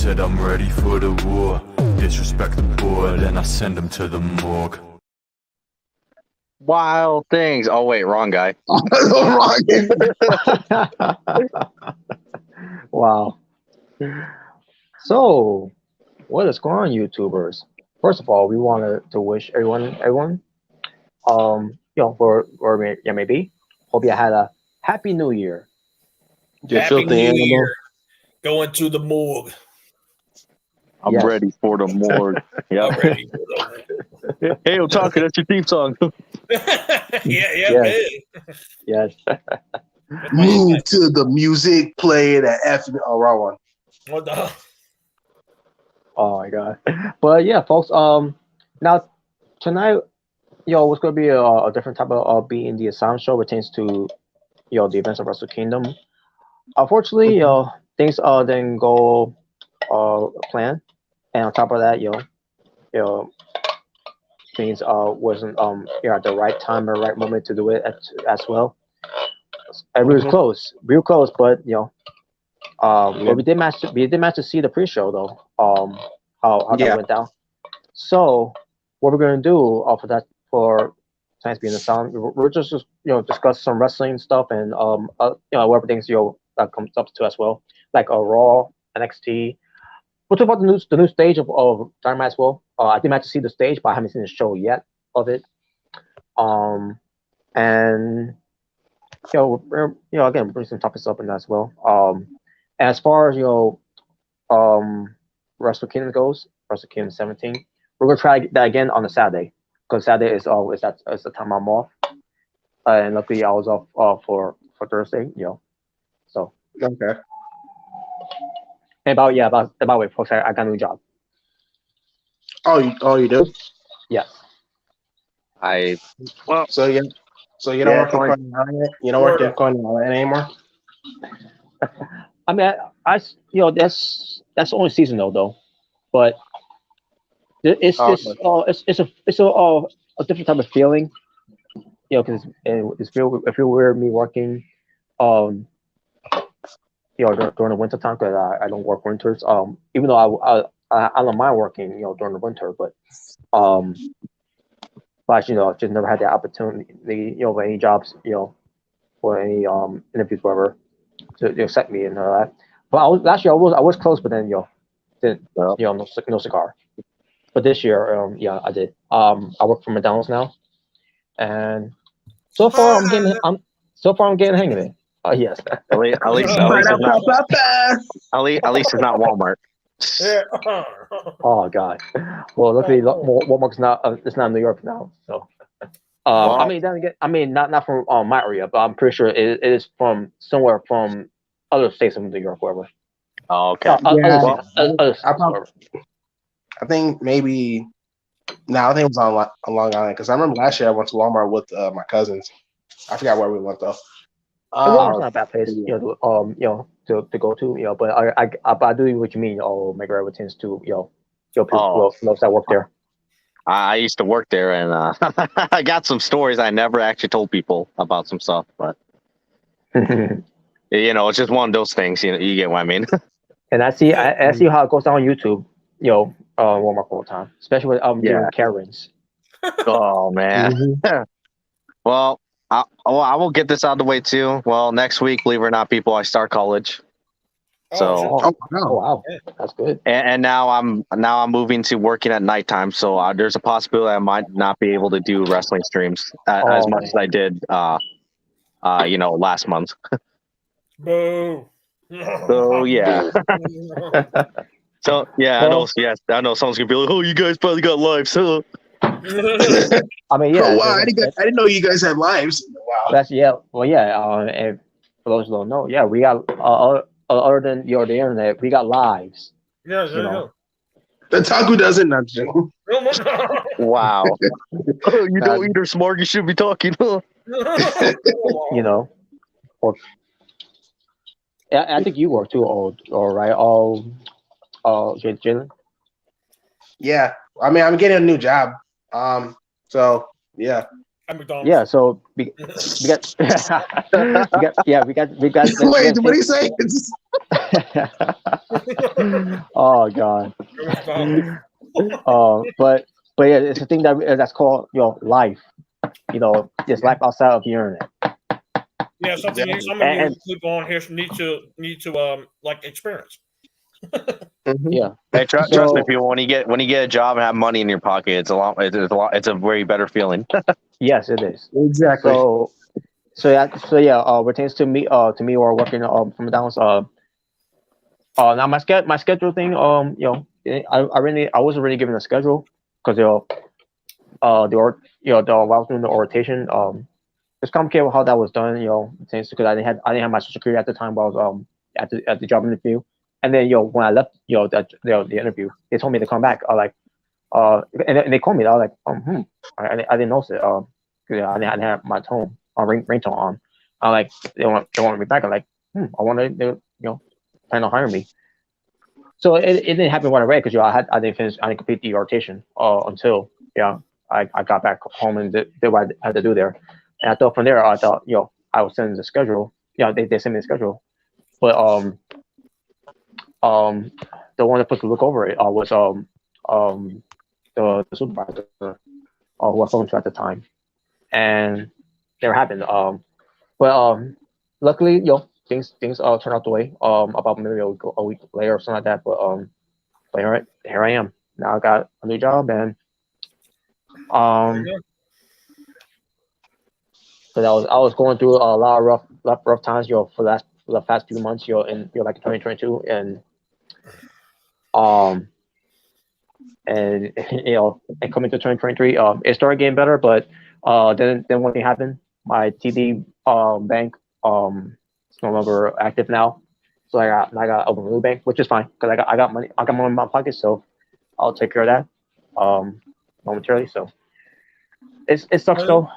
said I'm ready for the war. Disrespect the board and I send them to the morgue. Wild things. Oh wait, wrong guy. Wow. So, what is going on, YouTubers? First of all, we wanted to wish everyone, maybe, hope you had a happy New Year. Happy New Year. Going to the morgue. I'm ready for the morgue. Yeah, I'm ready for the Hey, Otaka, that's your theme song. Yes. Move to the music, play the F. Oh, wrong one. What the? Oh my god. But yeah, folks. Now tonight, it's going to be a different type of Being the Asylum show pertains to the events of Wrestle Kingdom. Unfortunately, things didn't go planned, and on top of that, things wasn't at the right time or right moment to do it as well. And we was close, real close, but but we did manage to see the pre-show though. How that went down. So what we're gonna do for tonight's Being the Asylum, we're just discuss some wrestling stuff and whatever things that comes up to as well, like Raw, NXT. We'll talk about the new stage of Dynamite as well. I did manage to see the stage, but I haven't seen the show yet of it. And again, bring some topics up in that as well. As far as Wrestle Kingdom goes, Wrestle Kingdom 17, we're gonna try that again on a Saturday because Saturday is the time I'm off, and luckily I was off for Thursday. So okay. And by the way, folks, I got a new job. Oh, you do? Yes. So you don't work in Cornell yet? You don't work in Cornell anymore? I mean, that's only seasonal though, but it's a different type of feeling, because it's feel weird me working, during the winter time because I don't work winters. Even though I don't mind working, during the winter, but just never had the opportunity, for any jobs, or any interviews, whatever, to accept me and all that. But last year I was close, but then didn't no cigar. But this year, I did. I work for McDonald's now, and so far I'm getting the hang of it. Yes. At least it's not Walmart. Oh God. Well, luckily Walmart's not. It's not New York now. So, I mean, then again, not from my area, but I'm pretty sure it is from somewhere from other states of New York, wherever. Oh, okay. I think maybe. No, I think it was on Long Island because I remember last year I went to Walmart with my cousins. I forgot where we went though. Walmart's not a bad place, to go to, but I do what you mean. Make everyone tends to, people that work there. I used to work there, and I got some stories I never actually told people about some stuff, but it's just one of those things. You get what I mean. And I see how it goes down on YouTube. Walmart all the time, especially with Karens. Oh man. Well, I will get this out of the way too. Well, next week, believe it or not, people, I start college. So wow, that's good. And now I'm moving to working at nighttime. So there's a possibility I might not be able to do wrestling streams as much as I did, last month. Boo. So yeah. So yeah, I know. Yes, I know. Someone's gonna be like, "Oh, you guys probably got lives, huh?" I mean, yeah. Oh wow, I didn't know you guys had lives. Wow. That's Well, yeah. And for those who don't know, we got other than the internet, we got lives. Yeah. The Taku doesn't not Joe. Wow. You don't eat or smart. You should be talking. Huh? Or I think you work too. All right. Jalen. Yeah, I mean, I'm getting a new job. So yeah. At McDonald's. Yeah, so we got, we got. Wait, what do you say? Oh God. But yeah, it's a thing that's called life. Just life outside of the internet. Yeah, something some of you people on here need to like experience. Yeah. Hey, trust me, people. When you get a job and have money in your pocket, it's a lot. It's a very better feeling. Yes, it is. Exactly. So yeah. Pertains to me. To me, or working from McDonald's. Now my schedule thing. I wasn't really given a schedule because the while I was doing the orientation. It's complicated how that was done. Because I didn't have my social security at the time while I was at the job interview. And then when I left the interview, they told me to come back. And they called me. I was like, I didn't notice it. I didn't have my ringtone on. I like they want me back. I'm like, I wanted they plan on hiring me. So it didn't happen right away because I didn't complete the rotation until I got back home and did what I had to do there. And I thought from there I was sending the schedule. They sent me the schedule, but the one that supposed to look over it was the supervisor who I was talking to at the time, and never happened. But luckily, things turned out the way. About maybe a week later or something like that. But here I am. Now I got a new job, and because I was going through a lot of rough times, for the past few months, in like 2022, and and coming to 2023, it started getting better, but then one thing happened. My TD bank is no longer active now, so I got to open a new bank, which is fine because I got money in my pocket, so I'll take care of that momentarily. So it sucks though,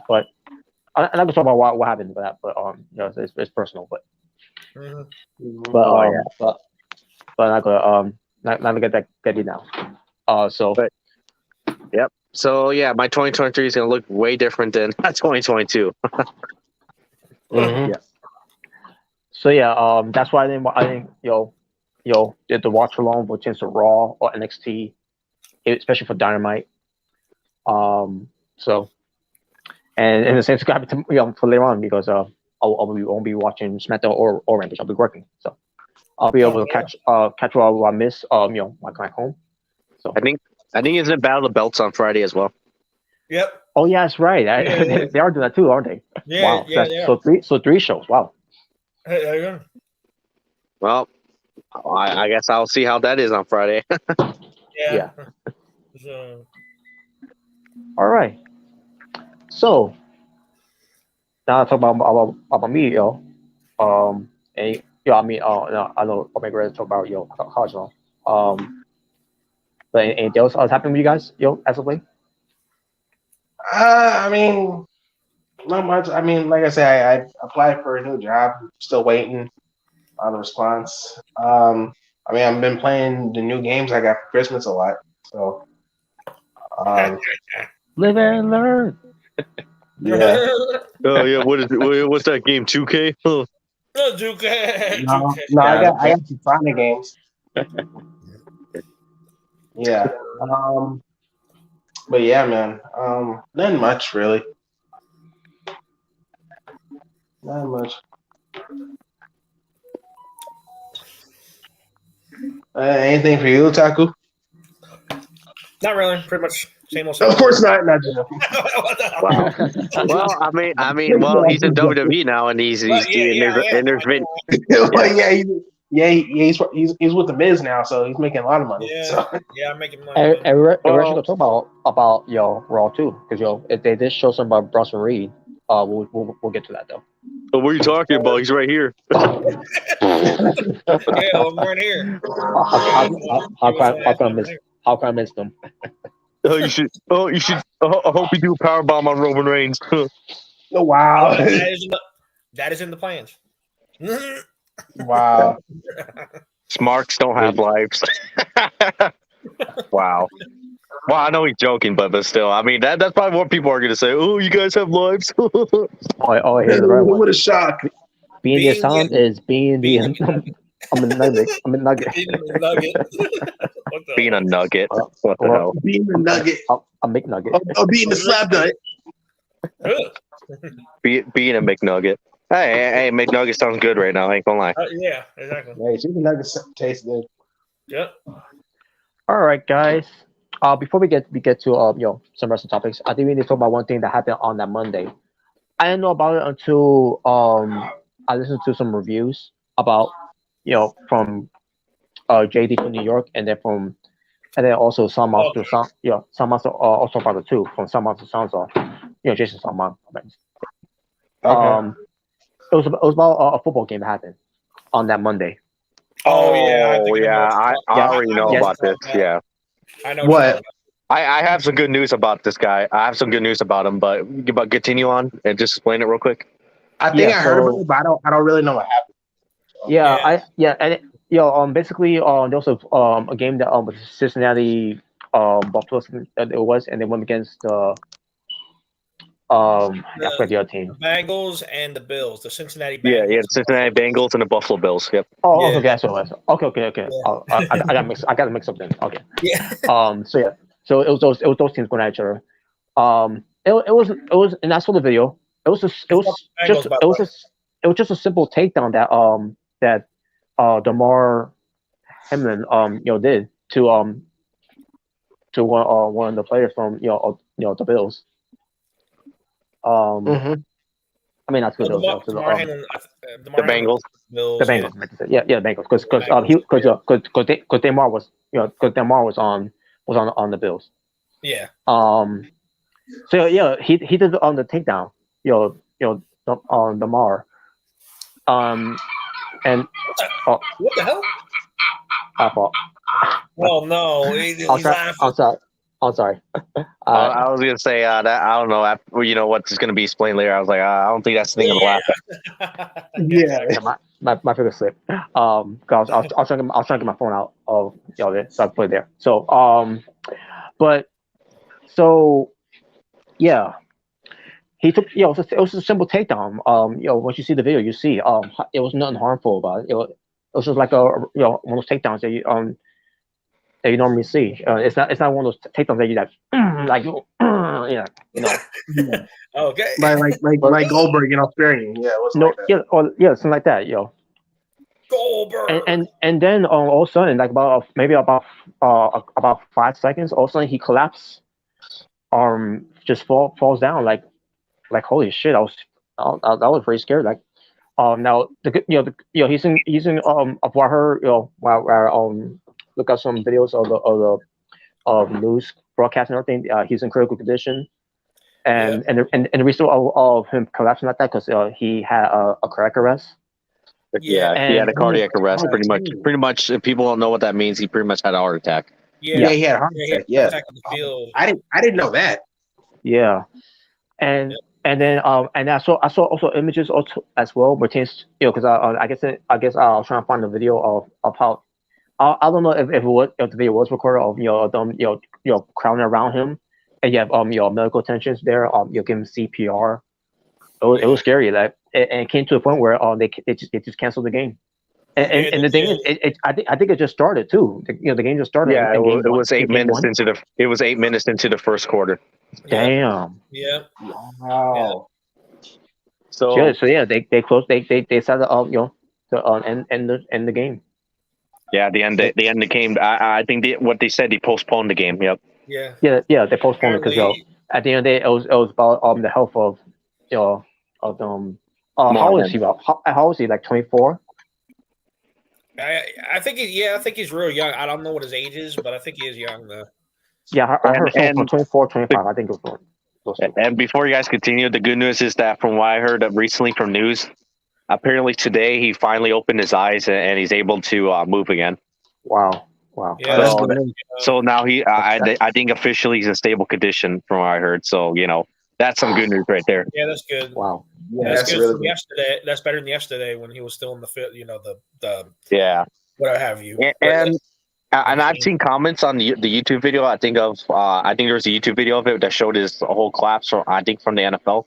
but I'm not gonna talk about what happened with that, but it's personal, but I'm not gonna get deep now. Yep. So yeah, my 2023 is gonna look way different than 2022. Yeah. So yeah, that's why I didn't did the watch along with Chance of Raw or NXT, especially for Dynamite. So, and in the same to for later on because I won't be watching SmackDown or Rampage. I'll be working, so I'll be able to catch what I miss. When I come back home. So I think it's in Battle of the Belts on Friday as well. Yep. Oh yeah, that's right. They are doing that too, aren't they? Yeah. Wow. Yeah. So three shows. Wow. Hey, there you go. Well, I guess I'll see how that is on Friday. Yeah. So, all right. So now I talk about me, and I mean, no, I know I'm ready to talk about college law. But anything else happening with you guys, as of late? I mean, not much. I mean, like I said, I applied for a new job. Still waiting on a response. I mean, I've been playing the new games I got for Christmas a lot. So, live and learn. Yeah. Oh yeah, what's that game? 2K? No, I got some finer games. Yeah. But yeah, man. Not much really. Not much. Anything for you, Taku? not really. Pretty much same old. Of course not. Not just. Wow. Well, I mean, he's in WWE now, and he's there's been. He's with the Miz now, so he's making a lot of money. Yeah, I'm making money. And we're actually gonna talk about Raw too, because if they did show some about Bronson Reed, we'll get to that though. Oh, what are you talking about? He's right here. Yeah, I'm right here. How can I miss them? You should. I hope you do a powerbomb on Roman Reigns. Wow. That is in the plans. Wow. Smarks don't have lives. Wow. Well, I know he's joking, but still, I mean that's probably what people are gonna say. Oh, you guys have lives. Oh, here's the right one. What a shock! Being the asylum is being the I'm a nugget. I'm a nugget. Being a nugget. What the Being a hell? nugget. What the Well, hell? Being a nugget. A McNugget. Being a slab nut. Ugh. Being a McNugget. Hey, McNugget sounds good right now. I ain't gonna lie. Yeah, exactly. Hey, chicken nuggets taste good. Yep. All right, guys. Before we get to some wrestling topics, I think we need to talk about one thing that happened on that Monday. I didn't know about it until I listened to some reviews about from JD from New York, and then also Sound Monster Sound Monster also about it too from Sound Monster Sounds Off. Jason Salman. Okay. It was about a football game that happened on that Monday. Oh yeah, I already know about this. Yeah, I know What? I have some good news about this guy. I have some good news about him, but continue on and just explain it real quick. I think Yeah, I heard so- about it, but I don't really know what happened. Basically, there was a game that was Cincinnati Buffalo it was, and they went against I forgot the other team. The Bengals and the Bills, the Cincinnati Yeah, Bengals. the Cincinnati Bengals and the Buffalo Bills. Yep. Oh, Yeah. okay, that's what it was. Okay. Yeah. I got mixed up then. Okay. Yeah. So it was those teams going at each other. It was, and I saw the video. It was just a simple takedown that Damar Hamlin did to one of the players from the Bills. Mhm. I mean, that's good. The Bengals. The Bengals, meant to say. Yeah, the Bengals, because Damar was on the Bills. Yeah. So yeah, he did on the takedown. On Damar. And What the hell? I thought. Oh no, he's laughing. I'm sorry. I was gonna say that I don't know. What's going to be explained later. I was like, I don't think that's the thing on the lap. Yeah. My finger slipped. Cause I was trying to get my phone out of so I put it there. Yeah, he took it was a simple takedown. Once you see the video, you see it was nothing harmful about it. It was just like one of those takedowns that you normally see. It's not one of those takedowns that you Okay. Like Goldberg in Australia. Yeah, it wasn't like that. something like that. Goldberg. And then all of a sudden, like about 5 seconds, all of a sudden he collapsed, just falls down like holy shit! I was very scared. Like, now he's in of what I heard, look at some videos of the news broadcast and everything. He's in critical condition, and the reason of him collapsing like that because he had a cardiac arrest. Yeah, he had a cardiac arrest. Pretty much. If people don't know what that means, he pretty much had a heart attack. Yeah, he had a heart attack. Yeah, I didn't know that. Yeah, and then and I saw also images also as well, pertains because I guess I was trying to find the video of how I don't know if the video was recorded of them crowding around him, and you have medical attentions there give him CPR. It was scary. Like it came to a point where they just canceled the game. And the thing is, I think it just started too. The game just started. Yeah, it was 8 minutes into the first quarter. Damn. Yeah. Wow. So yeah, they closed. They decided to end the game. Yeah, the end of the game. I think what they said, they postponed the game. Yep. Yeah. Yeah. They postponed it because at the end of the day, it was about the health of how old is he? How old is he? Like 24. I think he's real young. I don't know what his age is, but I think he is young though. Yeah, I heard from 24, 25. I think it was. And before you guys continue, the good news is that from what I heard recently from news, apparently today he finally opened his eyes and he's able to move again. Wow. Yeah, so now I think officially he's in stable condition from what I heard. So that's some good news right there. Yeah, that's good. Wow. Yeah, that's good really from yesterday. That's better than yesterday when he was still in the field. The yeah. What have you. And I've seen comments on the YouTube video. I think there was a YouTube video of it that showed his whole collapse from the NFL.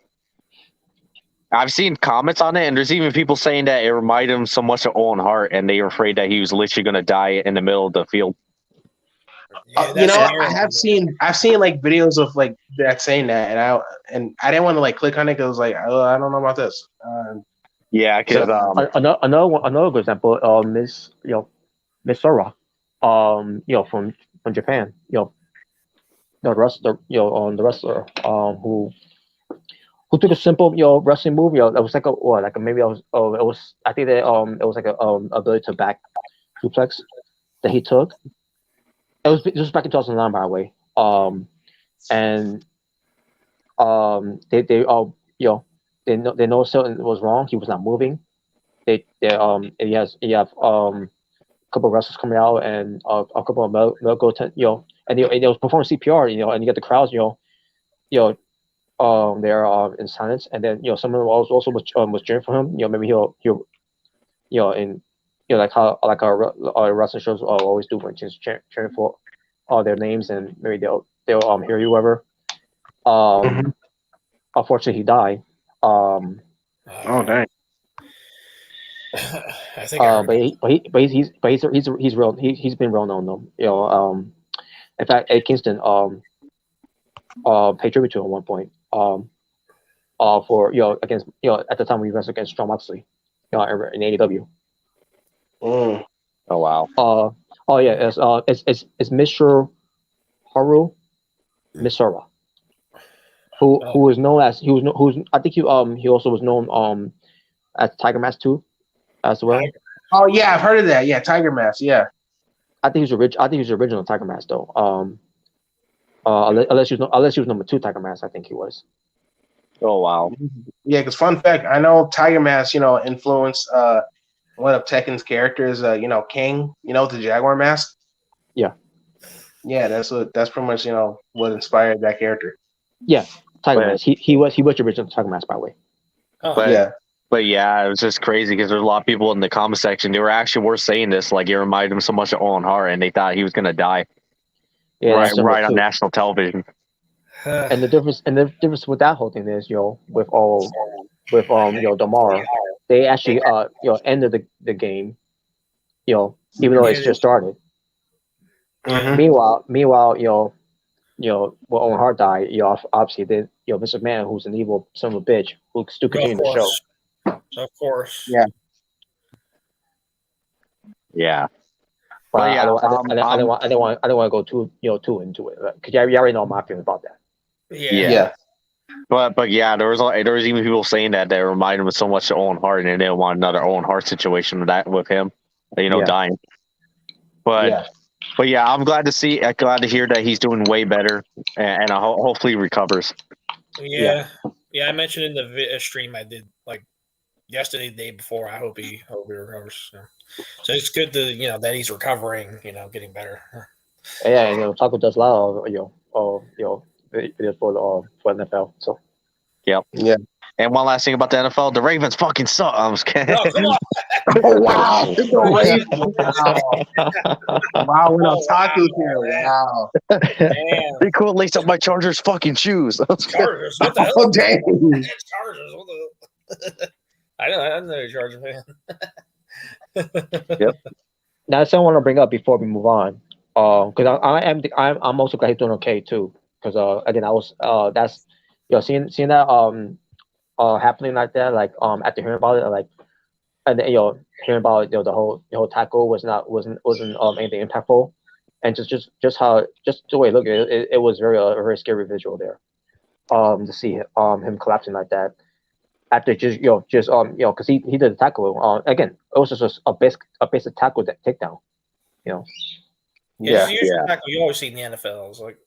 I've seen comments on it, and there's even people saying that it reminded him so much of Owen Hart, and they were afraid that he was literally going to die in the middle of the field. I've seen like videos of like that saying that, and I didn't want to like click on it because like I don't know about this. Yeah, because another good example, Miss Sora, from Japan, the wrestler, the wrestler, who took a simple, wrestling move, that was like I think that it was like a ability to back suplex that he took. This was back in 2009, by the way. And they all, they know something was wrong. He was not moving. And you have a couple of wrestlers coming out and a couple of medical, and they was performing CPR, and you get the crowds, they're in silence, and then someone also was cheering for him. Maybe he'll like how our wrestling shows always do when just cheering for all their names, and maybe they'll hear you whoever. Unfortunately, he died. Oh dang! I think. He's real. He's been well known though. In fact, Ed Kingston paid tribute to him at one point. For against at the time we wrestled against Strong Moxley, in AEW. Oh wow. Oh yeah, it's Mr. Haru Misora, who is known as I think he also was known as Tiger Mask 2 as well. Oh yeah, I've heard of that. Yeah, Tiger Mask. Yeah. I think he's the original Tiger Mask though. Unless he was number 2 Tiger Mask, I think he was. Oh wow. Yeah, because fun fact, I know Tiger Mask, influenced one of Tekken's characters, King, the Jaguar mask. Yeah. Yeah, that's pretty much, what inspired that character. Yeah, Tiger Mask. He was the original Tiger Mask, by the way. But yeah, it was just crazy because there's a lot of people in the comment section. They were saying this, like it reminded him so much of Owen Hart, and they thought he was gonna die. Yeah, right on national television. And the difference with that whole thing is, with Damar, they actually ended the game, even though it's just started. Meanwhile, when Owen Hart died, obviously then Mr. McMahon, who's an evil son of a bitch, who still continued the show. Of course. Yeah. Yeah. But I don't want to go too into it because you already know my feelings about that. Yeah. But yeah, there was even people saying that reminded him so much of Owen Hart, and they didn't want another Owen Hart situation with him, dying. But yeah, I'm glad to hear that he's doing way better, and hopefully recovers. Yeah, I mentioned in the stream I did like yesterday, the day before. I hope he recovers. So it's good to that he's recovering, getting better. Yeah, and Taco does a lot of videos for NFL. So yeah. And one last thing about the NFL, the Ravens fucking suck. I'm just kidding. Oh, come on. Oh wow! Wow, we're on Taco here. Wow. Damn. They couldn't lace up my Chargers fucking shoes. Chargers, what the hell? Oh dang! It's Chargers. What the? I'm not a Charger fan. Yep. Now, that's something I want to bring up before we move on. Because I'm also glad he's doing okay too. Because again, I was that's seeing that happening like that, like after hearing about it, like, and then, hearing about the whole tackle wasn't anything impactful, and just the way it looked, it was a very scary visual there. To see him collapsing like that after because he did the tackle. Again, it was just a basic tackle takedown. Yeah. Tackle you always see in the NFL. It's like.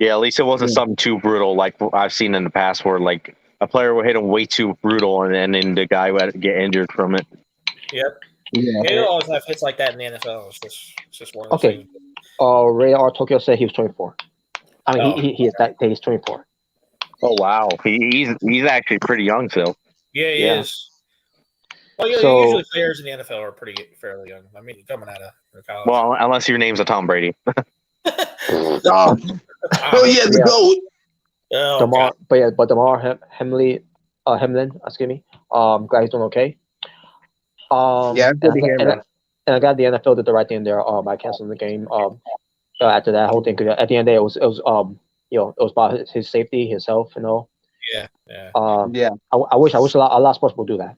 Yeah, at least it wasn't something too brutal like I've seen in the past where like a player would hit him way too brutal and then the guy would get injured from it. Yep. Yeah. They don't always have hits like that in the NFL. It's just one of those things. Radar Tokyo said he was 24. I mean, he is that he's 24. Oh wow, he's actually pretty young still. Yeah, he is. Well, So- usually players in the NFL are fairly young. I mean, coming out of college. Well, unless your name's a Tom Brady. Oh, Yeah. the GOAT. Oh, Damar, God. but Damar Hamlin, excuse me. Glad he's doing okay. Yeah, it's good to hear, and, man. and I got the NFL did the right thing there. By canceling the game. After that whole thing, 'cause at the end of the day, it was it was about his safety, his health, Yeah. Yeah. I wish a lot of sports would do that.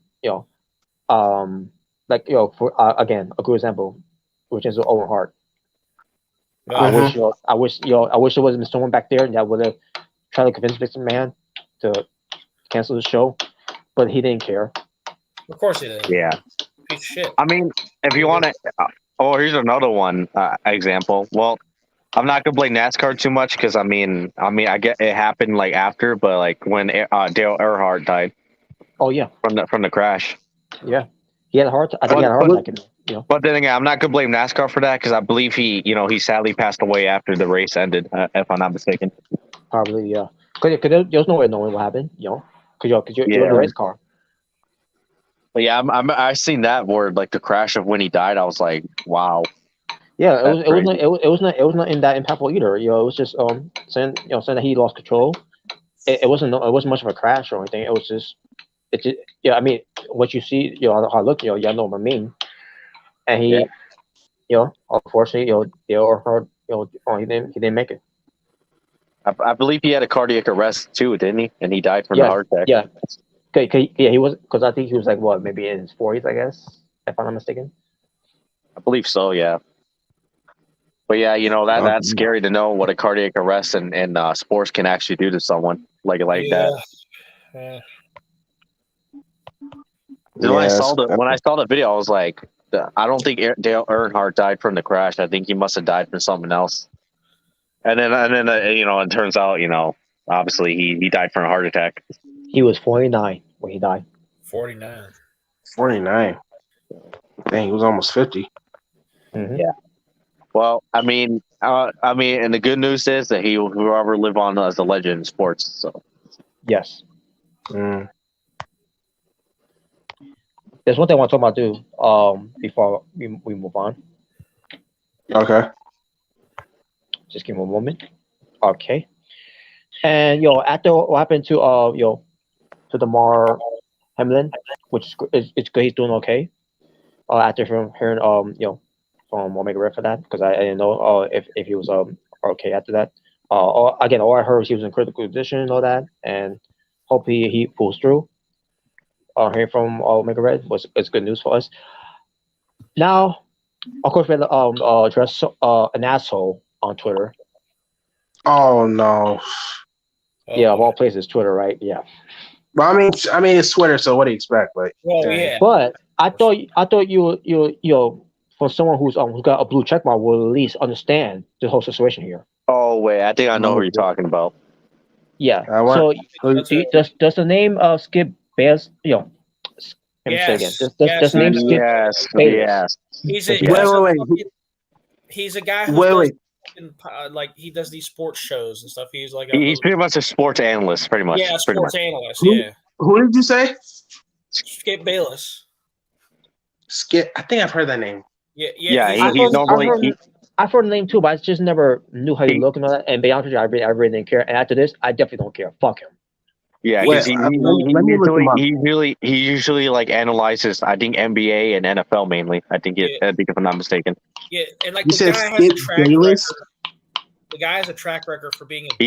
Like for again a good example, which is Owen Hart. I wish I wish there was someone back there that would have tried to convince Vince McMahon to cancel the show, but he didn't care. Of course he did. Yeah. Piece of shit. I mean, if you want to, here's another one example. Well, I'm not gonna blame NASCAR too much because I mean, I get it happened like after, but like when Dale Earnhardt died. Oh yeah, from the crash. Yeah, he had a heart. I think he had a heart attack. But then again, I'm not gonna blame NASCAR for that because I believe he sadly passed away after the race ended, if I'm not mistaken. Probably, yeah. Because there's no way of knowing what happened, because you're in a race car. But yeah, I seen that word like the crash of when he died. I was like, wow. Yeah, it was not in that impactful either. It was just saying that he lost control. It wasn't much of a crash or anything. It was just I mean, what you see, how I look, y'all know what I mean. And he, unfortunately, Dale Earnhardt, he didn't make it. I believe he had a cardiac arrest too, didn't he? And he died from the heart attack. Yeah. Okay, he was, because I think he was like maybe in his 40s, I guess, if I'm not mistaken. I believe so, yeah. But yeah, that's scary to know what a cardiac arrest and sports can actually do to someone like that. Yeah. When I saw the video, I was like, I don't think Dale Earnhardt died from the crash. I think he must have died from something else. And then it turns out, obviously he died from a heart attack. He was 49 when he died. 49. 49. Dang, he was almost 50. Mm-hmm. Yeah. Well, I mean, and the good news is that he will forever live on as a legend in sports. So. Yes. Mm. There's one thing I want to talk about too. Before we move on. Okay. Just give me a moment. Okay. And after what happened to to Damar Hamlin, which is it's good, he's doing okay. After hearing from Omega Red for that, because I didn't know if he was okay after that. Again, all I heard was he was in critical condition and all that, and hope he pulls through. Hearing from Omega Red it's good news for us. Now, of course, we had address an asshole on Twitter. Oh no. Yeah, of all places, Twitter, right? Yeah. Well, I mean, it's Twitter, so what do you expect? Like, yeah. But I thought you for someone who's got a blue check mark will at least understand the whole situation here. Oh wait, I think I know who you're talking about. Yeah. So does the name Skip Bayless? Let me say again. Does the name Skip Bayless? Wait. He's a guy who like he does these sports shows and stuff. He's like he's pretty much a sports analyst, pretty much. Yeah, sports analyst. Who did you say? Skip Bayless. Skip. I think I've heard that name. I've heard the name too, but I just never knew how you look and all that. And be honest with you, I really didn't care. And after this, I definitely don't care. Fuck him. Yeah, he usually like analyzes. I think NBA and NFL mainly. I think if I'm not mistaken. Yeah, and like you the guy has a track record. The guy has a track record for being a.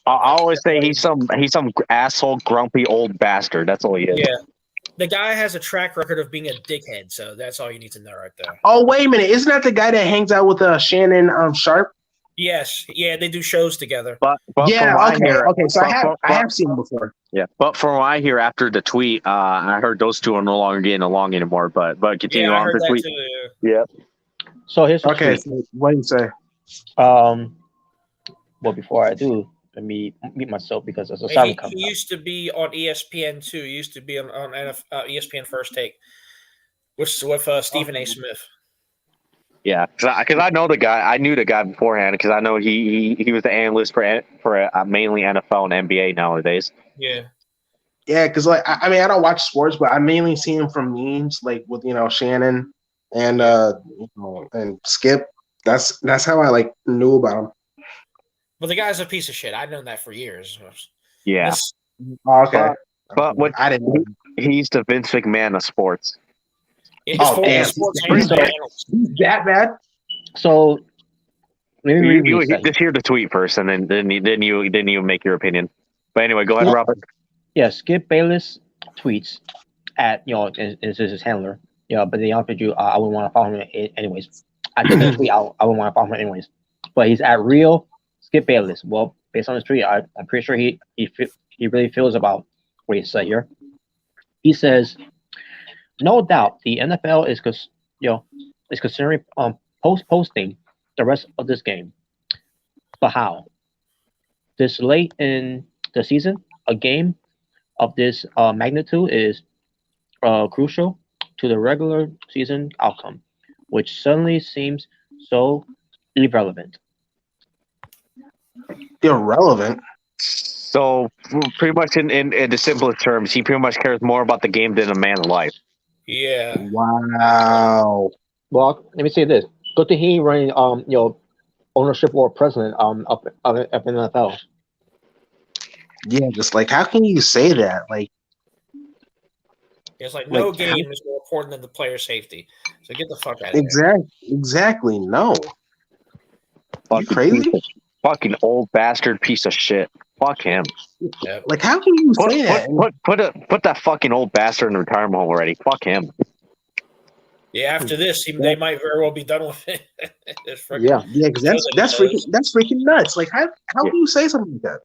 I always say he's some asshole, grumpy old bastard. That's all he is. Yeah, the guy has a track record of being a dickhead. So that's all you need to know right there. Oh wait a minute! Isn't that the guy that hangs out with Shannon Sharp? Yes, yeah, they do shows together. But yeah, okay. So I have seen him before. Yeah, but from what I hear after the tweet, I heard those two are no longer getting along anymore. But continue on the tweet. Too, yeah. So here's okay. So what do you say? Well, before I do, let me meet myself because there's a sound coming. He used to be on ESPN too. He used to be on ESPN First Take, with Stephen A. Smith. Yeah, because I know the guy. I knew the guy beforehand because I know he was the analyst for mainly NFL and NBA nowadays. Yeah. Yeah, because like I mean I don't watch sports, but I mainly see him from memes, like with Shannon and and Skip. That's how I like knew about him. But the guy's a piece of shit. I've known that for years. Yeah. This, Oh, okay. But what I didn't know. he's the Vince McMahon of sports. Oh, damn. sports He's and that bad? So let me read You what he said. just hear the tweet first, and then you make your opinion. But anyway, go ahead, Yeah. Robert. Yeah, Skip Bayless tweets at and this is his handler. Yeah, but to be honest with you, I wouldn't want to follow him anyways. I did the tweet. I wouldn't want to follow him anyways. But he's at real Skip Bayless. Well, based on his tweet, I'm pretty sure he really feels about what he said here. He says, no doubt the NFL is considering posting the rest of this game. But how? This late in the season, a game of this magnitude is crucial to the regular season outcome, which suddenly seems so irrelevant. Irrelevant. So pretty much in the simplest terms, he pretty much cares more about the game than a man's life. yeah. Wow. Well, let me say this: good to hear you running ownership or president of NFL. Yeah, just like how can you say that? Like It's like no Like, game is more important than the player safety. So get the fuck out of here. exactly. No. You Fucking crazy? fucking old bastard piece of shit. Fuck him. Yep. Like how can you say that? Put that fucking old bastard in retirement home already. Fuck him. Yeah, after this, they might very well be done with it. Yeah. Yeah, because that's freaking nuts. Like how can you say something like that?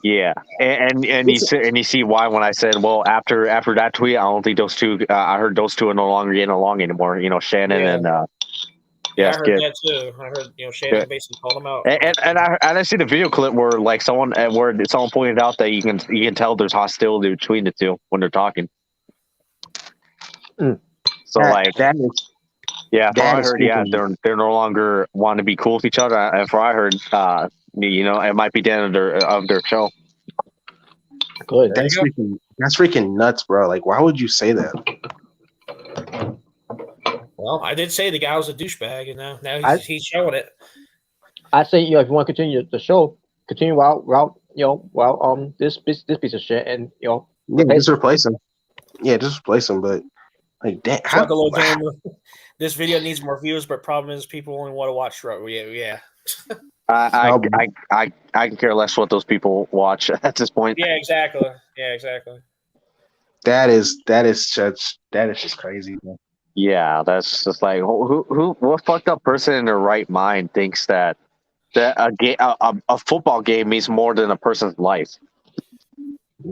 Yeah, and you see why when I said, well, after that tweet, I don't think those two. I heard those two are no longer getting along anymore. Shannon and I heard Skip. that too. I heard Shannon basically called him out. And I see the video clip where like someone pointed out that you can tell there's hostility between the two when they're talking. So that is I heard they're no longer want to be cool with each other. And for I heard, it might be the end of their show. Good. That's freaking nuts, bro. Like why would you say that? Well, I did say the guy was a douchebag, and now he's showing it. I say, if you want to continue the show, continue while this piece of shit, and just replace him. Yeah, just replace him. But like, damn, this video needs more views, but problem is people only want to watch. Yeah. I can care less what those people watch at this point. Yeah, exactly. That is just crazy. Man. Yeah, that's just like what fucked up person in their right mind thinks that a football game means more than a person's life.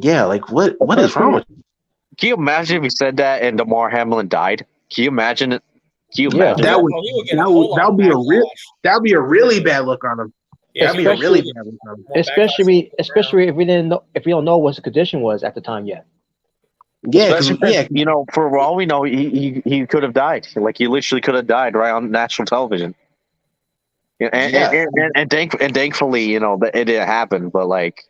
Yeah, like what is wrong with you? Can you imagine if he said that and Damar Hamlin died? Can you imagine it? That would be a really bad look on him. Yeah, that'd be a really bad look on him. Especially if we don't know what his condition was at the time yet. Yeah, for all we know, he could have died. Like he literally could have died right on national television. And thankfully, that it didn't happen. But like,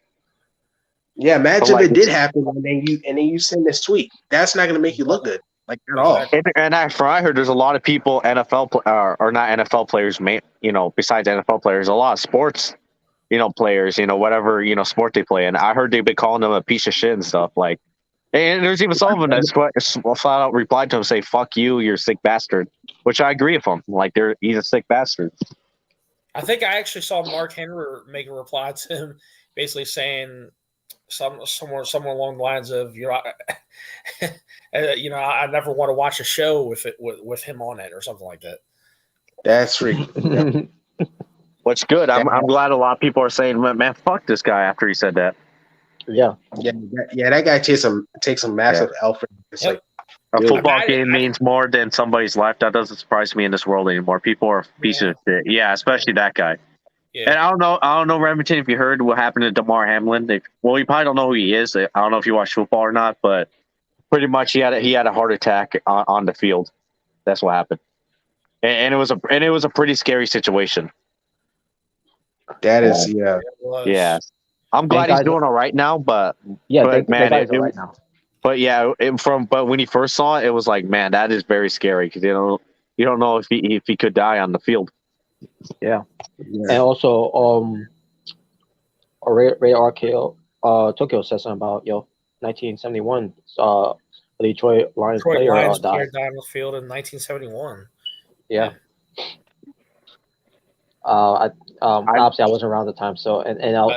yeah, imagine if it did happen, and then you send this tweet. That's not going to make you look good, like at all. And I heard there's a lot of people NFL or not NFL players, besides NFL players, a lot of sports, players, whatever sport they play. And I heard they've been calling him a piece of shit and stuff like. And there's even some of them that flat out replied to him, say, "Fuck you, you're a sick bastard," which I agree with him. Like, he's a sick bastard. I think I actually saw Mark Henry make a reply to him, basically saying somewhere along the lines of, I never want to watch a show with him on it or something like that. That's freaking. What's good? I'm glad a lot of people are saying, "Man, fuck this guy," after he said that. Yeah. That guy takes some massive L for it's like a football game means more than somebody's life. That doesn't surprise me in this world anymore. People are pieces of shit. Yeah, especially that guy. Yeah. And I don't know, Remington, if you heard what happened to Damar Hamlin. You probably don't know who he is. I don't know if you watch football or not, but pretty much he had a heart attack on the field. That's what happened, and it was a pretty scary situation. That is yeah. I'm glad he's doing all right now, but yeah, but man, guys all right now. But yeah, but when he first saw it, it was like, man, that is very scary because you don't know if he could die on the field. Yeah, and also Ray RKO Tokyo said something about 1971 the Detroit Lions player died. Died on the field in 1971. Yeah. Obviously, I wasn't around the time, so I'll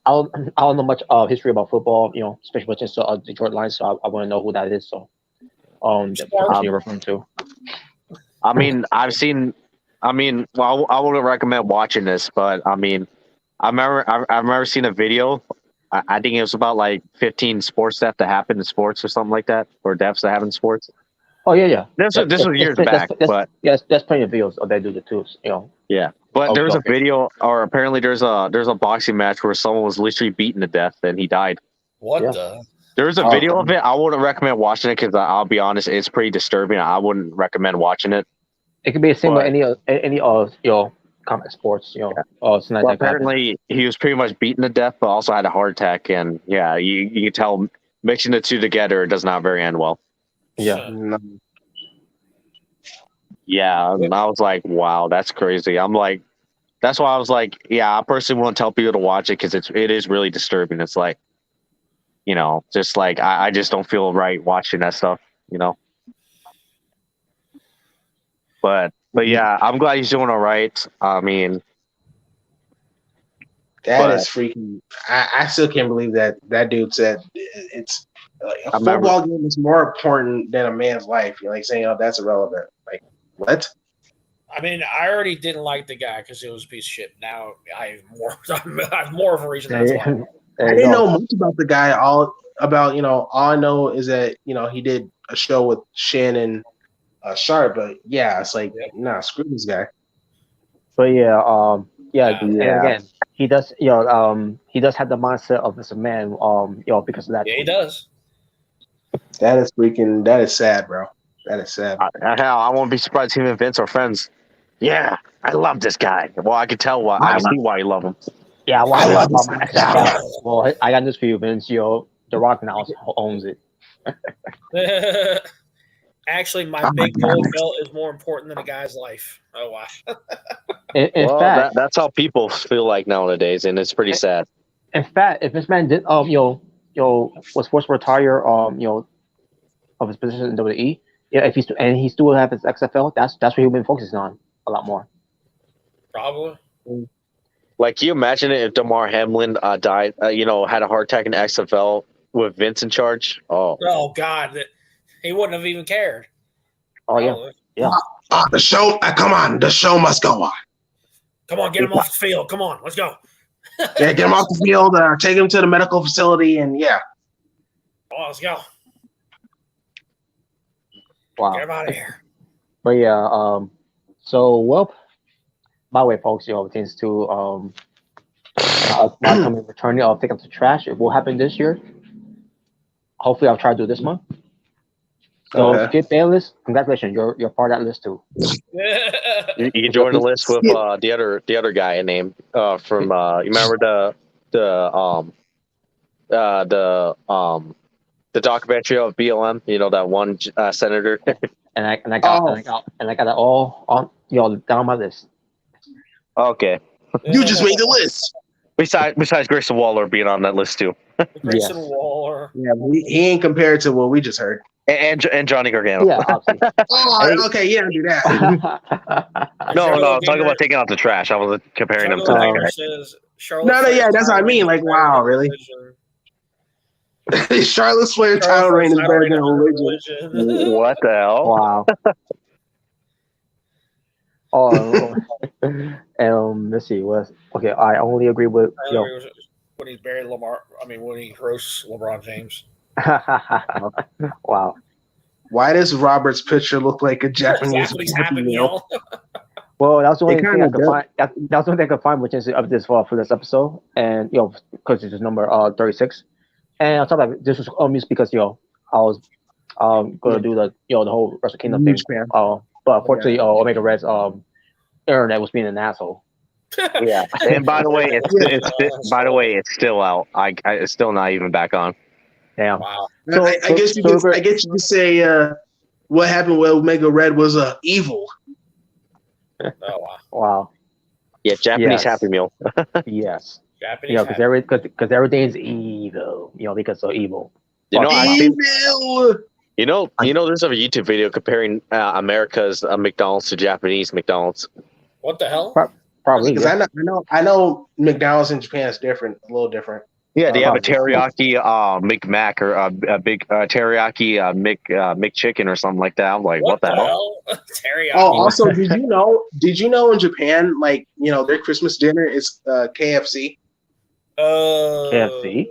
I don't know much history about football, especially with just Detroit Lions, so I want to know who that is. So, the person you're referring to. I mean, well, I wouldn't recommend watching this, but I mean, I remember seeing a video. I think it was about like 15 sports deaths that happened in sports or something like that, or deaths that happen in sports. Oh yeah. This was years back, but yes, there's plenty of videos that do the too. Yeah, but there was a video, or apparently there's a boxing match where someone was literally beaten to death and he died. What the? There's a video of it. I wouldn't recommend watching it because I'll be honest, it's pretty disturbing. I wouldn't recommend watching it. It could be the same with any combat sports. Well, apparently he was pretty much beaten to death, but also had a heart attack, and yeah, you can tell mixing the two together, it does not very end well. Yeah. Yeah, and I was like, wow, that's crazy. I'm like, that's why I was like, yeah, I personally won't tell people to watch it because it is really disturbing. It's like, just like I just don't feel right watching that stuff, But yeah, I'm glad he's doing all right. I mean, that is freaking. I still can't believe that dude said it's like a football game is more important than a man's life. You're like saying, "Oh, that's irrelevant." Like what? I mean, I already didn't like the guy because it was a piece of shit. Now I have more of a reason. That's why. I didn't know much about the guy. All I know is that he did a show with Shannon Sharp, but yeah, it's like nah, screw this guy. But and again, he does he does have the mindset of this man because of that. Yeah, he does. That is sad, bro. That is sad. Hell, I won't be surprised him and Vince are friends. Yeah, I love this guy. Well, I can tell why. I see why you love him. Yeah, well, I love this guy. Well, I got this for you, Vince. The Rock now owns it. Actually, my big gold belt is more important than a guy's life. Oh wow! In fact, that's how people feel like nowadays, and it's pretty sad. In fact, if this man did was forced to retire of his position in WWE, if he still have his XFL, that's what he'll been focusing on a lot more. Probably. Like, can you imagine it if Damar Hamlin died? Had a heart attack in XFL with Vince in charge. Oh God. He wouldn't have even cared. Oh, yeah. The show, come on. The show must go on. Come on, get him off the field. Come on, let's go. Yeah, get him off the field, take him to the medical facility, and yeah. Oh, let's go. Wow. Get him out of here. But yeah, by the way, folks, things to returning of pick up the trash. It will happen this year. Hopefully, I'll try to do this month. So, Skip Bayless, congratulations, you're part of that list too. You can join the list with the other guy named from you remember the documentary of BLM, that one senator. and I got it all on down my list. Okay. You just made the list. Besides Grayson Waller being on that list too. Grayson Waller. Yeah, he ain't compared to what we just heard. And Johnny Gargano. Yeah, obviously. Okay, yeah, do that. No, I'm talking about taking out the trash. I was comparing him to that guy. Yeah, that's what I mean. Like, wow, really? Charlotte Flair title reign is better than religion. What the hell? Wow. Let's see. I only agree with when he buried Lamar. I mean, when he roasts LeBron James. Wow. Why does Robert's picture look like a Japanese meal? Well, that's the only thing I could find. That's the only thing I could find, which is of this for this episode, and because this is number 36. And on top of that, this was just because I was gonna do the the whole Wrestle Kingdom thing. But unfortunately, Omega Red's internet was being an asshole. Yeah. And by the way, it's still out. It's still not even back on. Damn. Wow. I guess you could say what happened with Omega Red was evil. Oh wow. Wow. Yeah, Japanese Yes. Happy Meal. Yes. Japanese. Because everything's evil. Because so evil. You know, I think Evil. you know. There's a YouTube video comparing America's McDonald's to Japanese McDonald's. What the hell? Probably. Because I know McDonald's in Japan is different, a little different. Yeah, they have a Probably. teriyaki McMac or a big teriyaki McChicken or something like that. I'm like, what the hell? Teriyaki. Oh, also, did you know in Japan, like, their Christmas dinner is KFC? KFC?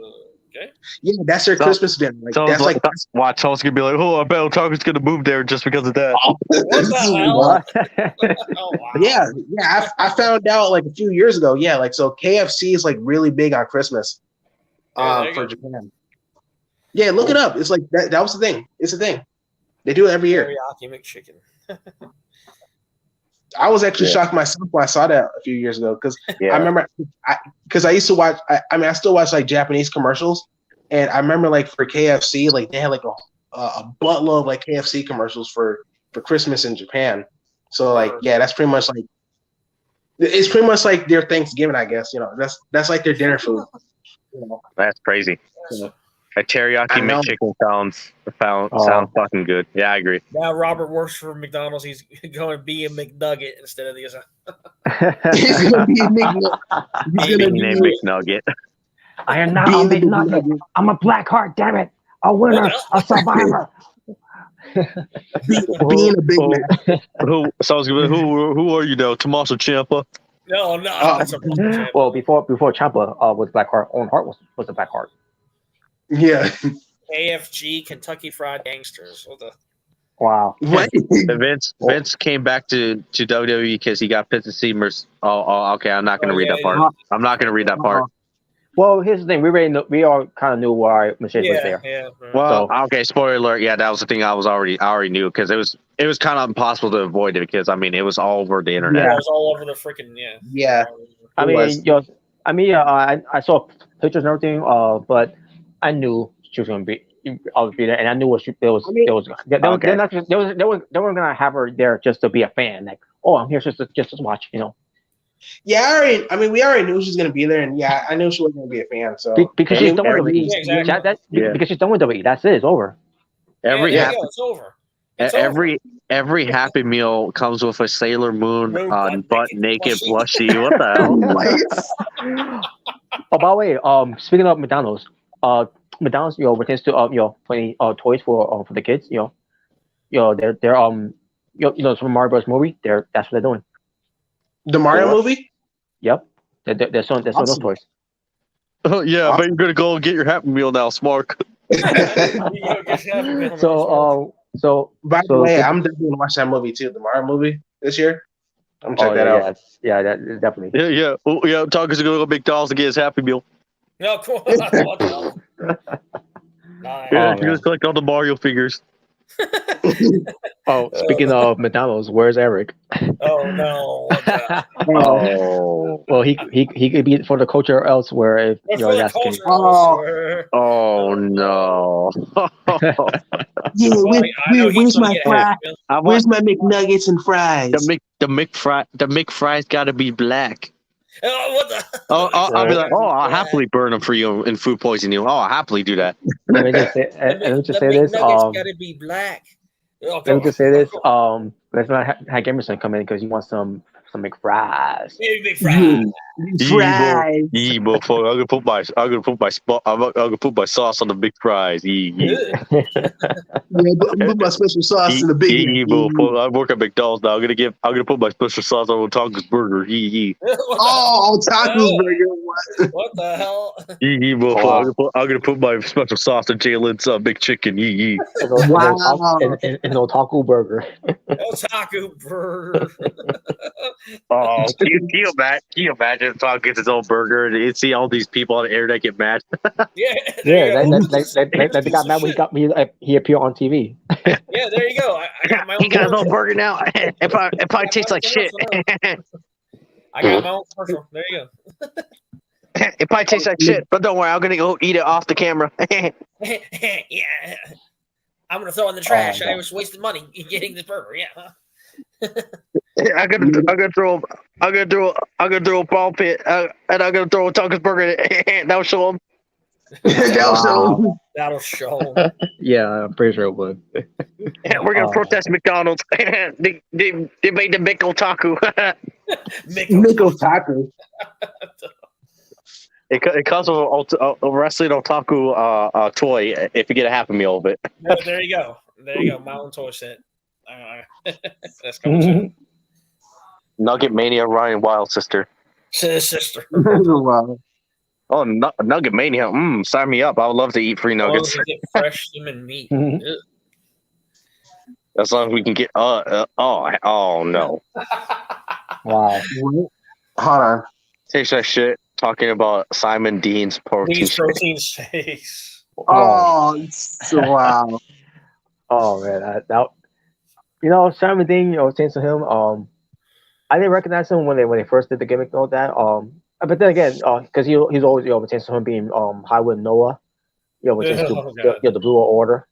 Okay. Yeah, that's their Christmas dinner. Like, So that's like watch, someone's gonna be like, oh, I bet Otaku's gonna move there just because of that. What the hell? What? Oh wow. yeah. I found out like a few years ago. Yeah, like so KFC is like really big on Christmas for Japan. Yeah, look it up. It's like that was the thing. It's a thing. They do it every year. Teriyaki McChicken. I was actually shocked myself when I saw that a few years ago because Yeah. I remember because I used to watch. I still watch like Japanese commercials, and I remember like for KFC, like they had like a buttload of like KFC commercials for Christmas in Japan. So like that's pretty much like it's pretty much like their Thanksgiving, I guess. That's like their dinner food. That's crazy. A teriyaki I know. McChicken sounds fucking good. Yeah, I agree. Now Robert works for McDonald's. He's going to be a McNugget instead of the. He's gonna be a McNugget. He's gonna Nickname be McNugget. I am not a McNugget. I'm a black heart, damn it. A winner, a survivor. being a big man. Who are you now? Tommaso Ciampa? No. That's a Well, before Ciampa was Black Heart, Owen Hart was a Black Heart. Yeah. AFG Kentucky Fried Gangsters. What the? Wow. What? Vince came back to WWE because he got pissed at Seamers. Okay. I'm not going to read that part. I'm not going to read that part. Well, here's the thing. We all kind of knew why Michelle was there. Yeah. Well, okay. Spoiler alert. Yeah, that was the thing I already knew because it was kind of impossible to avoid it because I mean it was all over the internet. Yeah, it was all over the freaking Yeah. I mean, I saw pictures and everything. But I knew she was going to be there, and I knew they weren't gonna have her there just to be a fan. Like, oh, I'm here just to watch, Yeah, we already knew she was gonna be there, and yeah, I knew she wasn't gonna be a fan. So because she's done with WWE. Exactly. Because she's done with WWE. That's it. It's over. It's over. Every Happy Meal comes with a Sailor Moon butt naked plushie. What the hell? Oh, by the way, speaking of McDonald's, McDonald's, pretends to plenty toys for the kids. They're from Mario Bros. Movie. That's what they're doing. The Mario movie. Yep, they're selling those toys. Oh yeah, but you're gonna go and get your Happy Meal now, Smart. So by the way, I'm definitely gonna watch that movie too, the Mario movie this year. I'm gonna check that out. Yeah, that definitely. Yeah. Oh, yeah. Tucker's gonna go to McDonald's and get his Happy Meal. No, cool. What the hell? Yeah, you're gonna collect all the Mario figures. Oh, speaking of McDonald's, where's Eric? Oh no! Well, he could be for the culture elsewhere if that's the case. Oh no! Yeah, where's my fries? Where's my McNuggets and fries? The McFries gotta be black. Oh, what the? I'll be like, I'll happily burn them for you and food poison you. I'll happily do that. Let me just say this. Gotta be black. Let me just say this. Let's not have Gamerson come in because he wants some McFries. Big fries. Fries. Yeah, motherfucker. I'm gonna put my sauce on the big fries. Yeah. Yeah, put my special sauce in the big. Yeah, motherfucker. I work at McDonald's now. I'm gonna put my special sauce on Otaku's burger. Yeah. Oh, Otaku's burger. What the hell? Yeah, motherfucker. I'm gonna put my special sauce on Jalen's big chicken. Yeah. Wow. An Otaku burger. Otaku burger. Oh, can you imagine if Tom gets his own burger and you see all these people on the internet get mad? Yeah, they got mad when he appeared on TV. Yeah, there you go. I got my own. He got his own burger now. If I taste like shit. I got my own commercial. There you go. It probably tastes like shit, but don't worry, I'm gonna go eat it off the camera. Yeah. I'm gonna throw it in the trash. Oh, I was wasting money getting this burger. Yeah. I'm gonna throw a ball pit, and I'm gonna throw a Tucker's burger. That'll show them. That'll show. Yeah, I'm pretty sure it would. We're gonna protest McDonald's. they made the Mick Otaku. Nico Taco. It comes with a wrestling otaku toy if you get a half a meal of it. There you go. There you go. My own toy set. That's coming soon. Nugget Mania Ryan Wild sister. Sister. Wow. Oh, Nugget Mania. Sign me up. I would love to eat free nuggets. Get fresh human meat. As long as we can get. Oh no. Wow. Hold on. Takes that shit. Talking about Simon Dean's protein. These protein shakes. Oh, wow. Oh man, Simon Dean, thanks to him. I didn't recognize him when they first did the gimmick and all that. But then again, because he's always thanks to him being high with Noah, which is the Blue Order.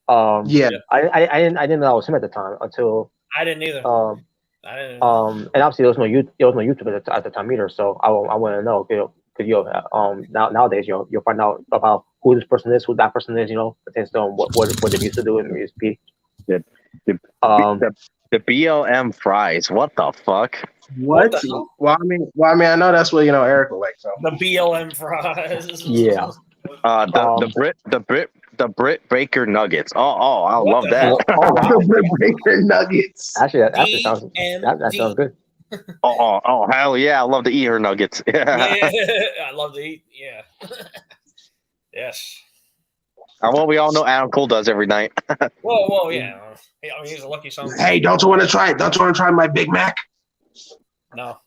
Yeah. I didn't know it was him at the time until I didn't either. And obviously there was no YouTube at the time either. So I want to know because nowadays you'll find out about who this person is, who that person is. Pertains to what they used to do in USP. The BLM fries. What the fuck? What? Well, I mean, I know that's what Eric will like. So the BLM fries. Yeah. The Brit Baker Nuggets. Oh, I love that. Brit Baker Nuggets. Actually, that sounds good. Oh, hell yeah! I love to eat her nuggets. Yeah, I love to eat. Yeah. Yes. Well, we all know Adam Cole does every night. Whoa, yeah. I mean, he's a lucky son. Hey, don't you want to try it? Don't you want to try my Big Mac? No.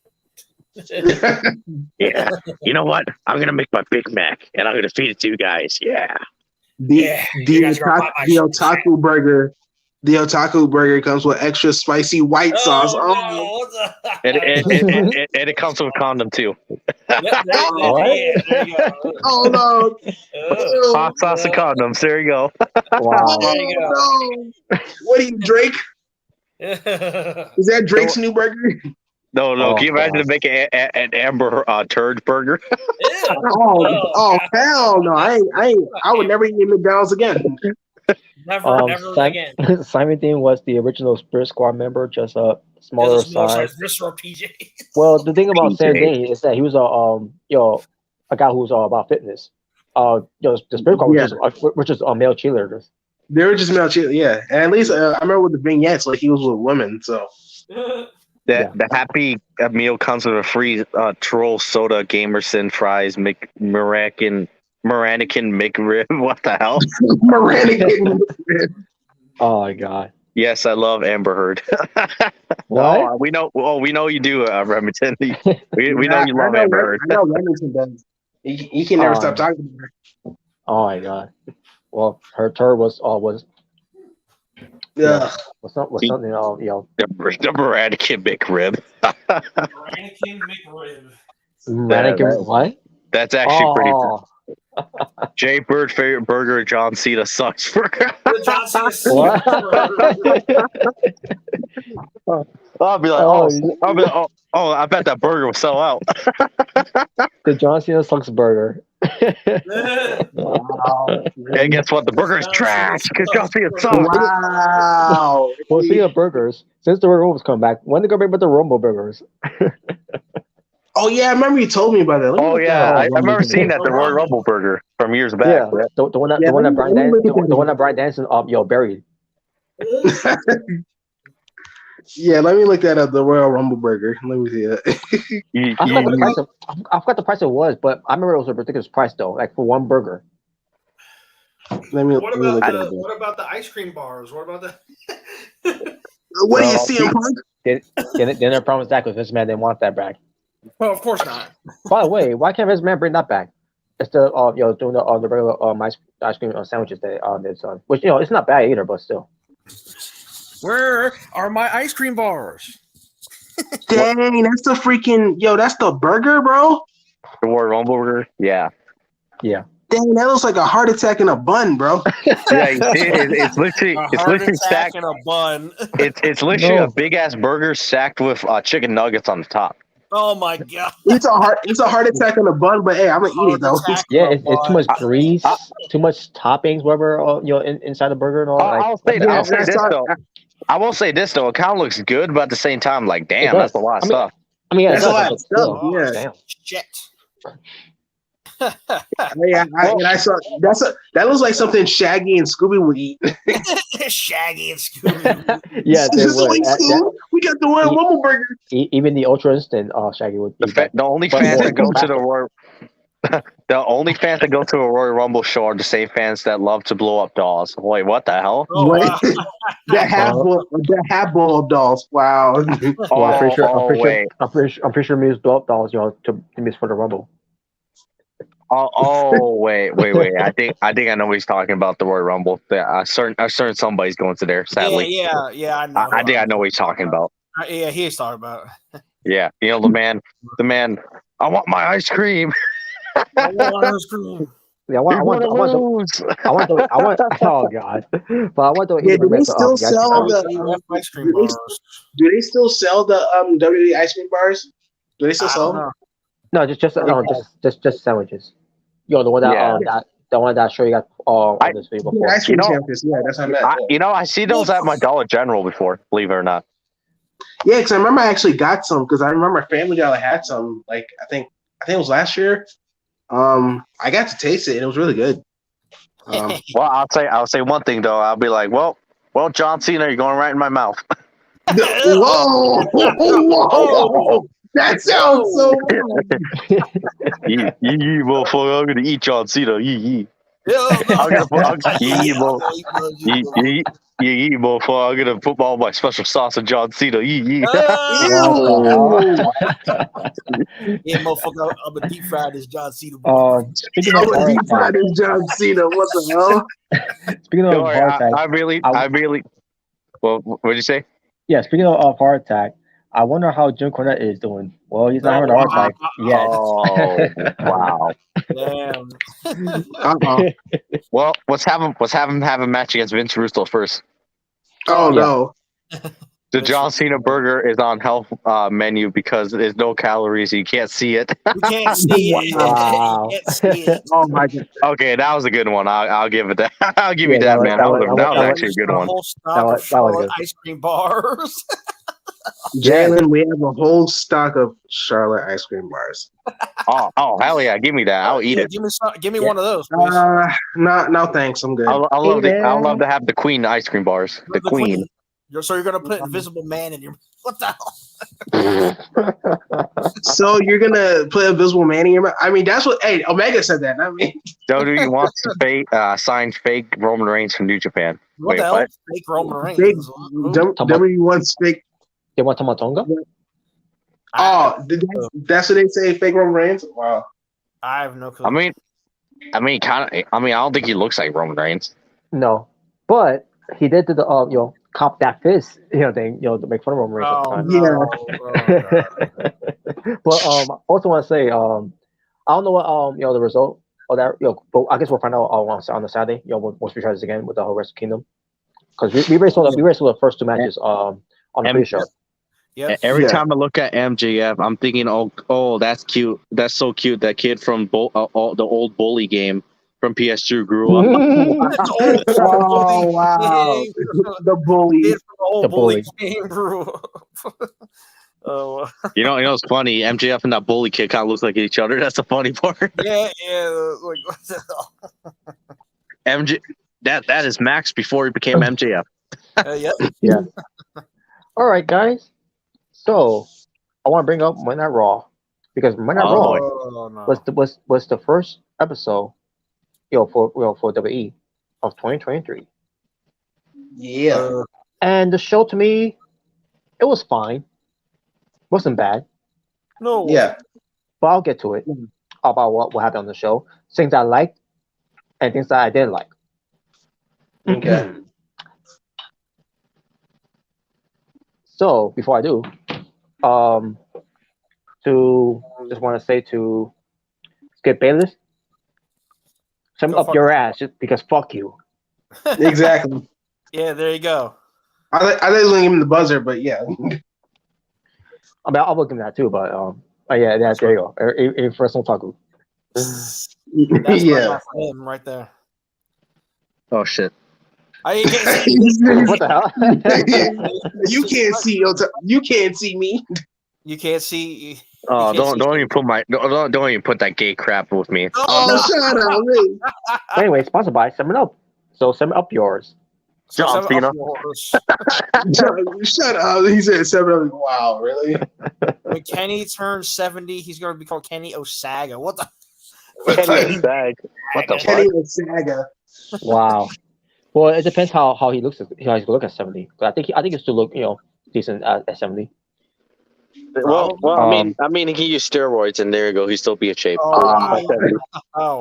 Yeah. You know what? I'm gonna make my Big Mac and I'm gonna feed it to you guys. Yeah. The otaku burger. The otaku burger comes with extra spicy white sauce. No, and it comes with a condom too. Oh no! Hot sauce and condoms. There you go. Wow. There you go. No. What are you, Drake? Is that Drake's new burger? No. Can you imagine to make an Amber turd burger? Oh, hell no! I would never eat McDonald's again. Never again. Simon Dean was the original Spirit Squad member, just a smaller size. PJ. Well, the thing about Simon Dean is that he was a guy who was about fitness. The Spirit Squad were just male cheerleaders. They were just male cheerleaders, yeah. And at least I remember with the vignettes, like he was with women, so. The Happy Meal comes with a free troll soda, Gamerson fries, Mrricanjay McRib. What the hell? Mrricanjay McRib. Oh my god. Yes, I love Amber Heard. What? We know you do, Remington. We know you love Amber Heard. I know Remington does. He can never stop talking about her. Oh my god. Well, her turd was Yeah. What's something The Mrricanjay McRib. Mrricanjay McRib. Mrricanjay what? That's actually pretty cool. Jay Bird favorite burger, John Cena sucks burger. John Cena sucks I'll be like, I bet that burger will sell out. The John Cena sucks burger. Wow. And guess what? The burger is trash because John Cena sucks. Wow. Well, speaking of burgers, since the Rumble was coming back, when they go back with the Rumble burgers? Oh yeah, I remember you told me about that. I remember seeing that the Royal Rumble burger from years back. Yeah, the one that Bryan Danielson buried. Yeah, let me look that up. The Royal Rumble burger. Let me see that. I forgot the price it was, but I remember it was a ridiculous price though, like for one burger. What about the ice cream bars? What about the? What do you see him? Then they promised that because this man didn't want that back. Oh, of course not. By the way, why can't this man bring that back? Instead of doing the regular ice cream sandwiches that did son, which it's not bad either, but still. Where are my ice cream bars? Dang, that's the freaking that's the burger, bro. The Royal Rumble burger. Yeah. Yeah. Dang, that looks like a heart attack in a bun, bro. Yeah, you see, it's literally A it's heart literally attack stacked. in a bun. It's literally No. a big ass burger stacked with chicken nuggets on the top. Oh my god. It's a heart attack in a bun, but hey, I'm gonna eat it though. Heart attack Yeah, in a it's too much bun. grease, too much toppings, whatever, inside the burger and all. I'll say Yeah, I'll say and I this saw- though. I will say this though. It kind of looks good, but at the same time, like, damn, does. that's a lot of I mean, stuff. I mean, yeah, That's it a does, lot of but stuff, still, yeah. damn. Shit. And I saw that looks like something Shaggy and Scooby would eat. Shaggy and Scooby. Yeah, they Just would. like Scooby, we got the Royal Rumble burger. Even the Ultra Instant Shaggy would eat that. The only But fans more that go to the faster. Royal the only fans that go to a Royal Rumble show are the same fans that love to blow up dolls. Wait, what the hell? Oh, wow. the half boiled dolls. Wow. Well, I'm pretty sure. Wait. I'm pretty sure Muse dolls, to miss for the Rumble. Wait. I think I know what he's talking about, the Royal Rumble. A certain somebody's going to there, sadly. Yeah, I know. I think I know what he's talking about. Yeah, he's talking about. Yeah. You know, the man, I want my ice cream. I want ice cream. Yeah, I want. Oh god! But I want to. Yeah, do they still sell the Ice cream bars. do they still sell the WWE ice cream bars? Do they still sell them? No, just sandwiches. The one that Yeah. the one that I sure you got on this video before. Ice cream You know- sandwiches. Yeah, that's what I meant. I see those at my Dollar General before, believe it or not. Yeah, because I remember I actually got some because I remember Family Dollar had some. Like I think it was last year. I got to taste it and it was really good. Well, I'll say one thing though. I'll be like, well, John Cena, you're going right in my mouth. Whoa! That sounds so You motherfucker, I'm gonna eat John Cena. You motherfucker, I'm gonna put all my special sauce on John Cena. Yeah, motherfucker, I'm gonna deep fry this John Cena. Speaking I of would heart deep fry attack, this John Cena. What the hell? speaking of Don't worry, heart attack, I really. Well, what'd you say? yeah. Speaking of heart attack, I wonder how Jim Cornette is doing. Well, he's not having a heart attack yet. Oh, wow. Damn. Well, let's have him have a match against Vince Russo first. Oh no! The John Cena burger is on health menu because there's no calories. You can't see it. You can't see it. Wow. You can't see it. Oh my god! Okay, that was a good one. I'll give it that. I'll give you Yeah, that, man. That was actually a good A one. whole stock That of was Charlotte good. ice cream bars. Jalen, we have a whole stock of Charlotte ice cream bars. Oh, hell yeah! Give me that. I'll eat it. Give me one of those, please. No, thanks. I'm good. I'll love to have the Queen ice cream bars. The Queen. So you're gonna put Invisible Man in your what the hell? So you're gonna put Invisible Man in your mouth? I mean, that's what. Hey, Omega said that. Not me. WWE wants to sign fake Roman Reigns from New Japan. What Wait, the hell? what? Fake Roman Reigns. Fake Who? WWE wants fake. They want Tomatonga? Oh, that's what they say. Fake Roman Reigns. Wow. I have no clue. I mean, I don't think he looks like Roman Reigns. No, but he did the cop that fist thing to make fun of Roman Reigns at the time. no. Oh, But also want to say I don't know what the result of that but I guess we'll find out on the Saturday once we try this again with the whole rest of Kingdom because we raced the first two matches on the pre-show. Yep. Every time I look at MJF, I'm thinking, oh, that's cute. That's so cute. That kid from the old Bully game from PS2 grew up. Oh wow. The bully. The bully game grew up. Oh, You know what's funny? MJF and that Bully kid kind of looks like each other. That's the funny part. yeah. Like, what the hell? MJ, that is Max before he became MJF. Yep. Yeah. All right, guys. So I want to bring up Monday Night Raw because Monday Night Raw Oh, no. was the first episode, for WWE of 2023, Yeah. and the show to me, it was fine, wasn't bad, No. Yeah. but I'll get to it about what happened on the show, things I liked and things that I didn't like. Okay. So before I do, to just want to say to Skip Bayless, sum Go up fuck your yourself. ass just because fuck you. Exactly. Yeah, there you go. I didn't give him the buzzer, but yeah. I mean, I'll give him that too, but yeah, That's there you go. A first otaku. That's my Yeah. guy for him right there. Oh shit. I can't see. What the hell? You can't see me. You can't see. Oh, you can't don't see even put don't even put that gay crap with me. Oh, shut up, man. But anyway, sponsored by 7-Up. So 7-Up yours. So John seven Cena. up yours. Shut up. He said 7. Wow, really? When Kenny turns 70, he's going to be called Kenny Osaga. What the? Kenny Bag. What the Kenny fuck? Saga. Wow. Well, it depends how he looks. How he's gonna look at 70. But I think he still look decent at 70. Well, Probably. I mean, he can use steroids, and there you go. He still be a shape. Oh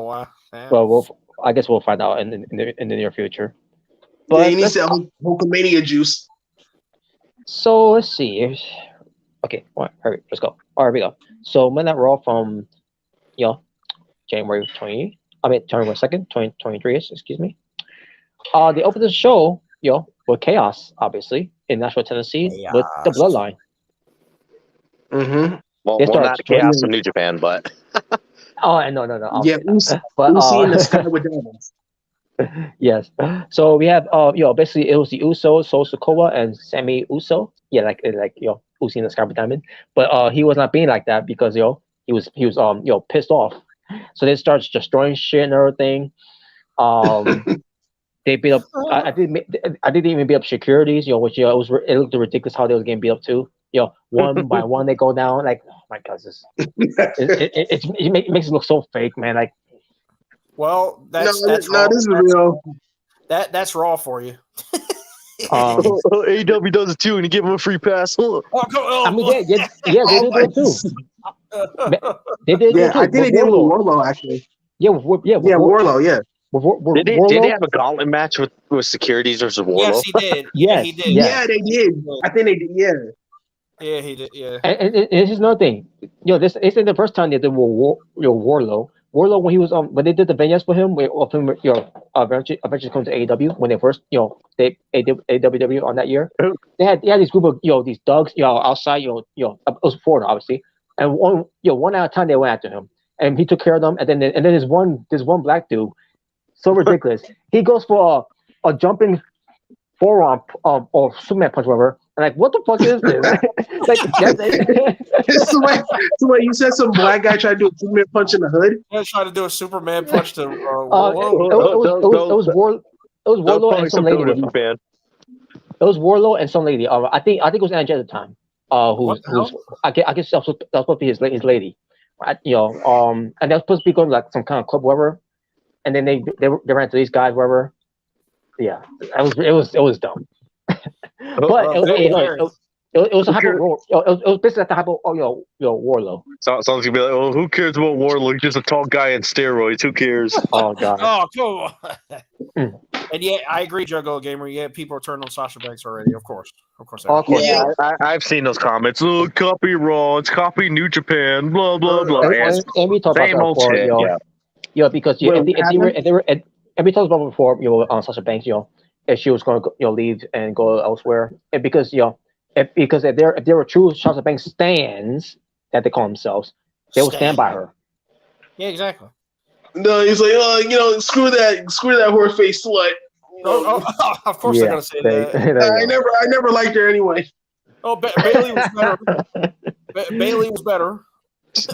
wow. Damn. Well, I guess we'll find out in the near future. Yeah, But he needs that Hulkamania juice. so let's see. Okay, all right, hurry, let's go. All right, we go. So Monday Night Raw from January 2nd, 2023. Excuse me. They opened the show with Chaos, obviously in Nashville, Tennessee, with the Chaos. Bloodline. Mm-hmm. Well, They started not Chaos in New Japan, but Oh, no. Yeah, But Uzi in the sky with diamonds. yes. So we have basically it was the Usos, Solo Sikoa and Sammy Uso. Yeah, like Uzi in the sky with diamond. But he was not being like that because he was pissed off. So they started destroying shit and everything. They beat up. I didn't even beat up securities. Which it looked ridiculous how they was getting beat up too. One by one they go down. Like, oh my god, it makes it look so fake, man. Like, Well, that's this raw. is real. That's raw for you. AEW does it too, and you give him a free pass. I mean, yeah, they do it too. They did Yeah, too. I think they did with Warlow actually. Yeah, Warlow. Yeah. Did they have a gauntlet match with securities versus Warlow? Yes, he did. Yes, he did. Yeah, they did. I think they did. Yeah. Yeah, he did. Yeah. And this is another thing. This isn't the first time they did Warlow. Warlow when he was when they did the vignettes for him, eventually come to AEW when they first they did AWW on that year. They had this group of these thugs outside it was Florida obviously, and one at a time they went after him and he took care of them, and then there's one black dude so ridiculous. He goes for a jumping forearm or Superman punch, whatever. And like, what the fuck is this? So wait, you said some black guy tried to do a Superman punch in the hood? I was trying to do a Superman punch to. It was Warlow and some lady. It was Warlow and some lady. I think it was Angie at the time. Who's I guess that was supposed to be his lady, right? And that was supposed to be going to like some kind of club, whatever. And then they ran into these guys, whatever. Yeah, it was dumb. But it was a hype of it was basically at the hype of Warlow. So someone's gonna be like, "Oh, who cares about Warlow? He's just a tall guy in steroids. Who cares?" Oh god. Oh, cool. And yeah, I agree, Juggle Gamer. Yeah, people are turning on Sasha Banks already. Of course. Yeah, I've seen those comments. Oh, copy Raw. It's copy New Japan. Blah blah blah. And we talked about that before, because we talked about before, on Sasha Banks, if she was going to leave and go elsewhere, and because if there were true Sasha Banks stans that they call themselves, they will stand by her. Yeah, exactly. No, he's like, screw that whore face slut. Of course they're gonna say that. I never liked her anyway. Oh, Bailey was better. Bailey was better.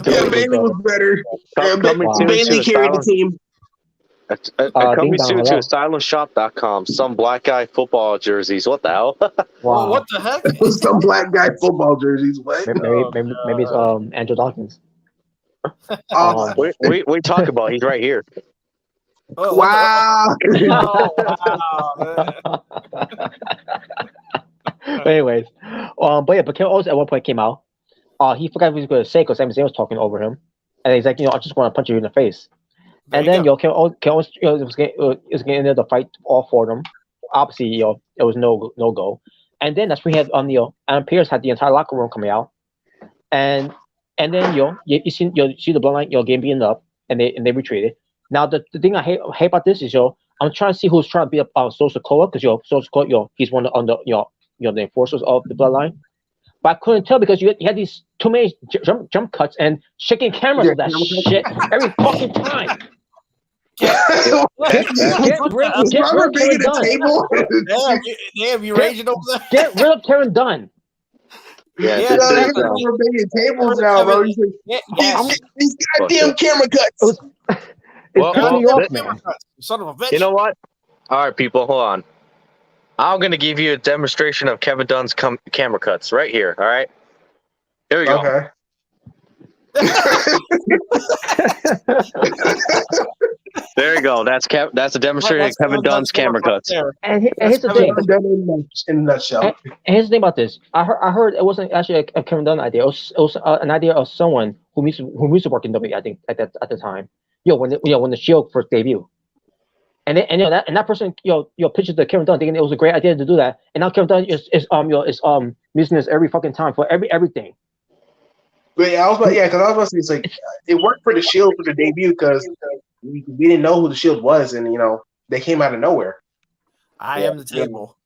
Yeah, Bailey was better. Bailey carried the team. Coming soon to asylumshop.com. Some black guy football jerseys. What the hell? Wow. What the heck? Some black guy football jerseys. What? Maybe it's Andrew Dawkins. We talk about. He's right here. Oh, wow. Anyways, but Ken Owens at one point came out. He forgot what he was going to say because Sami Zayn was talking over him, and he's like, I just want to punch you in the face. And then Ken Owens was getting into the fight all for them. Obviously, it was no go. And then that's when he had Adam Pearce had the entire locker room coming out, and then you see the bloodline game being up, and they retreated. Now the thing I hate about this is I'm trying to see who's trying to beat up Sokoa, because Sokoa he's one of the enforcers of the bloodline. But I couldn't tell because you had these too many jump cuts and shaking cameras with that shit every fucking time. Get rid of Karen Dunn. Damn, you raging over there? Get rid of Karen Dunn. Yeah, we're banging tables now, bro. These goddamn camera cuts. It's pissing you off, man. Son of a bitch. You know what? All right, people, hold on. I'm going to give you a demonstration of Kevin Dunn's camera cuts right here, all right? Here we go. Okay. There you go. That's a demonstration of Kevin Dunn's camera cuts. And here's the thing. In a nutshell. And here's the thing about this. I heard it wasn't actually a Kevin Dunn idea. It was an idea of someone who used to work in WWE, I think, at the time. When the Shield first debuted. And that person pitched it to Kevin Dunn thinking it was a great idea to do that. And now Kevin Dunn is using this every fucking time for everything. But yeah, because I was about to say, it's like it worked for the Shield for the debut because we didn't know who the Shield was, and they came out of nowhere. I am the table.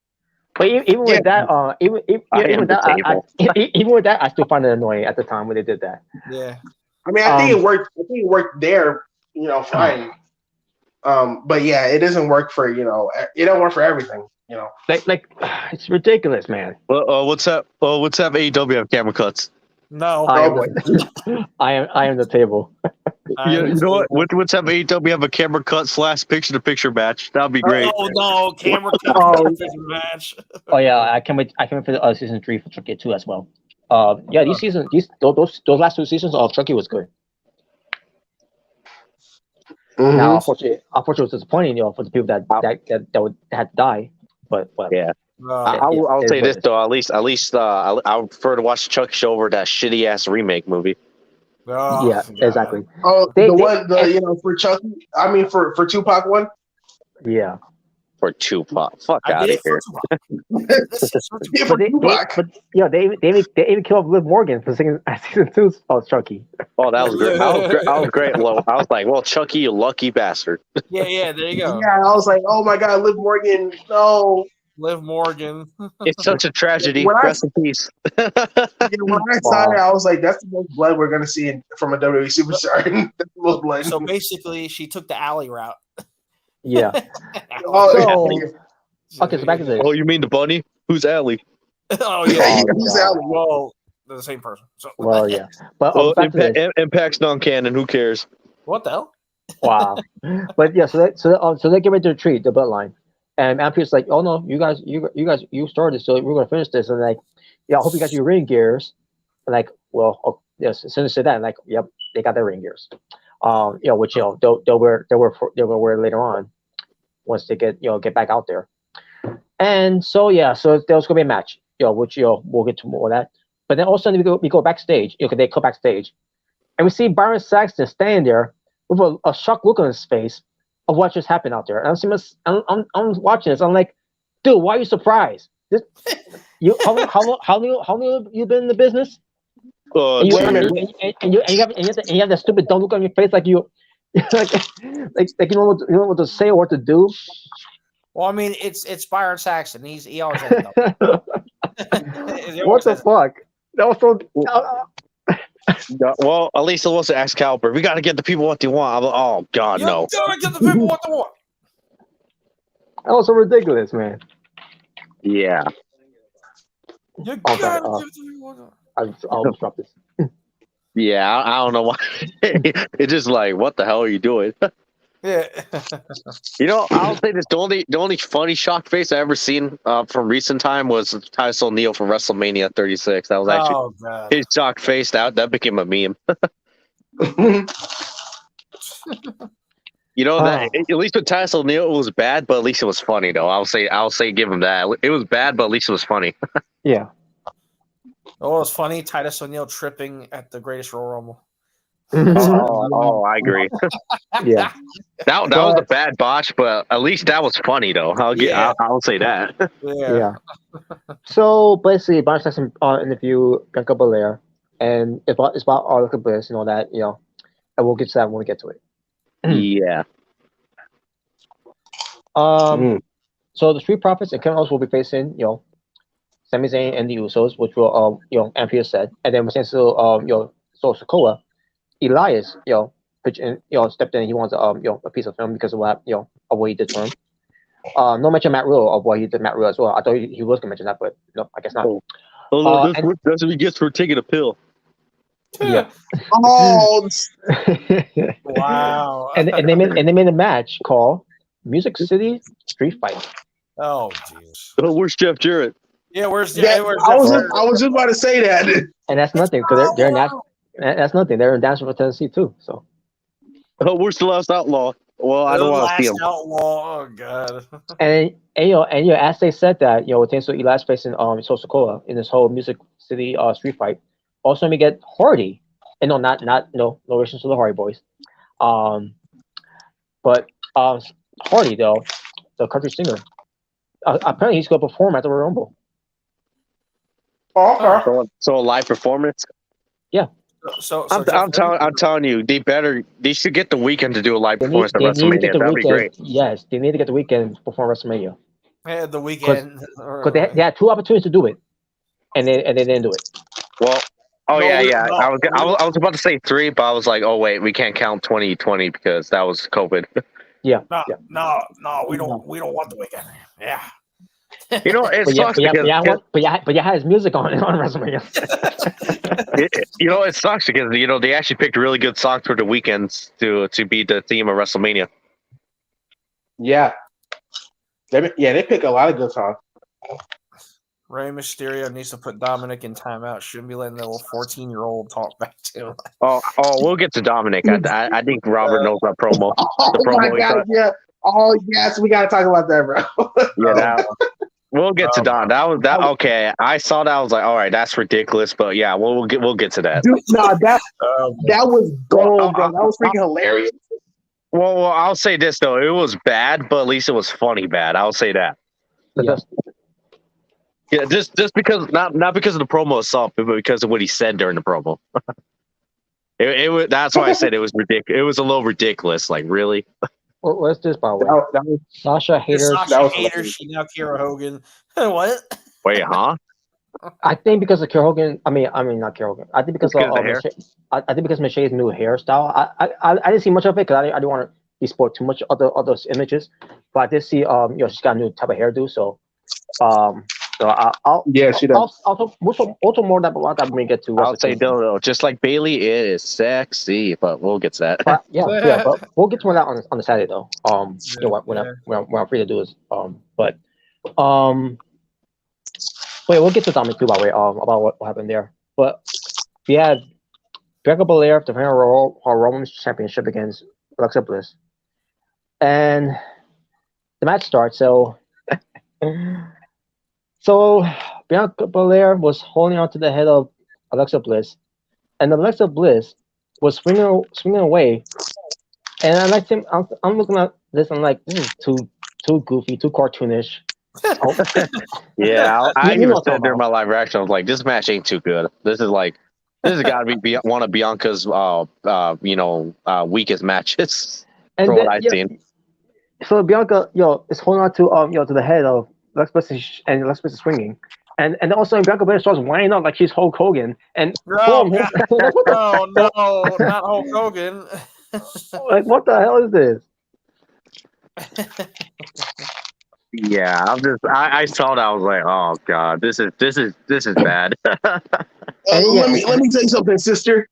But even with that, even with that, I still find it annoying at the time when they did that. Yeah. I mean, I think it worked. I think it worked there, fine. But yeah, it doesn't work for it don't work for everything. Like it's ridiculous, man. Well, what's up? What's up? AEW have camera cuts. No. I am the table. You know what? What's up? AEW have a camera cut / picture-to-picture match. That'd be great. Oh no, camera cut match. Oh yeah, I can't wait for the season 3 for Chucky 2 as well. These seasons, those last 2 seasons of Chucky was good. Mm-hmm. Now, unfortunately, it was disappointing, for the people that had to die. But yeah. I'll say this though. At least, I would prefer to watch the Chucky show over that shitty ass remake movie. Oh, yeah, exactly. Oh, for Chucky. I mean, for Tupac one. Yeah. For Tupac, fuck out of here. They even killed off Liv Morgan for season 2 of Chucky. Oh, that was great. That was great. Low. I was like, well, Chucky, you lucky bastard. Yeah, there you go. Yeah, I was like, oh my god, Liv Morgan, no. Liv Morgan. It's such a tragedy. Rest in peace. When I saw it, I was like, that's the most blood we're gonna see from a WWE superstar. That's the most blood. So basically, she took the alley route. Yeah. Okay, so back to this. Oh, you mean the bunny? Who's Allie? Oh yeah. Who's Allie? Well, they're the same person. So. Well, yeah. But Impact's non-canon. Who cares? What the hell? Wow. But yeah, so they get ready to retreat the bloodline, and Ampire's like, oh no, you guys started, so we're gonna finish this, and like, yeah, I hope you got your ring gears. And like, well, yes, as soon as I said that, like, yep, they got their ring gears. Which they'll wear later on once they get back out there. And so there's gonna be a match, which we'll get to more of that. But then all of a sudden we go backstage, they come backstage, and we see Byron Saxton standing there with a shocked look on his face of what just happened out there. And I'm watching this. I'm like, dude, why are you surprised? How long you been in the business? And you have that stupid dumb look on your face, like you, like you don't know what to say or what to do. Well, I mean, it's Byron Saxton. He always has What the fuck? That was so. Well, at least it was to Excalibur. We got to get the people what they want. Oh God, no! You gotta get the people what they want. That was so ridiculous, man. Yeah. You gotta give the people what they want. I'll drop this. Yeah, I don't know why. It's just like, what the hell are you doing? Yeah. I'll say this: the only funny shock face I ever seen from recent time was Titus O'Neil from WrestleMania 36. That was actually his shock face. That became a meme. That at least with Titus O'Neil it was bad, but at least it was funny though. I'll say give him that. It was bad, but at least it was funny. Yeah. Oh, it was funny. Titus O'Neil tripping at the Greatest Royal Rumble. I agree. Yeah, that was a bad botch, but at least that was funny though. I'll say that. Yeah. So basically, Byron Saxton interviewed Bianca Belair and it's about Alexa Bliss. You know that, and we'll get to that when we get to it. Yeah. Mm. So the Street Profits and Kevin Owens will be facing, Sami Zayn and the Usos, which will, Ampere said, and then we're saying so Sokoa, Elias, pitch in, stepped in. He wants, a piece of film because of what, of what he did to him. No mention Matt Riddle of what he did Matt Riddle as well. I thought he was gonna mention that, but no, I guess not. Oh, that's what he gets for taking a pill. Yeah. Oh, Wow. and they made a match called Music City Street Fight. Oh, jeez. Oh, where's Jeff Jarrett? Yeah, where's I was just about to say that. And that's nothing because they're in that's nothing. They're in Nashville, Tennessee too. So. Oh, where's the Last Outlaw? Well, I don't want to see him. Outlaw. Oh god. And as they said that, with Tensu Elias facing Sokoa in this whole Music City street fight. Also, we get Hardy, and no relation to the Hardy Boys, but Hardy though, the country singer, apparently he's going to perform at the Royal Rumble. Okay. So a live performance. Yeah. So I'm telling you, they should get the Weeknd to do a live performance at WrestleMania. That'd be great. Yes, they need to get the Weeknd to perform WrestleMania. Yeah, the Weeknd. Because they had two opportunities to do it, and they didn't do it. Well, No, I was about to say 3, but I was like, oh wait, we can't count 2020 because that was COVID. Yeah. No, we don't want the Weeknd. Yeah. You know, it sucks but you had his music on WrestleMania. It sucks because they actually picked really good songs for the weekends to be the theme of WrestleMania. Yeah. They pick a lot of good songs. Rey Mysterio needs to put Dominic in timeout. Shouldn't be letting the little 14-year-old talk back to him. Oh, we'll get to Dominic. I think Robert knows that promo. Oh my god, yeah. Oh yes, we gotta talk about that, bro. Yeah, we'll get to Don. That was that. Okay, I saw that. I was like, all right, that's ridiculous. But yeah, we'll get to that. Dude, that was gold, bro. That was freaking hilarious. Well, I'll say this though, it was bad, but at least it was funny bad. I'll say that. Yeah. Yeah, just because not because of the promo itself, but because of what he said during the promo. It was, that's why I said it was ridiculous. It was a little ridiculous. Like, really? What's this, by the way? That was Sasha Hater. Sasha Hater, she now Kira Hogan. What? Wait, huh? I think because of Kira Hogan. I mean not Kira Hogan. I think because of I think because Michelle's new hairstyle. I didn't see much of it because I didn't want to be spoiled too much of those images. But I did see she's got a new type of hairdo. So she does. Also more about that when we get to. I'll say no. Just like Bailey is sexy, but we'll get to that. But, but we'll get to that on the Saturday though. When I'm free to do is but we'll get to Dominic too, by the way, about what happened there. But we had Bianca Belair defending her Roman's championship against Alexa Bliss, and the match starts. So Bianca Belair was holding on to the head of Alexa Bliss, and Alexa Bliss was swinging away. And I like him. I'm looking at this. I'm like, this is too goofy, too cartoonish. Yeah, I even said during my live reaction, I was like, this match ain't too good. This has got to be one of Bianca's weakest matches from what I've seen. So Bianca, is holding on to the head of Alexa Bliss, and Alexa Bliss is swinging, and also Bianca Belair starts winding up like she's Hulk Hogan, and no, not Hulk Hogan. Like, what the hell is this? Yeah, I saw that. I was like, oh god, this is bad. Let me tell you something, sister.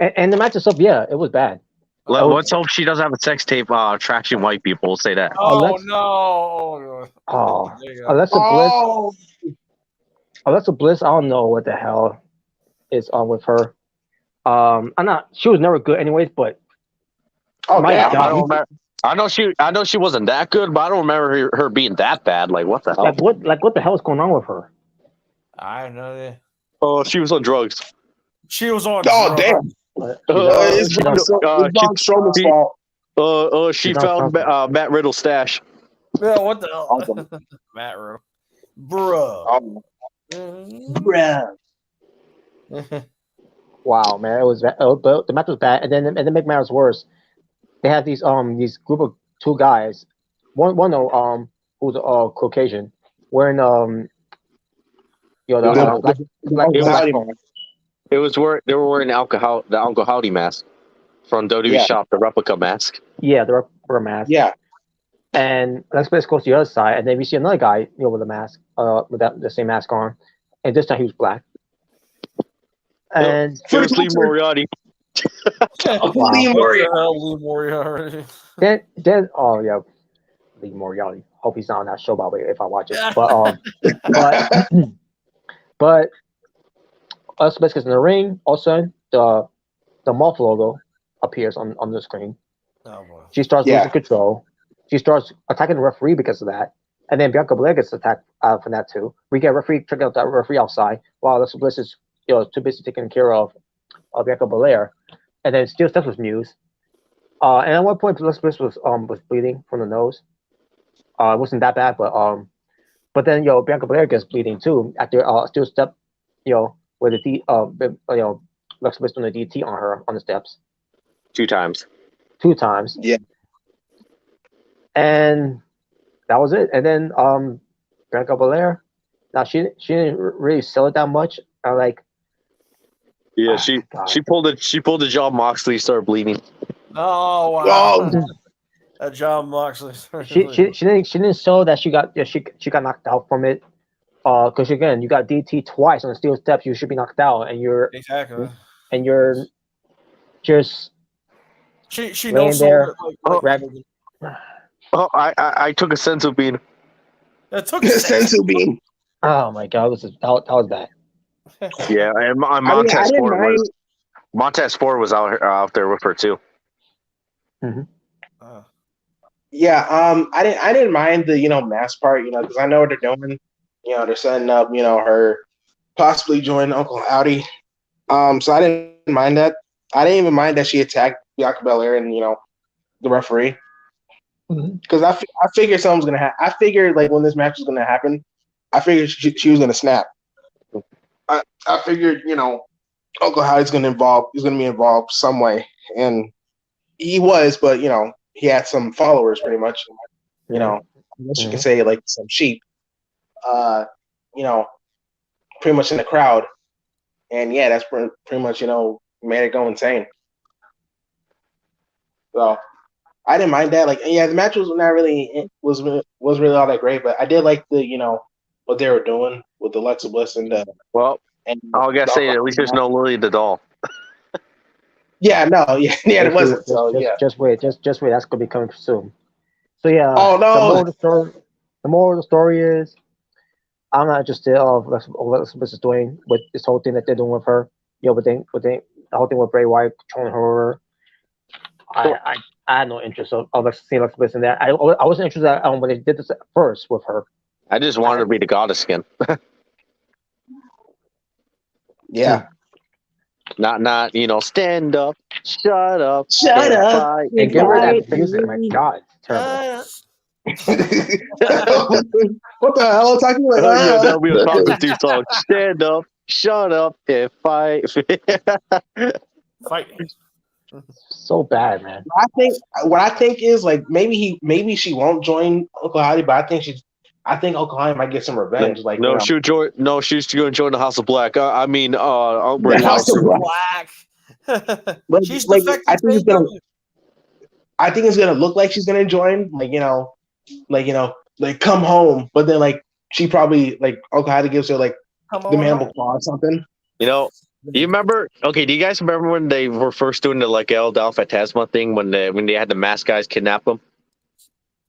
And the match itself, yeah, it was bad. Let's hope she doesn't have a sex tape attracting white people. We'll say that. Oh no! Oh, Alexa Bliss. I don't know what the hell is on with her. She was never good, anyways. But I don't remember. I know she wasn't that good, but I don't remember her being that bad. Like, what the hell? What the hell is going on with her? I know that. Oh, she was on drugs. She was on. Oh damn! It's Braun Strowman's fault. She found Matt Riddle's stash. Yeah, what the hell? Matt Riddle. Bruh. Bruh. Wow, man, it was but the match was bad, and then to make matters worse, they had these group of two guys, one who's Caucasian, wearing the No, black it was Howdy, phone. man. it was where they were wearing the Uncle Howdy mask from WWE Yeah. Shop, the replica mask. Yeah, the rubber mask. Yeah. And let's goes to the other side, and then we see another guy, with a mask, with the same mask on, and this time he was black. And It was Lee Moriarty. wow. Lee Moriarty. Lee Moriarty. Then oh yeah, Lee Moriarty. Hope he's not on that show, by the way, if I watch it. But but us basically in the ring, all of a sudden the Moth logo appears on the screen. Oh boy. She starts losing control. She starts attacking the referee because of that. And then Bianca Belair gets attacked from that too. We get referee checking out that referee outside while Alexa Bliss is too busy taking care of Bianca Belair. And then Steel Steps was news. And at one point Alexa Bliss was bleeding from the nose. It wasn't that bad, but then Bianca Belair gets bleeding too after Steel Step, with the Alexa Bliss doing the DT on her on the steps. 2 times. 2 times. Yeah. And that was it. And then Bianca Belair. Now she didn't really sell it that much. Yeah, she pulled the John Moxley, started bleeding. Oh wow. Oh, John Moxley. She didn't show that she got knocked out from it. Because again, you got DT twice on the steel steps, you should be knocked out, and you're just she laying knows there. Oh, I took a sensu bean. That took the sensu bean. Oh my god, that was bad. Yeah, and Montez Ford was out there with her too. Mm-hmm. Yeah, I didn't mind the mask part, because I know what they're doing. They're setting up, her possibly joining Uncle Howdy. So I didn't mind that. I didn't even mind that she attacked Bianca Belair and the referee, because I figured something was gonna happen. I figured when this match was gonna happen, I figured she was gonna snap. I figured Uncle Howdy's gonna be involved some way, and he was, but he had some followers pretty much. I guess you could say some sheep. Pretty much in the crowd, and yeah, that's pretty much made it go insane. So I didn't mind that. The match was not really was really all that great, but I did like the what they were doing with Alexa Bliss and I gotta say, at least there's no Lily the doll. Yeah, it wasn't. Just wait, that's gonna be coming soon. So yeah. Oh no. The moral of the story is, I'm not interested of what Alexa Bliss is doing with this whole thing that they're doing with her. With the whole thing with Bray Wyatt controlling her. I had no interest of seeing Alexa Bliss in that. I wasn't interested when they did this at first with her. I just wanted her to be the goddess again. Yeah. Not stand up, shut up, and get rid of that music. My God, it's terrible. What the hell am I talking about? Yeah, that'll be a Prostitute song. Stand up, shut up, and fight. Fight. So bad, man. What I think is maybe she won't join Uncle Howdy, but I think Uncle Howdy might get some revenge. She'll join. No, she's going to join the House of Black. The House of Black. She's defective. I think it's gonna look like she's gonna join, come home, but then she probably Uncle Howdy gives her the mandible claw or something. Do you remember? Okay, do you guys remember when they were first doing the El Del Fantasma thing when they had the masked guys kidnap them?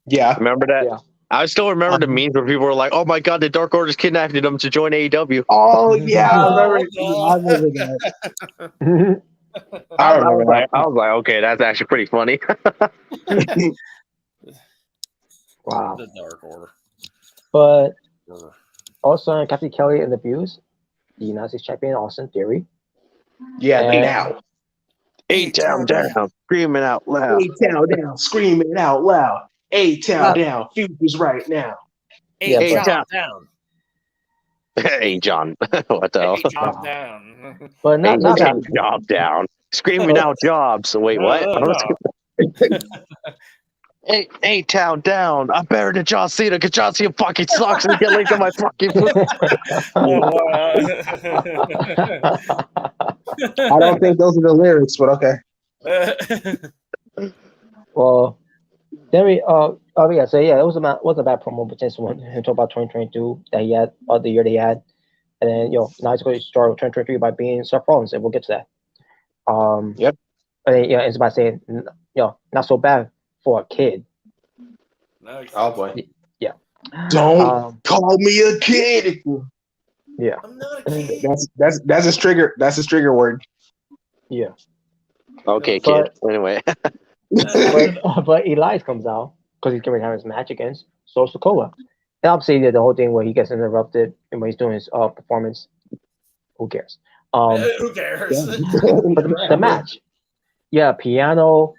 Yeah, remember that? Yeah. I still remember the memes where people were like, "Oh my God, the Dark Order's kidnapping them to join AEW." Oh yeah, I remember that. I was like, okay, that's actually pretty funny. Wow. The Dark Order. But also, Kathy Kelly and the Views, the United States Champion, Austin Theory. Yeah, now. A-Town down, screaming out loud. A-Town down, screaming out loud. A-Town down, Fuse right now. A-Town down. Hey, John. What the hell? Hey, job down. But Hey, not that. job down. Screaming out jobs. Wait, what? Hey, town down. I'm better than John Cena because John Cena fucking sucks and get linked on my fucking food. I don't think those are the lyrics, but okay. Well, then we yeah, so yeah, it was a bad promo, but since when he talked about 2022 that he had the year they had, and then now he's going to start with 2023 by being Seth Rollins, and we'll get to that. Yep. And then, it's about saying not so bad for a kid. Nice. Oh boy. Yeah. Don't call me a kid. Yeah. I'm not a kid. That's a trigger. That's a trigger word. Yeah. Okay, kid. Anyway. but Elias comes out because he's going to have his match against Solo Sikoa. And obviously, the whole thing where he gets interrupted and when he's doing his performance, who cares? Who cares? But the match, piano,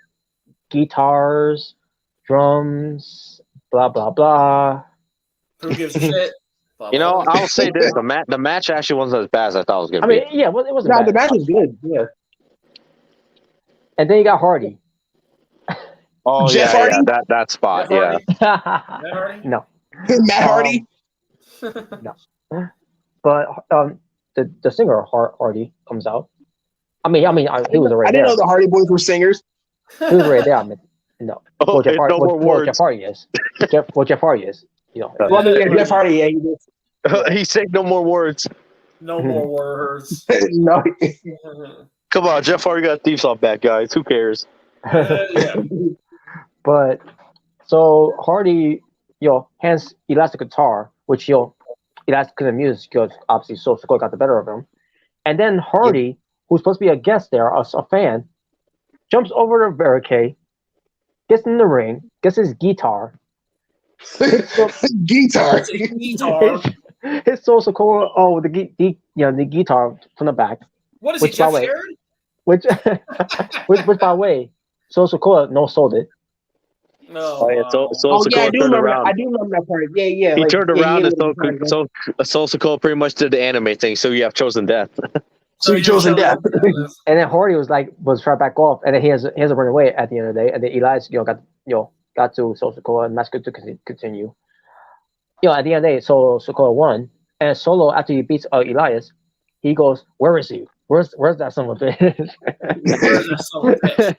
guitars, drums, blah blah blah. Who gives a shit? I'll say this: the match actually wasn't as bad as I thought it was gonna be. I mean, it wasn't. No, bad. the match was good. Yeah. And then you got Hardy. Oh Jeff yeah, Hardy? that spot. Jeff Yeah. Hardy? Matt Hardy? No. Matt Hardy. No. But the singer Hardy comes out. I mean, he was already I didn't there. know the Hardy Boys were singers. He was already there. I mean, no. Oh, Jeff Hardy, no more words. Jeff Hardy is. Jeff Hardy is. Well, I mean, Jeff Hardy, yeah, he did. He said no more words. No more words. No. Come on, Jeff Hardy got a theme song back, guys. Who cares? Yeah. But so Hardy, hands Elias the guitar, which Elias couldn't use because obviously Sikoa got the better of him. And then Hardy, who's supposed to be a guest there, a fan, jumps over the barricade, gets in the ring, gets his guitar. Guitar. His Solo Sikoa, the guitar from the back. What is he, Jeff Jarrett? Which by the way, Solo Sikoa no sold it. No. Oh, yeah, I do remember that part. Yeah. He turned around and Solo Sikoa pretty much did the anime thing. So you have chosen death. So you chosen death. And then Hardy was trying to back off, and then he has to run away at the end of the day. And then Elias, got to Solo Sikoa, and that's good to continue. At the end of the day, Solo Sikoa won, and Solo after he beats Elias, he goes, "Where is he? Where's that son of a bitch?" Where's that son of a bitch?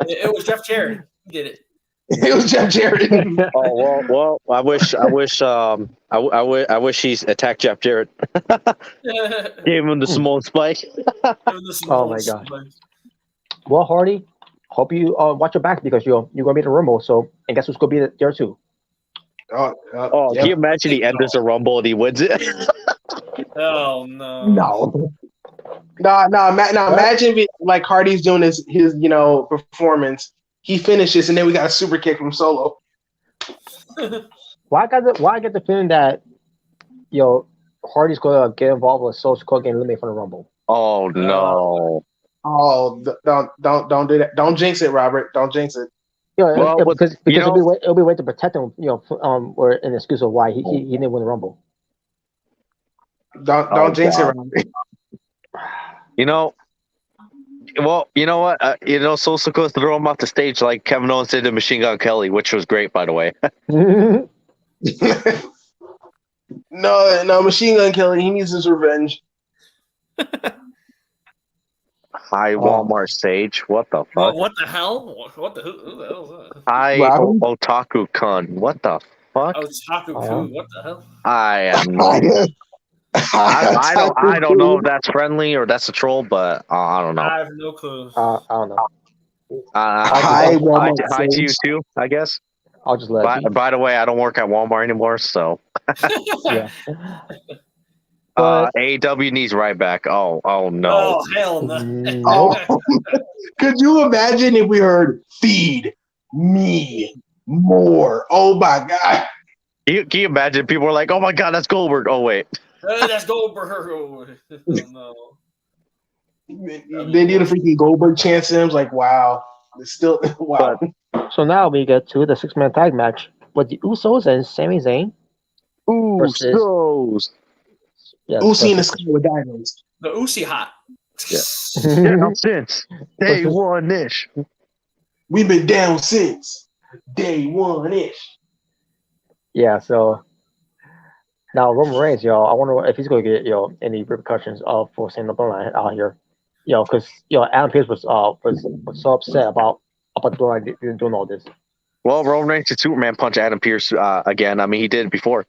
It was Jeff Jarrett. He did it. It was Jeff Jarrett. Oh well. I wish he attacked Jeff Jarrett. Gave him the small spike. Oh my god. Well, Hardy, hope you watch your back because you're gonna be the Rumble. So, and guess who's gonna be there too? Can you imagine he enters a Rumble and he wins it? Oh no. No. Imagine if like Hardy's doing his performance. He finishes, and then we got a super kick from Solo. Why I get the feeling that Hardy's gonna get involved with Solo Sikoa getting eliminated from the Rumble? Oh no! Oh, don't do that! Don't jinx it, Robert. Don't jinx it. Because it'll be a way to protect him. Or an excuse of why he didn't win the Rumble. Don't jinx it, Robert. Well, you know what? Solo Sikoa threw him off the stage like Kevin Owens did to Machine Gun Kelly, which was great, by the way. No, Machine Gun Kelly, he needs his revenge. Hi, Walmart stage. What the fuck? What the hell? Who the hell is that? Hi, Otaku Kun. What the fuck? Otaku-kun. What the hell? I am not. I don't know if that's friendly or that's a troll, but I don't know. I have no clue. I don't know. Hi to you too, I guess. I'll just let you. By the way, I don't work at Walmart anymore, so. Yeah. AEW needs right back. Oh no. Oh hell no. Oh, could you imagine if we heard "feed me more"? Oh my god. Can you imagine people were like, "Oh my god, that's Goldberg." Oh wait. That's Goldberg. Oh, no. They did a freaking Goldberg chant Sims. Like, wow. It's still wow. So now we get to the 6-man tag match with the Usos and Sami Zayn versus Yeah, Uzi in the sky with diamonds. The Uzi hot. Down since day Versus- one ish. We've been down since day one ish. Yeah, so now Roman Reigns, I wonder if he's going to get any repercussions for saying the bloodline out here, because Adam Pearce was so upset about the bloodline doing all this. Well, Roman Reigns could Superman punch Adam Pearce again. I mean, he did it before.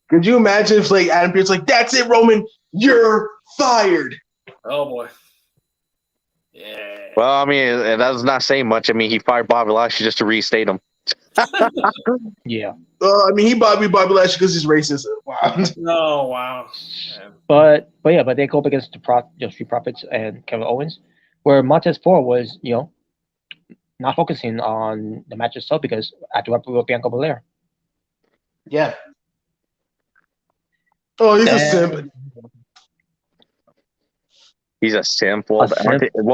Could you imagine if like Adam Pearce like, that's it, Roman, you're fired? Oh boy. Yeah. Well, I mean, that does not saying much. I mean, he fired Bobby Lashley just to reinstate him. Yeah. I mean, he Bobby Lashley because he's racist. Wow. Oh wow. But they go up against the Street Profits and Kevin Owens, where Montez Ford was not focusing on the match itself because after with Bianca Belair. Yeah. Oh, he's a simp. He's a simp. Well,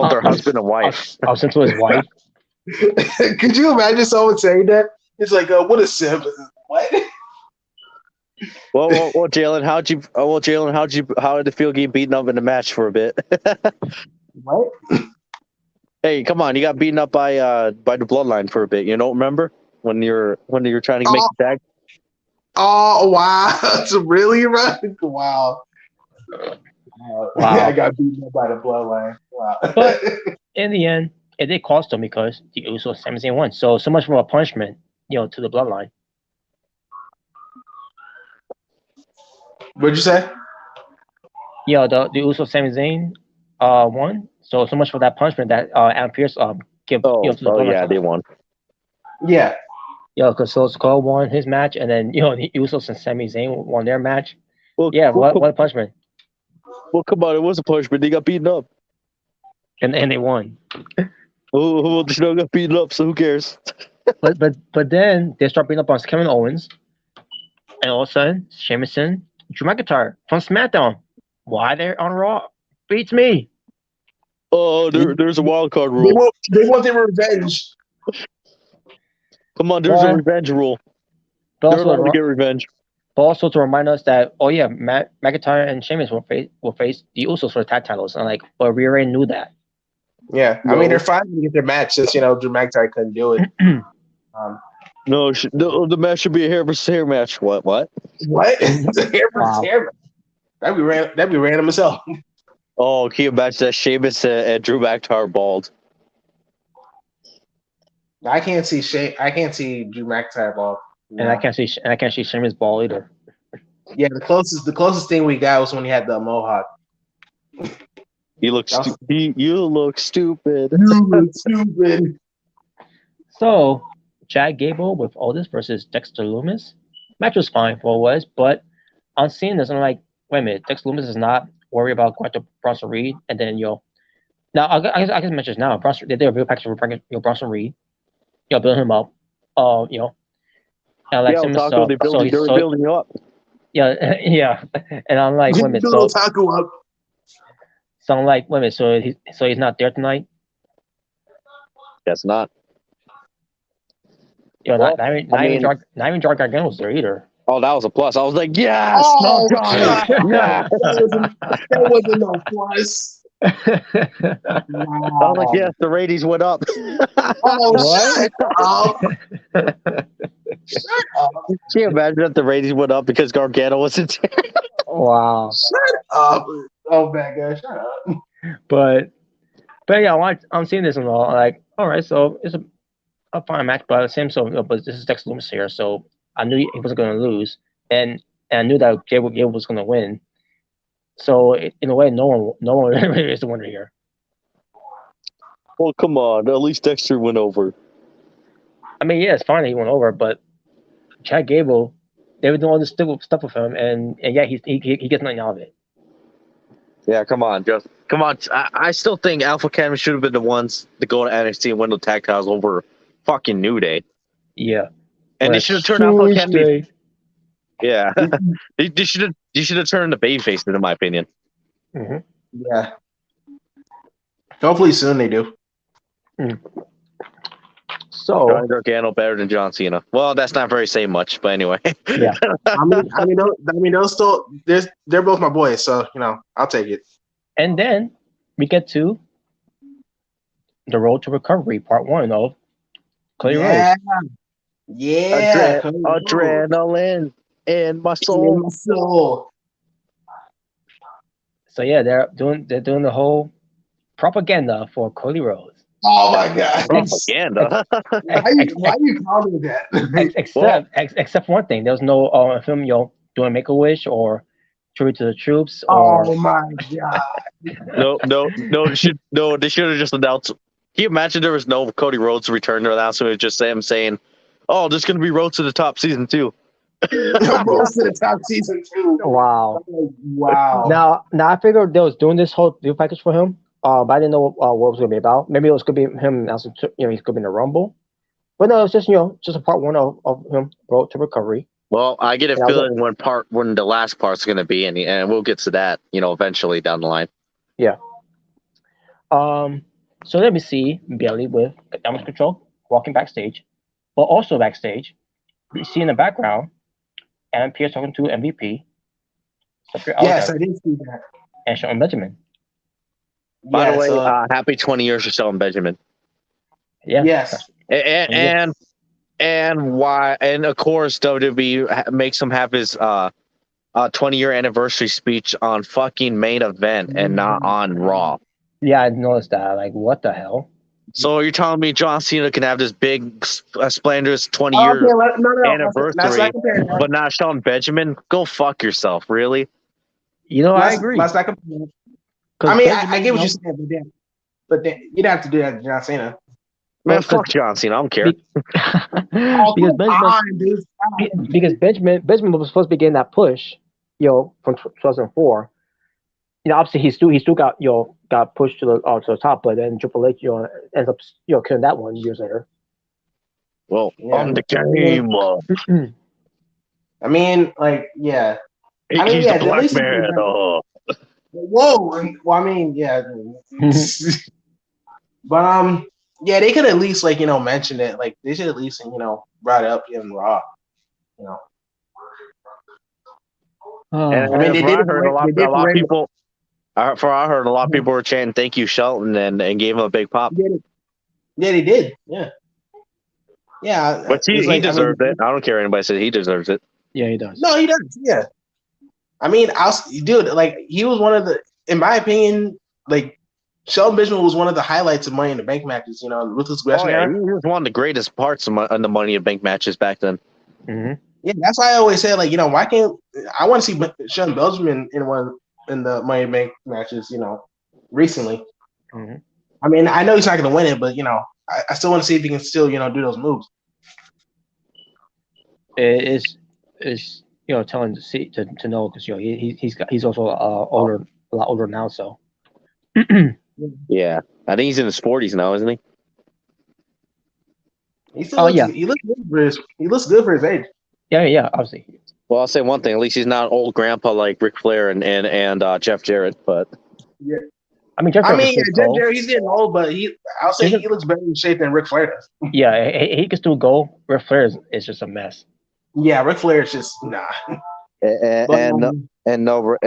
they're husband and wife. I'll send to his wife. Could you imagine someone saying that? It's like, what a simp. What? Well, Jalen, how did it feel getting beaten up in the match for a bit? What? Hey, come on, you got beaten up by the Bloodline for a bit. You don't remember when you're trying to make the tag? Oh wow, that's really right. Wow. Wow. I got beaten up by the Bloodline. Wow. But in the end, it did cost them because the Usos Sami Zayn won. So much for a punishment, to the Bloodline. What'd you say? Yeah, the Usos Sami Zayn won. So much for that punishment that Adam Pearce give to the Bloodline. Yeah, they won. Yeah. Yeah, because Skull won his match, and then the Usos and Sami Zayn won their match. Well, yeah, what a punishment! Well, come on, it was a punishment. They got beaten up, and they won. Oh, the show got beaten up, so who cares? but then they start beating up on Kevin Owens, and all of a sudden, Sheamus and Drew McIntyre from SmackDown. Why they're on Raw beats me. Oh, there's a wild card rule. They want their revenge. Come on, there's a revenge rule. They're allowed to get revenge. But also to remind us that, McIntyre and Sheamus will face the Usos for the tag titles. And but we already knew that. Yeah, I mean they're finally to get their match since Drew McIntyre couldn't do it. No, the match should be a hair versus hair match. What? What? It's a hair versus hair match. That'd be random as hell. Oh, can you imagine that Sheamus and Drew McIntyre bald? I can't see Drew McIntyre bald. No. And I can't see Sheamus bald either. Yeah, the closest thing we got was when he had the mohawk. You look stupid. You look stupid. You look stupid. So, Chad Gable with Aldis versus Dexter Lumis. Match was fine for what it was, but on seeing this, I'm like, wait a minute, Dexter Lumis is not worried about going to Bronson Reed, and then now I guess mention now. They did a real package for Bronson Reed, building him up, and like they're building you up. Yeah, yeah, and I'm like, wait a minute, so I'm like, wait a minute, so he's not there tonight? Guess not. Not even John Gargano was there either. Oh, that was a plus. I was like, yes! Oh, yeah. That wasn't no plus. Wow. I was like, yes, the ratings went up. Shut up. Shut up. Can you imagine if the ratings went up because Gargano wasn't there? Wow. Shut up. Oh, bad guy, shut up. But yeah, I'm seeing this and all. Like, all right, so it's a fine match, but but this is Dexter Lumis here, so I knew he wasn't going to lose, and I knew that Gable was going to win. So in a way, no one really is the winner here. Well, come on, at least Dexter went over. I mean, yeah, it's fine that he went over, but Chad Gable, they were doing all this stuff with him, and yeah, he gets nothing out of it. Yeah, come on, Jeff. Come on. I still think Alpha Academy should have been the ones to go to NXT and win the tag titles over fucking New Day. Yeah. And they should have turned Alpha Academy. Yeah. they should have turned the babyface, in my opinion. Mm-hmm. Yeah. Hopefully soon they do. So Johnny Gargano better than John Cena. Well, that's not very saying much, but anyway. yeah. Those still, they're both my boys, so I'll take it. And then we get to the Road to Recovery, Part 1 of Cody Rhodes. Yeah, Adrenaline in my In soul. my soul. So yeah, they're doing the whole propaganda for Cody Rhodes. Oh my god! Propaganda. Why you calling it that? Except for one thing, there was no film, doing Make a Wish or Tribute to the Troops. Oh my god! They should have just announced. Can you imagine there was no Cody Rhodes return to announcement? It was just him saying, "Oh, this is going to be Road to the Top season 2." Rose to the Top season 2. Wow. Wow. Now I figured they was doing this whole video package for him. But I didn't know what it was going to be about. Maybe it was going to be him announcing, he's going to be in the Rumble. But no, it's just just a part 1 of him Road to Recovery. Well, I get a feeling when the last part's going to be, and we'll get to that, eventually down the line. Yeah. So let me see Bailey with Damage Control walking backstage, but also backstage, we see in the background, and Pierce talking to MVP. Yes, I did see that. And Shelton Benjamin. By the way, happy 20 years for Shelton Benjamin. Yeah. Yes. And of course WWE makes him have his 20-year anniversary speech on fucking Main Event and not on Raw. Yeah, I noticed that. Like, what the hell? So you're telling me John Cena can have this big, splendorous 20-year anniversary, but not Shelton Benjamin? Go fuck yourself, really? I agree. I mean, I get what you're saying, but then you'd have to do that to John Cena. Man, fuck John Cena. I don't care. Because Benjamin was supposed to be getting that push, from 2004. Obviously he still got pushed to the top, but then Triple H ends up killing that one years later. Well, on the game. I mean, like, yeah. He's the black man. Whoa. Well, I mean, yeah. But yeah, they could at least mention it. Like, they should at least brought it up in Raw. I mean, they did. A lot of people. I heard a lot of people were chanting "Thank you, Shelton," and gave him a big pop. Yeah, they did. Yeah. Yeah. But he deserved it. I don't care what anybody says. He deserves it. Yeah, he does. No, he does. Yeah. I mean, he was one of the, in my opinion, Shelton Benjamin was one of the highlights of Money in the Bank matches. Ruthless Aggression. He was one of the greatest parts of the Money in the Bank matches back then. Mm-hmm. Yeah, that's why I always say, why can't I want to see Shelton Benjamin in the Money in the Bank matches? Recently. Mm-hmm. I mean, I know he's not going to win it, but I still want to see if he can still do those moves. It is telling to see to know, because he's also a lot older now, so. Yeah, I think he's in his 40s now, isn't he? He looks good for his age. Yeah, obviously. Well, I'll say one thing: at least he's not an old grandpa like Ric Flair and Jeff Jarrett. But yeah, Jeff Jarrett, he's getting old, but I'll say he looks better in shape than Ric Flair does. Yeah, he can still go. Ric Flair is just a mess. Yeah, Ric Flair is just nah. No,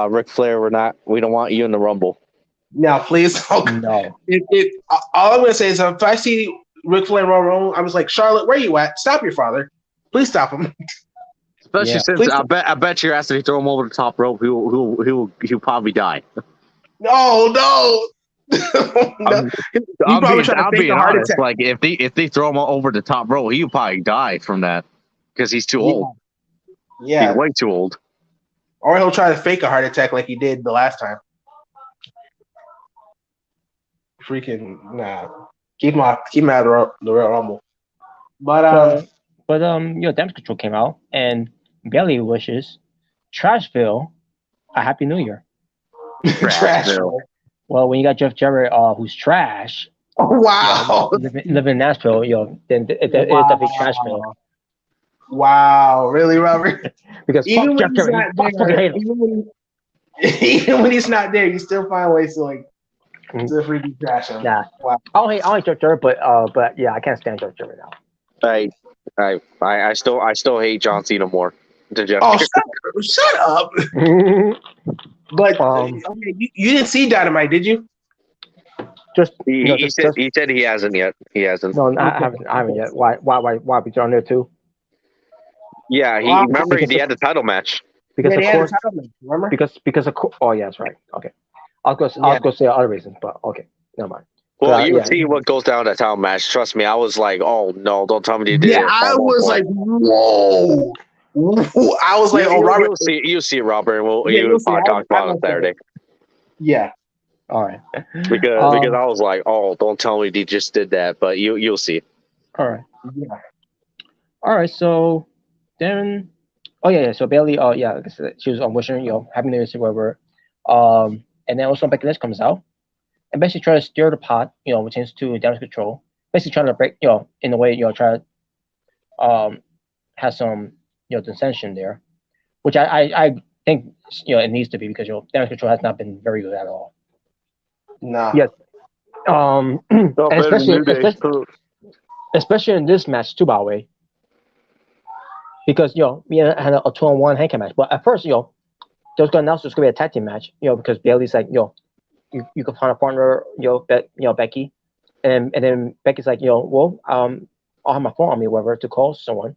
Ric Flair, we don't want you in the Rumble. No, please. No. All I'm gonna say is if I see Ric Flair in Royal Rumble, I was like, Charlotte, where you at? Stop your father. Please stop him. Especially since I bet your ass if you throw him over the top rope, he'll probably die. No. I'm being honest. Like if they throw him over the top rope, he'll probably die from that because he's too old. Yeah, he's way too old. Or he'll try to fake a heart attack like he did the last time. Freaking nah. Keep him out of the Royal Rumble. But Damage Control came out and Bailey wishes Trashville a Happy New Year. Trashville. Well, when you got Jeff Jarrett, who's trash. Oh wow! Living in Nashville, then it's definitely Trashville. Wow, really, Robert? Because even when he's not there, even when he's not there, you still find ways to It's a freaky trash him. Nah, Wow. I don't hate Jeff Jarrett, but yeah, I can't stand Jeff Jarrett now. I still hate John Cena more than Jeff. Oh, shut up! But Um, okay, you didn't see Dynamite, did you? just He said he hasn't yet. He hasn't. no, I haven't yet. Why we on there too? Yeah, Wow. remember Because he had the title match. Because Yeah, of they had a course, title match, remember? because of course. Oh yeah, that's right. Okay, I was gonna say other reasons, but okay, never mind. Well, you yeah. see what goes down that title match. Trust me, I was like, oh no, don't tell me they did Yeah, it. I was like, whoa. I was like, oh, Robert. You'll see Robert, and Yeah, you'll you'll see. talk about it on I Saturday. Yeah. All right. Because I was like, oh, don't tell me they just did that, but you'll see. All right. Yeah. All right. So then, yeah. So Bailey, like I said, she was wishing happy New Year's or whatever. And then also Becky Lynch comes out and basically try to steer the pot, which turns to damage control. Basically trying to break, in a way, try to have some, dissension there, which I think it needs to be because damage control has not been very good at all. No. Yes. And especially in this match too, by the way, because we had a 2-on-1 handicap match. But at first, they was gonna announce there's gonna be a tag team match, because Bailey's like, you can find a partner, Becky, and then Becky's like, well, I'll have my phone on me, whatever, to call someone.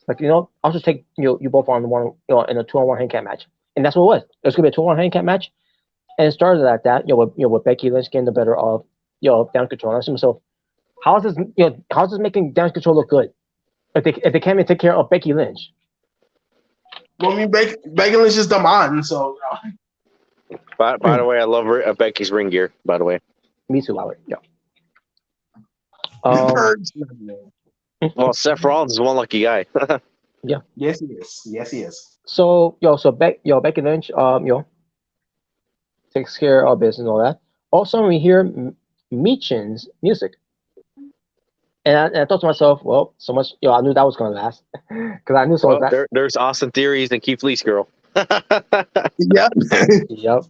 Like, I'll just take you both on one, in a 2-on-1 handicap match, and that's what it was. It was gonna be a 2-on-1 handicap match, and it started like that, with Becky Lynch getting the better of, damage control. And I asked myself, how is this making damage control look good? If they can't even take care of Becky Lynch. Well, I mean, Becky Lynch is the man, so. By the way, I love Becky's ring gear. By the way, Me too, by the way. Yeah. Well, Seth Rollins is one lucky guy. Yeah. Yes, he is. Yes, he is. So Becky Lynch, takes care of business and all that. Also, we hear Michin's music, and I thought to myself, well, so much, I knew that was gonna last because I knew so much. There's Austin Theories and Keith Lee's girl. Yep. Yep.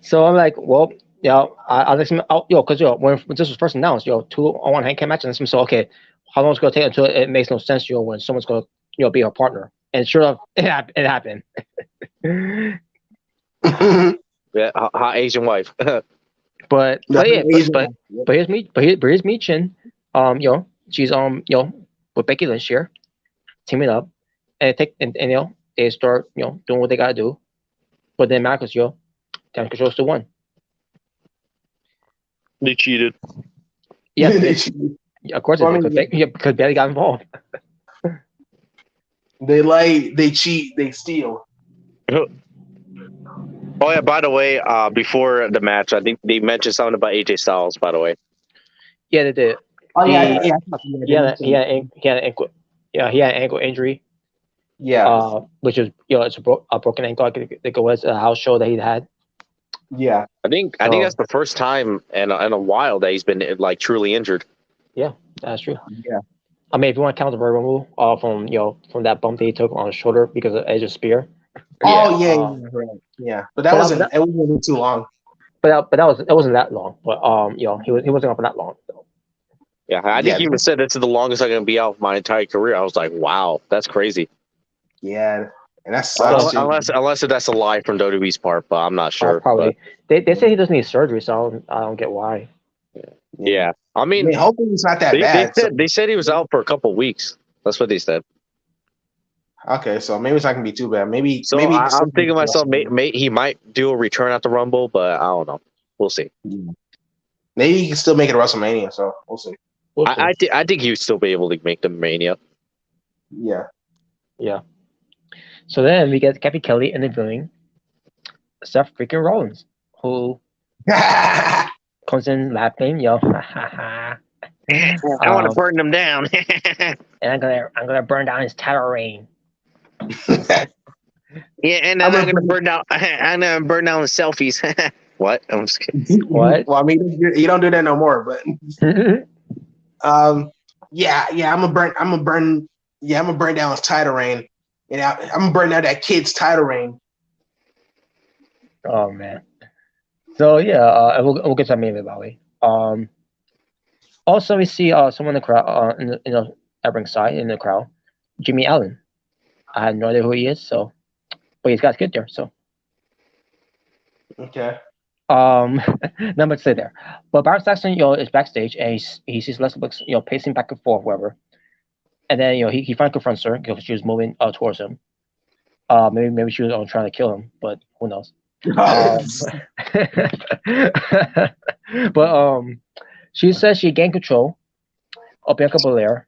So I'm like, well, I let him out, because when this was first announced, 2-on-1 handicap match, and so okay, how long is it gonna take until it makes no sense, when someone's gonna be our partner? And sure enough, it happened. Yeah, hot Asian wife. But here's Michin. She's with Becky Lynch here, teaming up, and they start doing what they gotta do. But then Marcus, damage control still won. They cheated. Yeah, of course because Bailey got involved. They lie, they cheat, they steal. Oh yeah, by the way, before the match, I think they mentioned something about AJ Styles. By the way, Yeah, they did. Oh He yeah. he had an ankle injury. Yeah. Which is it's a broken ankle. I think it was a house show that he had. Yeah. I think that's the first time in a while that he's been like truly injured. Yeah, that's true. Yeah. I mean, if you want to count the Royal Rumble, from that bump that he took on his shoulder because of Edge's spear. Oh yeah, right. Yeah. But it wasn't too long. But it wasn't that long. But he wasn't up for that long. So. Yeah, I think he even said this is the longest I'm going to be out my entire career. I was like, wow, that's crazy. Yeah, and that's unless that's a lie from WWE's part, but I'm not sure. Probably. They say he doesn't need surgery, so I don't get why. Yeah, I mean, hopefully it's not that bad. They said he was out for a couple weeks. That's what they said. Okay, so maybe it's not gonna be too bad. Maybe. I'm thinking to myself, he might do a return at the Rumble, but I don't know. We'll see. Maybe he can still make it to WrestleMania. So we'll see. I think he would still be able to make the Mania. Yeah. Yeah. So then we get Kathy Kelly interviewing Seth freaking Rollins, who comes in laughing, I want to burn them down. And I'm gonna burn down his title reign. Yeah, and then I'm gonna burn down the selfies. What? I'm just kidding. What? Well, I mean, you don't do that no more, but yeah, I'm gonna burn down his title reign, and I'm gonna burn down that kid's title reign. Oh man. So yeah, and we'll get to that main event, by the way. Also we see someone in the crowd, at ringside in the crowd, Jimmy Allen. I have no idea who he is, so but he's got good there. So Okay. not much to say there. But Byron Saxton, is backstage and he sees Leslie Brooks, pacing back and forth, whatever. And then he finally confronts her because she was moving towards him. Maybe she was trying to kill him, but who knows? But she says she gained control of Bianca Belair,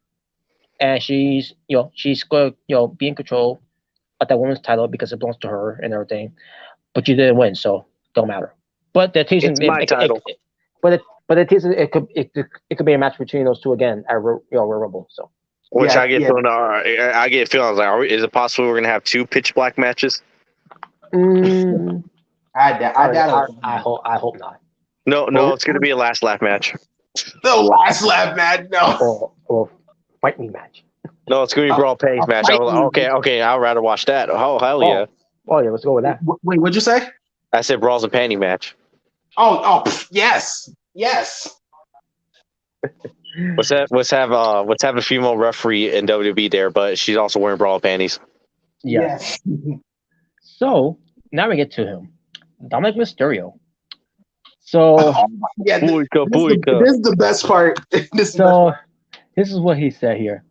and she's going to be in control of that woman's title because it belongs to her and everything. But you didn't win, so don't matter. But the teasing, It's my title. but the teasing, it could be a match between those two again at Royal Rumble. So. Which Yeah, I get yeah. feeling. I get feeling like, is it possible we're gonna have 2 pitch black matches? I doubt it. I hope not. No, it's gonna be a last laugh match. The last lap match. No. Or fight me match. No, it's gonna be brawl panties match. I was like, okay, I'd rather watch that. Oh hell yeah! Oh yeah, let's go with that. Wait, what'd you say? I said brawls and panty match. Yes. Let's have a female referee in WWE there, but she's also wearing brawl panties. Yes. So now we get to him, Dominic Mysterio. So Yeah. This Boyka. is the best part. This is what he said here.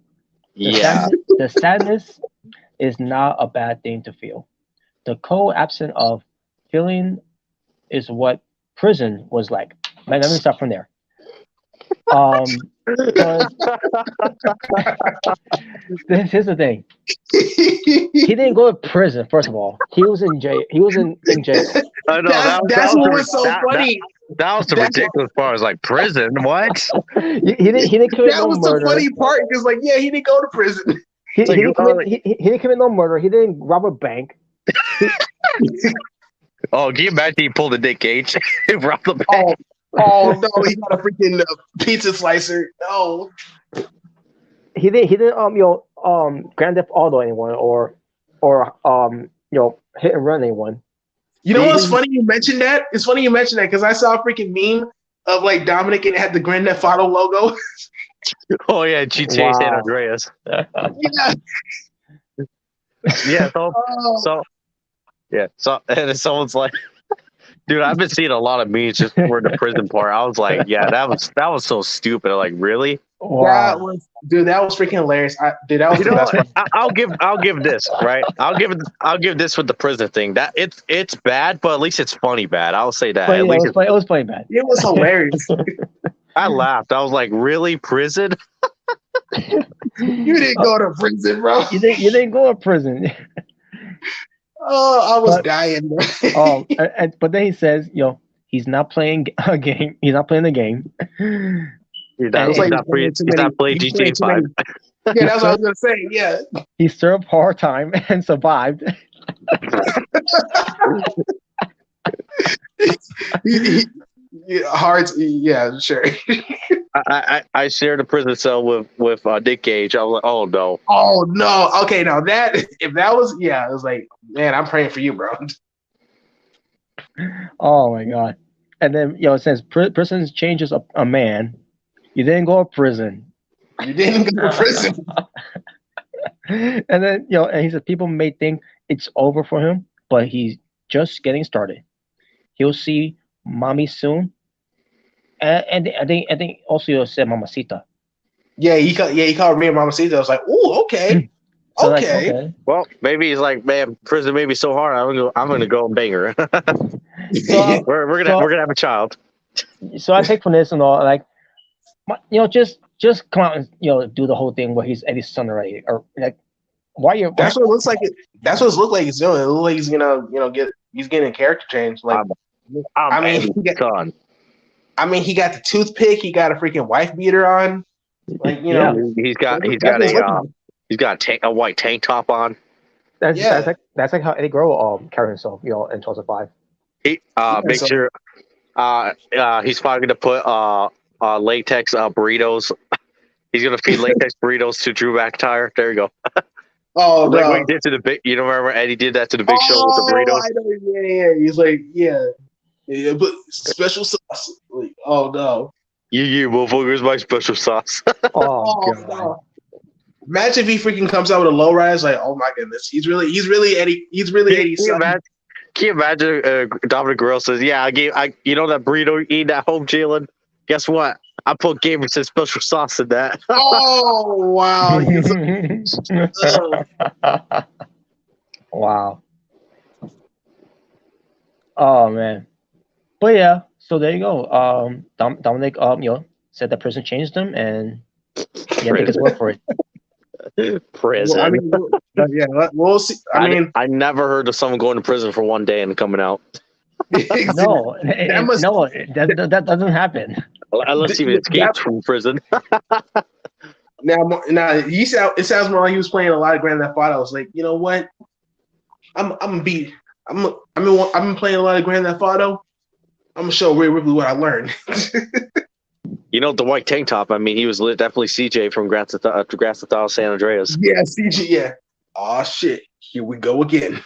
Yeah. The sadness is not a bad thing to feel. The cold absence of feeling is what prison was like. Let me start from there. Here's the thing. He didn't go to prison. First of all, he was in jail. He was in jail. I know That's what was so funny. That was the ridiculous part. I was like, prison? What? He didn't commit That no was murder. the funny part because, he didn't go to prison. He didn't commit no murder. He didn't rob a bank. Oh, can you imagine he pulled a Nick Cage? He robbed the bank. Oh no, he got a freaking pizza slicer. No. He didn't Grand Theft Auto anyone or hit and run anyone. You know what's funny? You mentioned that. It's funny you mentioned that because I saw a freaking meme of Dominic and it had the Grand Theft Auto logo. Oh yeah, GTA San Andreas. Yeah. Yeah. So and then someone's like, dude, I've been seeing a lot of memes just for the prison part. I was like, yeah, that was so stupid. Like, really? Wow. That was freaking hilarious. That was the best part. I'll give this, right? I'll give this with the prison thing. That it's bad, but at least it's funny bad. I'll say that. It was funny bad. It was hilarious. I laughed. I was like, really, prison? You didn't go to prison, bro. You didn't go to prison. Oh, I was dying. But then he says, he's not playing a game. He's not playing the game. He's not playing GTA 5. Yeah, that's what I was gonna say. Yeah, he served hard time and survived. Yeah, sure. I shared a prison cell with Nick Cage. I was like, oh no. Oh no. Okay, now if that was it was like, man, I'm praying for you, bro. Oh my god. And then it says prison changes a man. You didn't go to prison. You didn't go to prison. And then and he said people may think it's over for him, but he's just getting started. He'll see mommy soon. And I think also you said mamacita. Yeah, he called me mamacita. I was like, ooh, okay. So okay. Well, maybe he's like, man, prison may be so hard. I'm gonna go and bang her. So, we're gonna have a child. So I take from this and all just come out and do the whole thing where he's Eddie's son already, or like why you're. That's what it looks like. That's what it looks like he's doing. It looks like he's gonna he's getting a character change. Like he got the toothpick. He got a freaking wife beater on. Like he's got a white tank top on. That's like how Eddie Guerrero carried himself, in 2005. Make sure he's probably gonna put latex burritos. He's gonna feed latex burritos to Drew McIntyre. There you go. Oh, like no. what he did to the big. You know, remember Eddie did that to the Big Show with the burritos. I know, yeah. He's like, yeah. Yeah, but special sauce. Like, oh no. You motherfuckers, my special sauce. Oh, Oh God. no. Imagine if he freaking comes out with a low rise, like, oh my goodness, he's really Eddie's Can you son. imagine? Can you imagine? Dominic Guerrero says, "Yeah, you know that burrito you eat at home, Jalen. Guess what? I put Gamerson's special sauce in that." Oh wow. Wow. Oh man. But yeah, so there you go. Dominic, said the prison changed him, and yeah, take his word for it. Prison. Well, I mean, yeah, we'll see. I never heard of someone going to prison for one day and coming out. No, That must- no, that doesn't happen. Unless he escaped from prison. now it sounds more like he was playing a lot of Grand Theft Auto. I was like, you know what? I've been playing a lot of Grand Theft Auto. I'm gonna show Ray Ripley what I learned. You know, the white tank top. I mean, he was definitely CJ from Grand Theft Auto San Andreas. Yeah, CG. Yeah. Oh shit! Here we go again.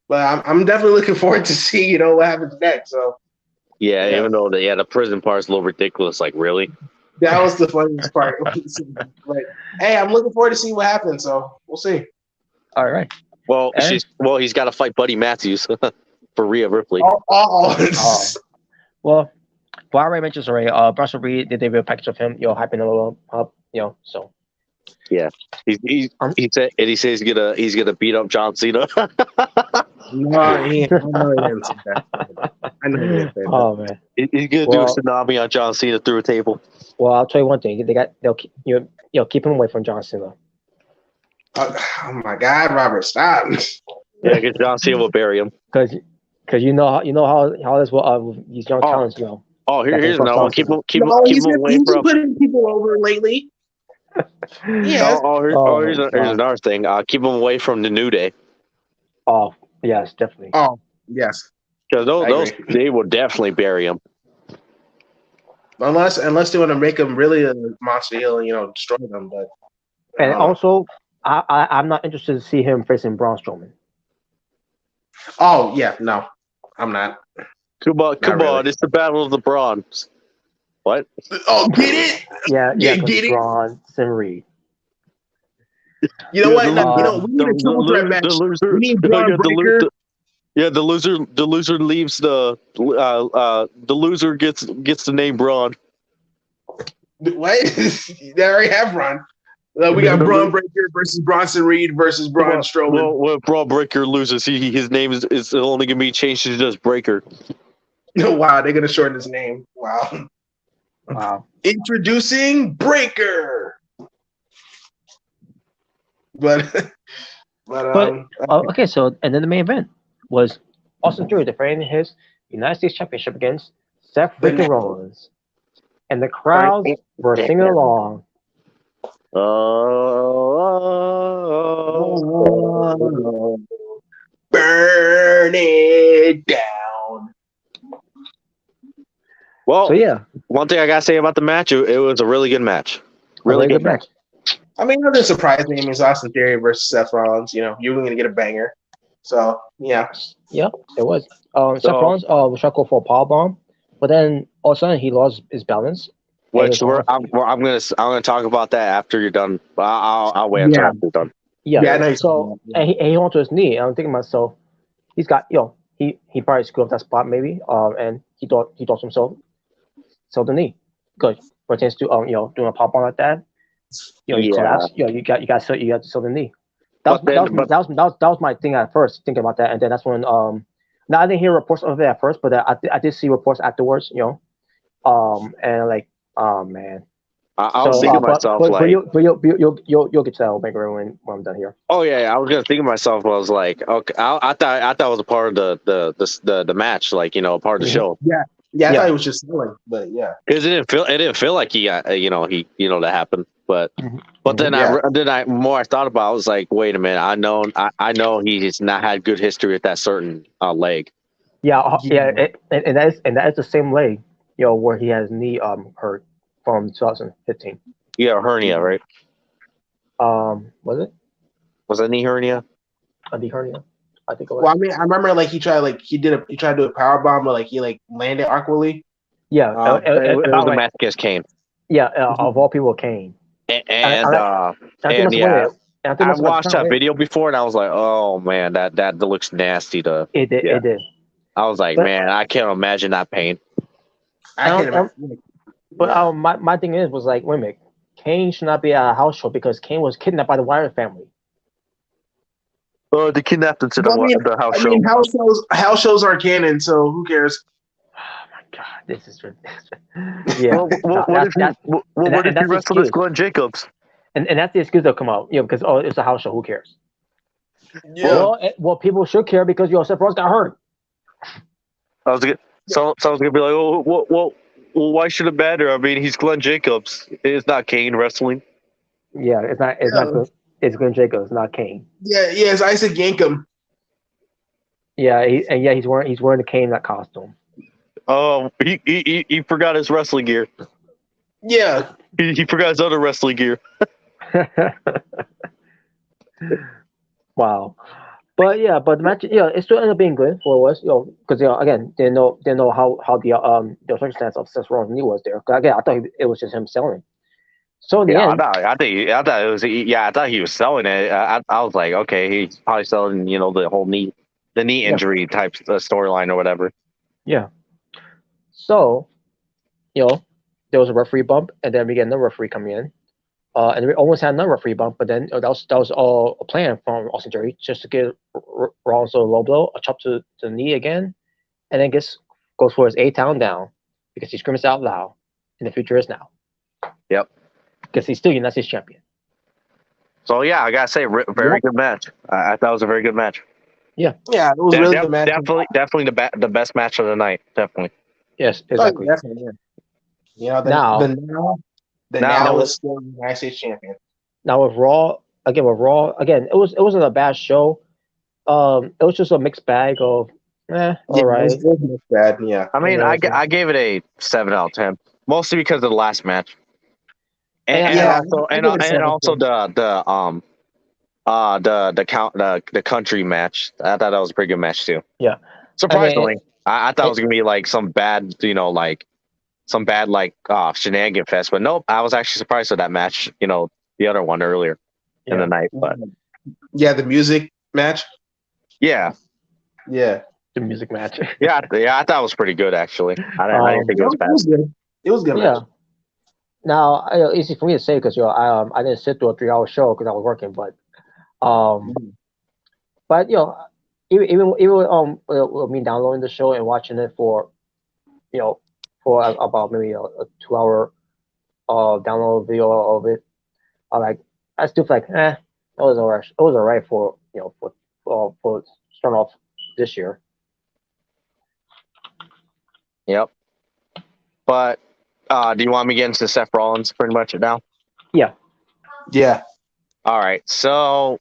But I'm definitely looking forward to see what happens next. So Yeah, even though the prison part is a little ridiculous. Like, really? that was the funniest part. Like, hey, I'm looking forward to see what happens. So we'll see. All right. Well, he's got to fight Buddy Matthews for Rhea Ripley. Well, I already mentioned already. Russell Reed did debut a package of him, hyping a little up, so. Yeah, he said he's gonna beat up John Cena. No, I know he didn't say that. I know he didn't say that. Oh man, He's gonna do a tsunami on John Cena through a table. Well, I'll tell you one thing. They'll keep keep him away from John Cena. Oh my God, Robert, stop! Yeah, because John Cena will bury him. Because you know how this will these young talents, Oh, here's another one. Keep him away he's from. putting people over lately. Yeah. Here's another thing. Keep him away from the New Day. Oh yes, definitely. Oh yes. Because they will definitely bury him. Unless they want to make him really a monster heel and destroy them. But and also, I'm not interested to see him facing Braun Strowman. Oh yeah, no, I'm not. Come on! It's the battle of the Brawns. What? Oh, get it? Yeah, get it? Braun and Reed. You know what? We need a triple threat match. We need Braun Breaker. The loser leaves the loser gets the name Braun. What? They already have Braun. We got Braun Breaker versus Bronson Reed versus Braun Strowman. Well, when Braun Breaker loses, his name is only gonna be changed to just Breaker. Wow, they're gonna shorten his name. Wow. Introducing Breaker. But okay, so and then the main event was Austin Theory defending his United States Championship against Seth freaking Rollins, and the crowds were singing along. Burn it down. Well, so yeah, one thing I gotta say about the match, it was a really good match. Really good match. I mean, nothing surprising. I mean, it's Austin Theory versus Seth Rollins. You're going to get a banger. So yeah. Yep, it was. Seth Rollins was trying to go for a powerbomb, but then all of a sudden he lost his balance. Which I'm gonna talk about that after you're done. I'll wait until after you're done. Yeah. So and he went to his knee. And I'm thinking to myself, he's got he probably screwed up that spot maybe. And he thought to himself, sell the knee. Good. For a chance to doing a pop on like that. You collapse. You got to sell the knee. That was my thing at first, thinking about that, and then that's when now I didn't hear reports of it at first, but I did see reports afterwards, and like, oh man. I was thinking to myself, but you'll get to that Omega when I'm done here. Oh yeah, I was gonna think to myself, I was like, okay, I thought it was a part of the match, like part of the show. I thought it was just selling, but yeah, because it didn't feel like he got that happened, but then I thought about it, I was like, wait a minute, I know he's not had good history with that certain leg. And that is the same leg, where he has knee hurt from 2015. Yeah, hernia, right? Was it? Was that knee hernia? A knee hernia? I think it was. Well, I mean, I remember like he tried to do a power bomb, but like he like landed awkwardly. Yeah, It was about the right. match against Kane. Yeah, of all people, Kane. And I think and yeah, I watched that right? video before, and I was like, oh man, that looks nasty. It did. Yeah. It did. I was like, But- man, I can't imagine that pain. I can't imagine. But my thing was like, wait a minute, Kane should not be at a house show because Kane was kidnapped by the Wyatt family. Oh, they kidnapped him to the house show. I mean, house shows are canon, so who cares? Oh my god, this is yeah. What if he wrestled with Glenn Jacobs? And that's the excuse they'll come out, because it's a house show. Who cares? Yeah. Well, people should care because Seth Rollins got hurt. I was gonna be like, oh, well, why should it matter? I mean, he's Glenn Jacobs. It's not Kane wrestling. Yeah, it's Glenn Jacobs, not Kane. Yeah, it's Isaac Yankem. Yeah, he's wearing the Kane that costume. Oh, he forgot his wrestling gear. Yeah. He forgot his other wrestling gear. Wow. But the match, it still ended up being good for what it was, because again, didn't know how the circumstance of Seth Rollins' knee was there. 'Cause again, I thought it was just him selling. So in the end, I thought it was. Yeah, I thought he was selling it. I was like, okay, he's probably selling, the whole knee injury type storyline or whatever. Yeah. So, there was a referee bump, and then we get another referee coming in, and we almost had another referee bump, but then that was all a plan from Austin Theory just to get Rollins a low blow, a chop to the knee again, and then goes for his A-Town down because he screams out loud, and the future is now. Yep. Because he's still United States champion. So yeah, I gotta say, very good match. I thought it was a very good match. Yeah, it was really good match. Definitely the best match of the night. Definitely. Yes, exactly. Oh, definitely. Yeah. The now is still the United States champion. Now with Raw, it wasn't a bad show. It was just a mixed bag of, all right. It was bad. Yeah. I mean, I gave it a 7 out of 10, mostly because of the last match. And also the country match. I thought that was a pretty good match too. Yeah. Surprisingly, I thought it was gonna be like some bad, shenanigan fest, but nope. I was actually surprised with that match. The other one earlier in the night, but the music match. Yeah. The music match. yeah, I thought it was pretty good actually. I didn't think it was bad. It was good. Yeah. Match. Now, easy for me to say because I didn't sit through a 3-hour show because I was working, but even with me downloading the show and watching it for about maybe a 2-hour download video of it, I still feel like it was alright. It was alright for starting off this year. Yep. But do you want me to get into Seth Rollins pretty much now? Yeah. Yeah. All right. So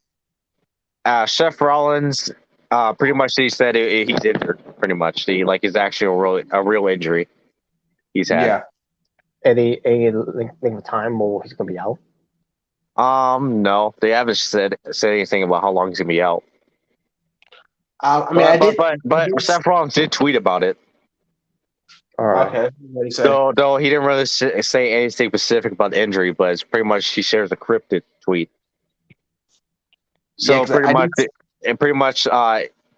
Seth Rollins pretty much he said he's injured pretty much. His actual a real injury he's had. Yeah. Any length of time or he's gonna be out? No, they haven't said anything about how long he's gonna be out. But Seth Rollins did tweet about it. All right. Okay. What he said? Though he didn't really say anything specific about the injury, but it's pretty much he shares a cryptic tweet. So pretty much,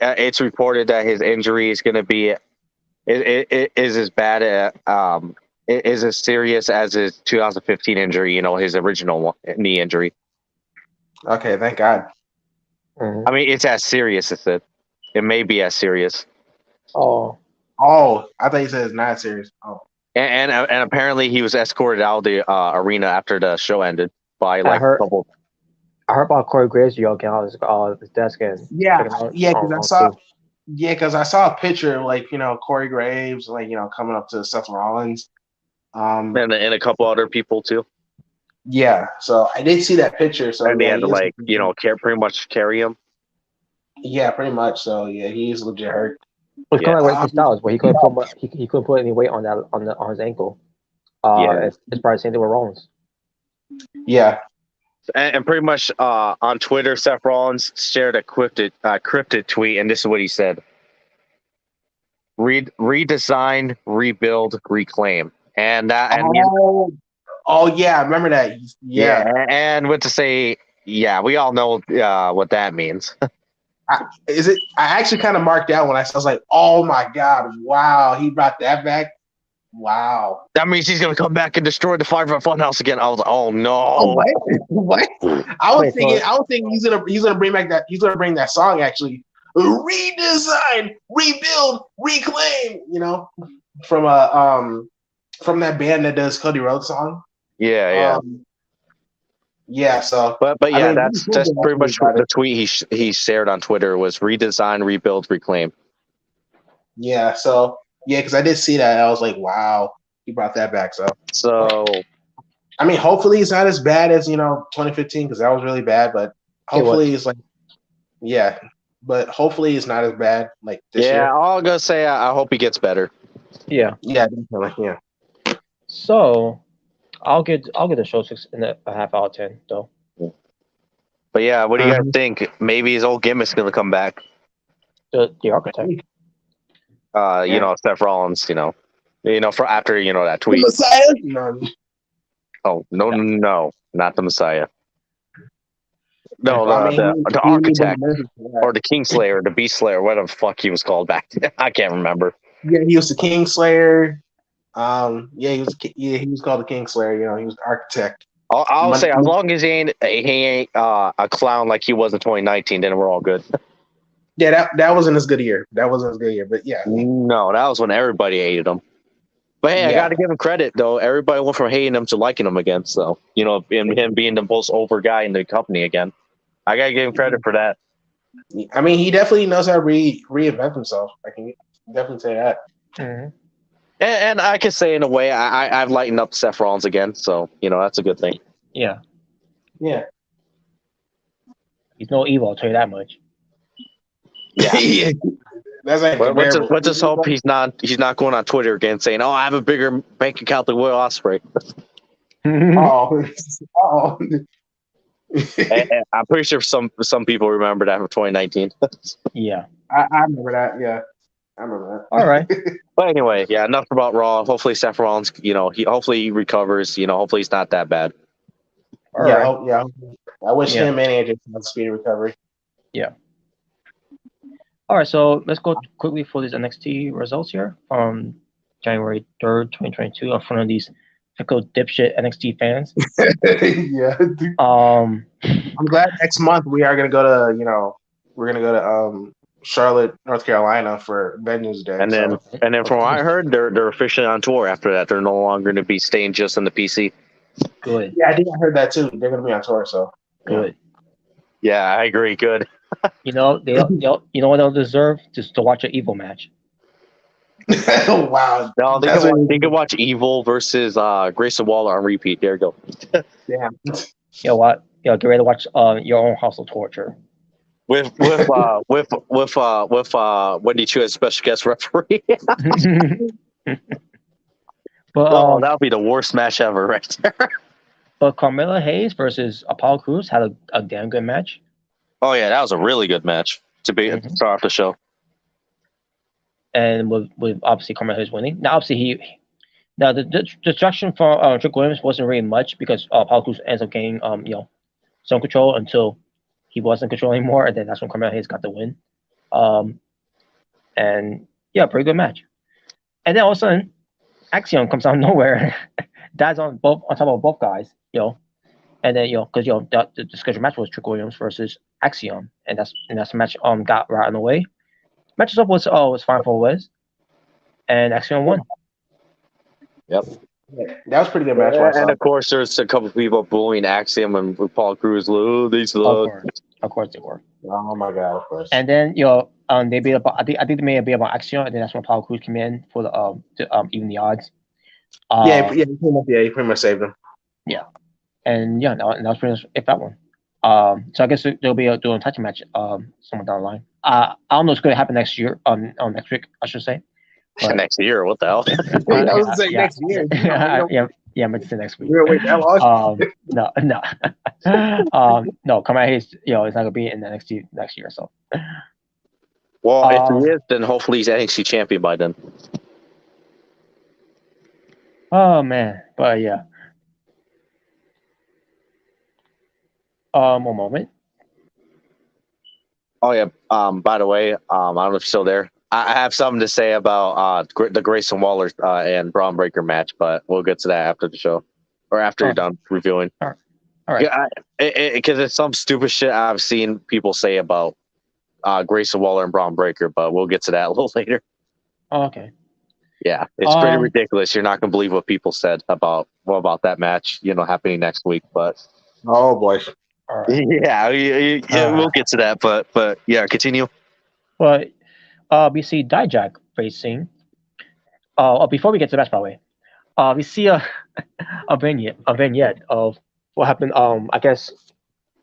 it's reported that his injury is going to be is as bad is as serious as his 2015 injury. His original knee injury. Okay, thank God. Mm-hmm. I mean, it's as serious as it. It may be as serious. Oh, I thought you said it's not serious. Oh. And apparently he was escorted out of the arena after the show ended by a couple. I heard about Corey Graves getting out of his desk and because I saw a picture of Corey Graves coming up to Seth Rollins, and a couple other people too. Yeah, so I did see that picture. So and they had to pretty much carry him. Yeah, pretty much. So yeah, he's legit hurt. It's kind of like Styles, where he couldn't put any weight on his ankle. It's probably the same thing with Rollins. Yeah. And pretty much on Twitter, Seth Rollins shared a cryptid tweet, and this is what he said: redesign, rebuild, reclaim. And oh yeah, I remember that. Yeah. and what to say? Yeah, we all know what that means. I actually kind of marked out when I was like, oh my god, wow, he brought that back. Wow. That means he's gonna come back and destroy the Firefox Funhouse again. I was like, oh no. Oh, what? I was thinking he's gonna bring back that. He's gonna bring that song actually. Redesign, rebuild, reclaim. You know, from that band that does Cody Rhodes song. Yeah. Yeah. So, but yeah, I mean, that's pretty much the tweet he shared on Twitter was redesign, rebuild, reclaim. Yeah. So yeah, because I did see that. I was like, wow, he brought that back. So I mean, hopefully it's not as bad as 2015 because that was really bad. But hopefully it's like, yeah. But hopefully it's not as bad like this year. Yeah, I'll go say I hope he gets better. Yeah. Yeah, definitely. Yeah. So I'll get the show 6.5 out of 10 though. But yeah, what do you guys think? Maybe his old gimmick's gonna come back. The architect. You know, Seth Rollins. You know, for after that tweet. The Messiah? No. Oh no, not the Messiah. No, I mean, the architect or the Kingslayer, the Beast Slayer, whatever the fuck he was called back then. I can't remember. Yeah, he was the Kingslayer. He was called the Kingslayer. He was the architect. I'll say as long as he ain't a clown like he was in 2019, then we're all good. Yeah, that wasn't as good a year. But yeah. No, that was when everybody hated him. But hey, I got to give him credit though. Everybody went from hating him to liking him again. So him being the most over guy in the company again. I gotta give him credit for that. I mean, he definitely knows how to reinvent himself. I can definitely say that. Mm-hmm. And I can say in a way, I've lightened up Seth Rollins again, so that's a good thing. Yeah. Yeah. He's no evil, I'll tell you that much. Yeah. That's like let's just hope he's not going on Twitter again saying, "Oh, I have a bigger bank account than Will Ospreay." Oh. I'm pretty sure some people remember that from 2019. Yeah, I remember that. Yeah, I remember that. All right. But anyway, yeah, enough about Raw. Hopefully Seth Rollins, hopefully he recovers. Hopefully he's not that bad. All right. Yeah. I wish him and AJ a speedy recovery. Yeah. All right, so let's go quickly for these NXT results here from January 3rd, 2022, in front of these fickle dipshit NXT fans. Yeah. I'm glad next month we are gonna go to Charlotte, North Carolina for Vengeance Day. And then from what I heard, they're officially on tour after that. They're no longer going to be staying just in the PC. Good. Yeah, I think I heard that too. They're going to be on tour, so good. Yeah, I agree. Good. They'll what they'll deserve? Just to watch an Evil match. Wow. No, they can watch Evil versus Grayson Waller on repeat. There you go. Damn. You know what? Get ready to watch your own House of Torture. With Wendy Chu as special guest referee. But that would be the worst match ever, right there. But Carmella Hayes versus Apollo Crews had a damn good match. Oh yeah, that was a really good match to start off the show. And with obviously Carmella Hayes winning. Now obviously the distraction from Trick Williams wasn't really much because Apollo Crews ends up getting some control until he wasn't control anymore, and then that's when Carmella Hayes got the win. And yeah, pretty good match. And then all of a sudden, Axiom comes out of nowhere, dies on top of both guys, and then because the scheduled match was Trick Williams versus Axiom, and that's the match got right on the way. Match itself was fine for what it was, and Axiom won. Yep. Yeah, that was a pretty good match. And of course, there's a couple people bullying Axiom and with Paul Cruz. These Of course they were. Oh my god, of course. And then they beat up. I think they made a beat about Axiom, and then that's when Paul Cruz came in for to even the odds. He pretty much saved them. Yeah, and that was pretty much it, that one. So I guess they'll be doing a touch match somewhere down the line. I don't know what's going to happen next year. Next week, I should say. But, next year, what the hell? I was saying next year. Yeah, I meant to say next week. We're gonna wait that long? No. Kamala Hayes, is not gonna be in the NXT next year. So, Well, if he Um, is, then hopefully he's NXT champion by then. oh man, but yeah. One moment. Oh yeah. By the way, I don't know if you're still there. I have something to say about the Grayson Waller and Braun Breaker match, but we'll get to that after the show or after you're done reviewing. All right. Yeah, because it's some stupid shit I've seen people say about Grayson Waller and Braun Breaker, but we'll get to that a little later. Oh, okay. Yeah, it's pretty ridiculous. You're not gonna believe what people said about that match, happening next week. But Oh boy. All right. yeah, we'll get to that. But yeah, continue. But we see Dijak facing. Before we get to the match, by the way, we see a vignette of what happened. I guess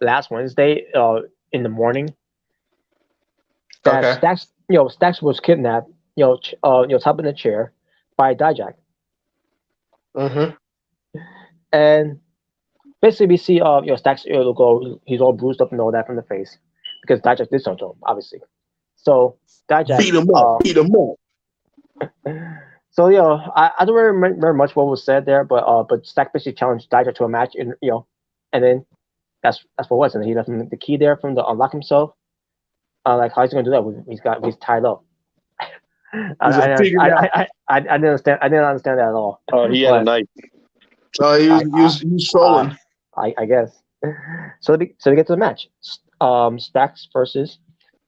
last Wednesday, in the morning, that Okay. Stacks was kidnapped. Top in the chair by Dijak, Mm-hmm. and basically we see Stacks logo. He's all bruised up and all that from the face because Dijak did something to him, obviously. So Dijak Beat him up. Beat him up. So I don't really remember much what was said there, but Stack basically challenged Dijak to a match, and and then that's what it was, and he left him the key there from the unlock himself. Like how's he gonna do that? He's tied up. I didn't understand. I didn't understand that at all. Oh, he had a knife. Oh, he was trolling. I guess. So they get to the match. Stacks versus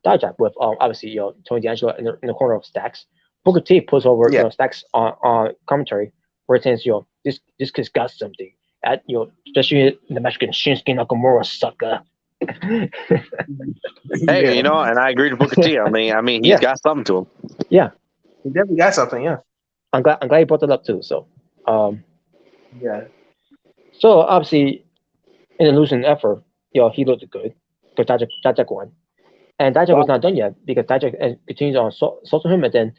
Dijak with obviously Tony D'Angelo in the corner of Stacks. Booker T puts over Stacks on commentary where it says this kid's got something. At especially in the match against Shinsuke Nakamura, sucker. Hey, and I agree with Booker T. I mean, he's got something to him. Yeah, He definitely got something. Yeah. I'm glad you brought that up too. So, Yeah. So obviously, in the losing effort, he looked good because Dijak won, and Dijak was not done yet because Dijak continues on assault him, and then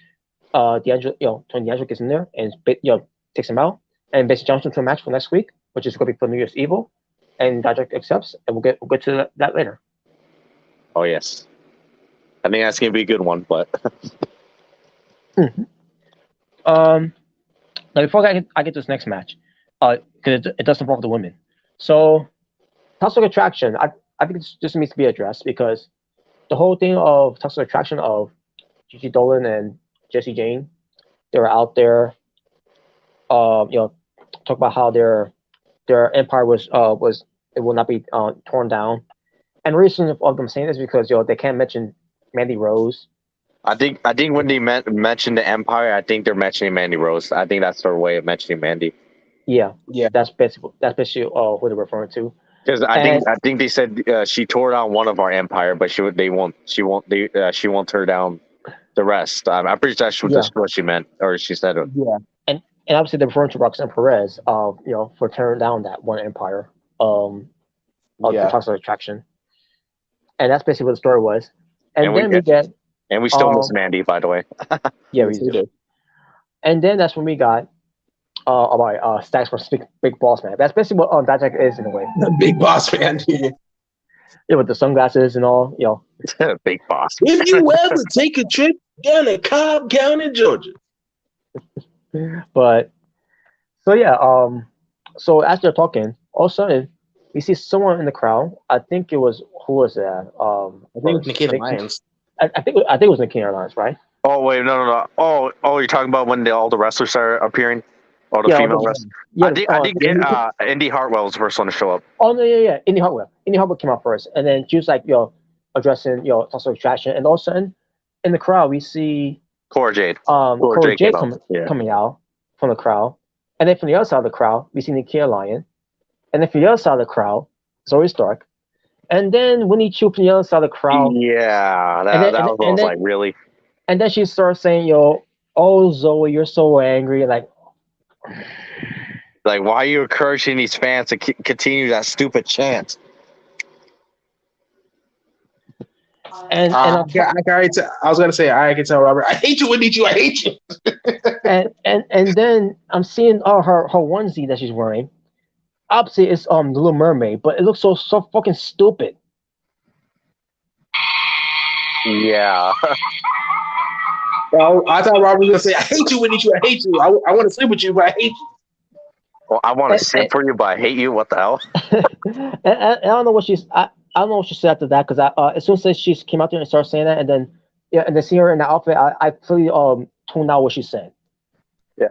D'Angelo, Tony D'Angelo gets in there and takes him out, and basically jumps into a match for next week, which is going to be for New Year's Evil, and Dijak accepts, and we'll get to that later. Oh yes, I think that's going to be a good one, but. Mm-hmm. Now before I get to this next match, because it does involve the women. So, Toxic Attraction, I think this needs to be addressed because the whole thing of Toxic Attraction of Gigi Dolan and Jesse Jane, they were out there, talk about how their empire was it will not be torn down, and the reason of them saying this is because they can't mention Mandy Rose. I think when they mention the Empire, I think they're mentioning Mandy Rose. I think that's their way of mentioning Mandy. Yeah. That's basically who they're referring to. Because I think they said she tore down one of our Empire, but she won't tear down the rest. I'm pretty sure that's what she meant, or she said it. Yeah, and obviously they're referring to Roxanne Perez, for tearing down that one Empire, of the Toxic Attraction, and that's basically what the story was. And then we still miss Mandy, by the way. Yeah, we do. And then that's when we got about Stacks versus Big Boss Man. That's basically what Dijak is in a way. The Big Boss Man. Yeah, with the sunglasses and all, Big Boss. If you ever take a trip down to Cobb County, Georgia. But so so as they're talking, all of a sudden we see someone in the crowd. I think it was who was that? I think it was Nikita Lyons. I think it was Nikita Lyons, right? Oh wait, no. Oh, you're talking about when all the wrestlers started appearing, all the female wrestlers. Yeah, I think Indy Hartwell was the first one to show up. Oh no, yeah, Indy Hartwell. Indy Hartwell came out first, and then she was like, addressing Toxic Attraction, and all of a sudden, in the crowd we see Cora Jade. Cora Jade coming out from the crowd, and then from the other side of the crowd we see Nikita Lyons, and then from the other side of the crowd, Zoe Stark. And then Winnie Chu from the other side of the crowd. Yeah, that was like, really? And then she starts saying, oh, Zoe, you're so angry. Like, why are you encouraging these fans to continue that stupid chant? And I was gonna say I can tell Robert, I hate you, Wendy Chu, I hate you. and then I'm seeing her onesie that she's wearing. Obviously, it's the Little Mermaid, but it looks so fucking stupid. Yeah. Well, I thought Robert was gonna say, I hate you, Wendy Chu, I hate you. I want to sleep with you, but I hate you. Well, I want to sit for you, but I hate you. What the hell? and I don't know what I don't know what she said after that because as soon as she came out there and started saying that, and then see her in that outfit, I fully tuned out what she said. Yeah,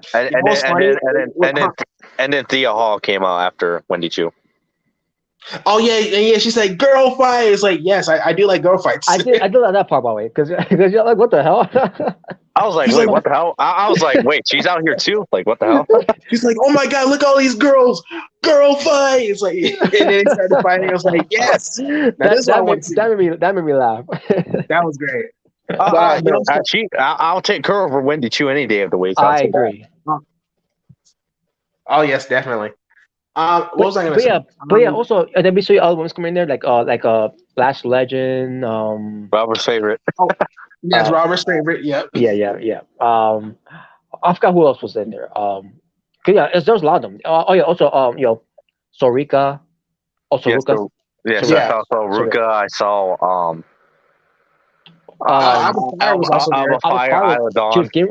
and then Thea Hall came out after Wendy Chu. Oh yeah. She said, "Girl fight." It's like, yes, I do like girl fights. I did like that part by the way because you're like, what the hell? I was like, wait, what the hell? I was like, wait, she's out here too? Like, what the hell? She's like, oh my god, look all these girls, girl fight. It's like, and then he started fighting. I was like, yes, that made me laugh. That was great. I'll take her over Wendy Chu any day of the week. I agree. Oh yes, definitely. What was I gonna say? But also then we saw other ones coming in there like Lash Legend. Robert's favorite. Yes, Robert's favorite. Yep. Yeah. I forgot who else was in there. There's a lot of them. Also Sorika. Also Ruka. I saw Ruka. I saw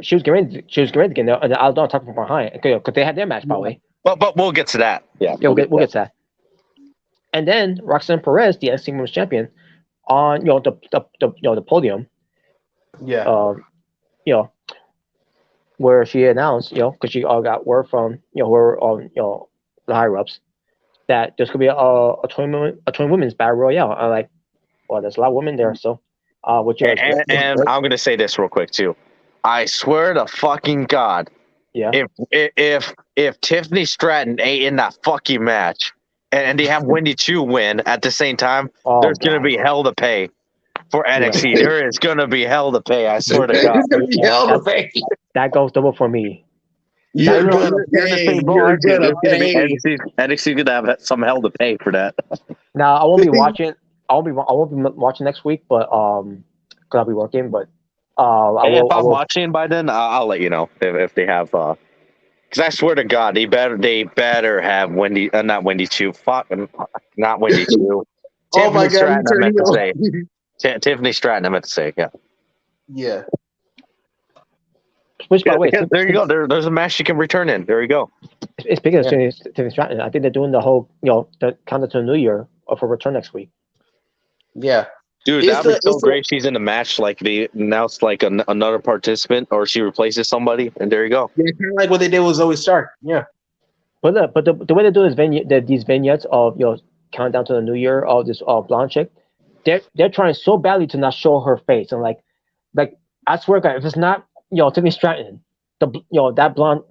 She was getting to get there, and Aldon top from behind because they had their match by the way. But we'll get to that. Yeah, we'll get to that. And then Roxanne Perez, the NXT Women's Champion, on the podium. Yeah. Where she announced, because she got word from her the higher ups that there's gonna be a twin women's battle royale. I'm like, well, there's a lot of women there, so. And I'm gonna say this real quick too. I swear to fucking God. Yeah. If Tiffany Stratton ain't in that fucking match, and they have Wendy Chu win at the same time, there's gonna be hell to pay for NXT. Yeah. There is gonna be hell to pay. I swear to God. Hell to pay. That goes double for me. You're gonna pay. NXT's gonna have some hell to pay for that. Now I won't be watching. I won't be watching next week, but because I'll be working. But if I'm watching by then, I'll let you know if they have. Because I swear to God, they better have Wendy, not Wendy Chu. Not Wendy Chu. Oh my God! Stratton, I meant to say. Tiffany Stratton, I meant to say. Yeah. Yeah. Which, by the way, there you go. There's a match you can return in. There you go. Speaking of Tiffany Stratton, I think they're doing the whole, the countdown to the New Year for return next week. Yeah, dude, that'd be so great. She's in the match, like they announced like another participant, or she replaces somebody, and there you go. Yeah, kind of like what they did with Zoe Stark. Yeah, but the way they do these vignettes of countdown to the New Year of this blonde chick, they're trying so badly to not show her face, and like I swear, God, if it's not Tiffany Stratton, that blonde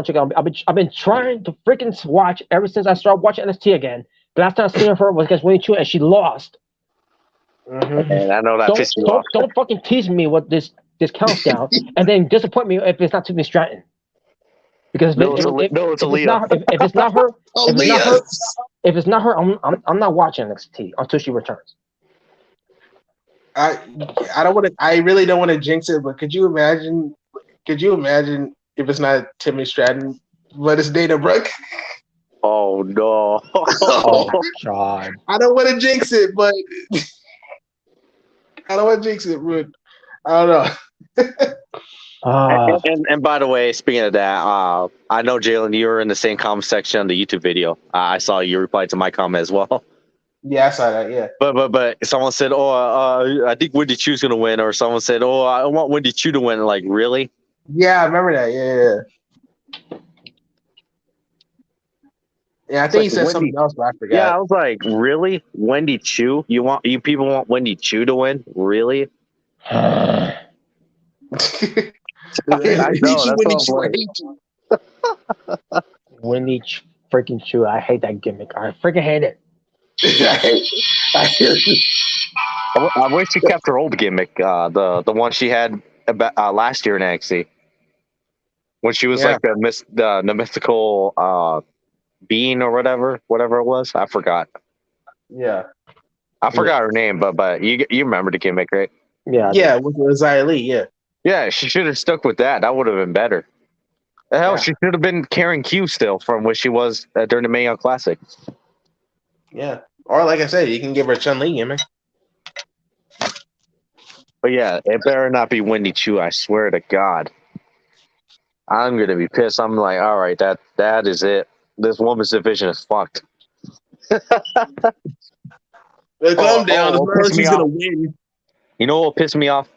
chick, I've been trying to freaking watch ever since I started watching NXT again. The last time I seen her was against Wendy Chu, and she lost. Mm-hmm. And I know that pissed you off. Don't fucking tease me with this countdown, and then disappoint me if it's not Tiffany Stratton. Because if it's not her, if it's not her, I'm not watching NXT until she returns. I don't want to. I really don't want to jinx it, but could you imagine? Could you imagine if it's not Tiffany Stratton, but it's Dana Brooke? Oh no! Oh God! I don't want to jinx it, but. I don't want to jinx it, but I don't know. And by the way, speaking of that, I know Jalen, you were in the same comment section on the YouTube video. I saw you replied to my comment as well. Yeah, I saw that. Yeah, but someone said, I think Wendy Chu's gonna win, or someone said, I want Wendy Chu to win. Like, really? Yeah, I remember that. Yeah. Yeah, I think he said something else, but I forgot. Yeah, I was like, really? Wendy Chu? You people want Wendy Chu to win? Really? I know, Wendy freaking Chu. I hate that gimmick. I freaking hate it. I wish she kept her old gimmick, the one she had last year in NXT. When she was like the mythical being or whatever it was. I forgot. Yeah. I forgot her name, but you remember the gimmick, right? Yeah. Yeah, with Xia Li, yeah. Yeah, she should have stuck with that. That would have been better. The hell, Yeah. she should have been Karen Q still from what she was during the Mae Young Classic. Yeah. Or like I said, you can give her Chun-Li gimmick. But yeah, it better not be Wendy Chu. I swear to God, I'm gonna be pissed. I'm like, all right, that is it. This woman's division is fucked. Calm down. It's what not like pissed me she's gonna off? win. You know what pissed me off?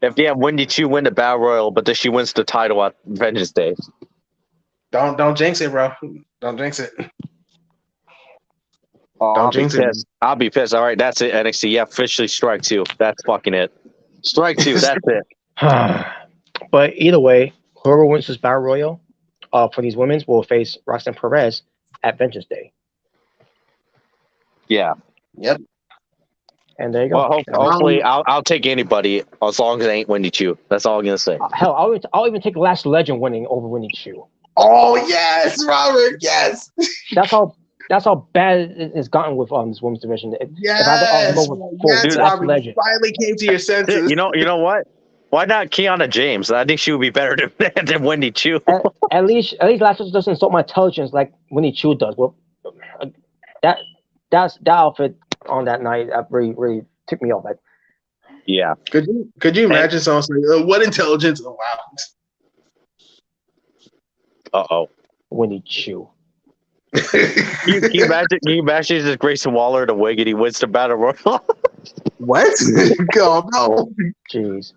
If they have Wendy Chu win the Battle Royal, but then she wins the title at Vengeance Day. Don't jinx it, bro. Don't jinx it. Oh, Don't jinx it. I'll be pissed. All right, that's it. NXT. Yeah, officially strike two. That's fucking it. Strike two. That's it. But either way, whoever wins this battle royal, for these women's will face Roxanne Perez at Vengeance Day. Yeah. Yep. And there you go. Well, hopefully, I'll take anybody as long as it ain't Wendy Chu. That's all I'm gonna say. Hell, I'll even take Last Legend winning over Wendy Chu. Oh yes, Robert. Yes. That's how bad it's gotten with this women's division. Yes. Last Robert, Legend. you finally came to your senses. You know what? Why not Kiana James? I think she would be better than Wendy Chu. At least Last Legend doesn't insult my intelligence like Wendy Chu does. Well, that outfit on that night really took me off. Like, yeah. Could you imagine someone saying, "What intelligence?" Oh, wow. Uh-oh. Wendy Chu. Can you imagine just Grayson Waller in a wig and he wins the Battle Royal? What? Go no. Jeez.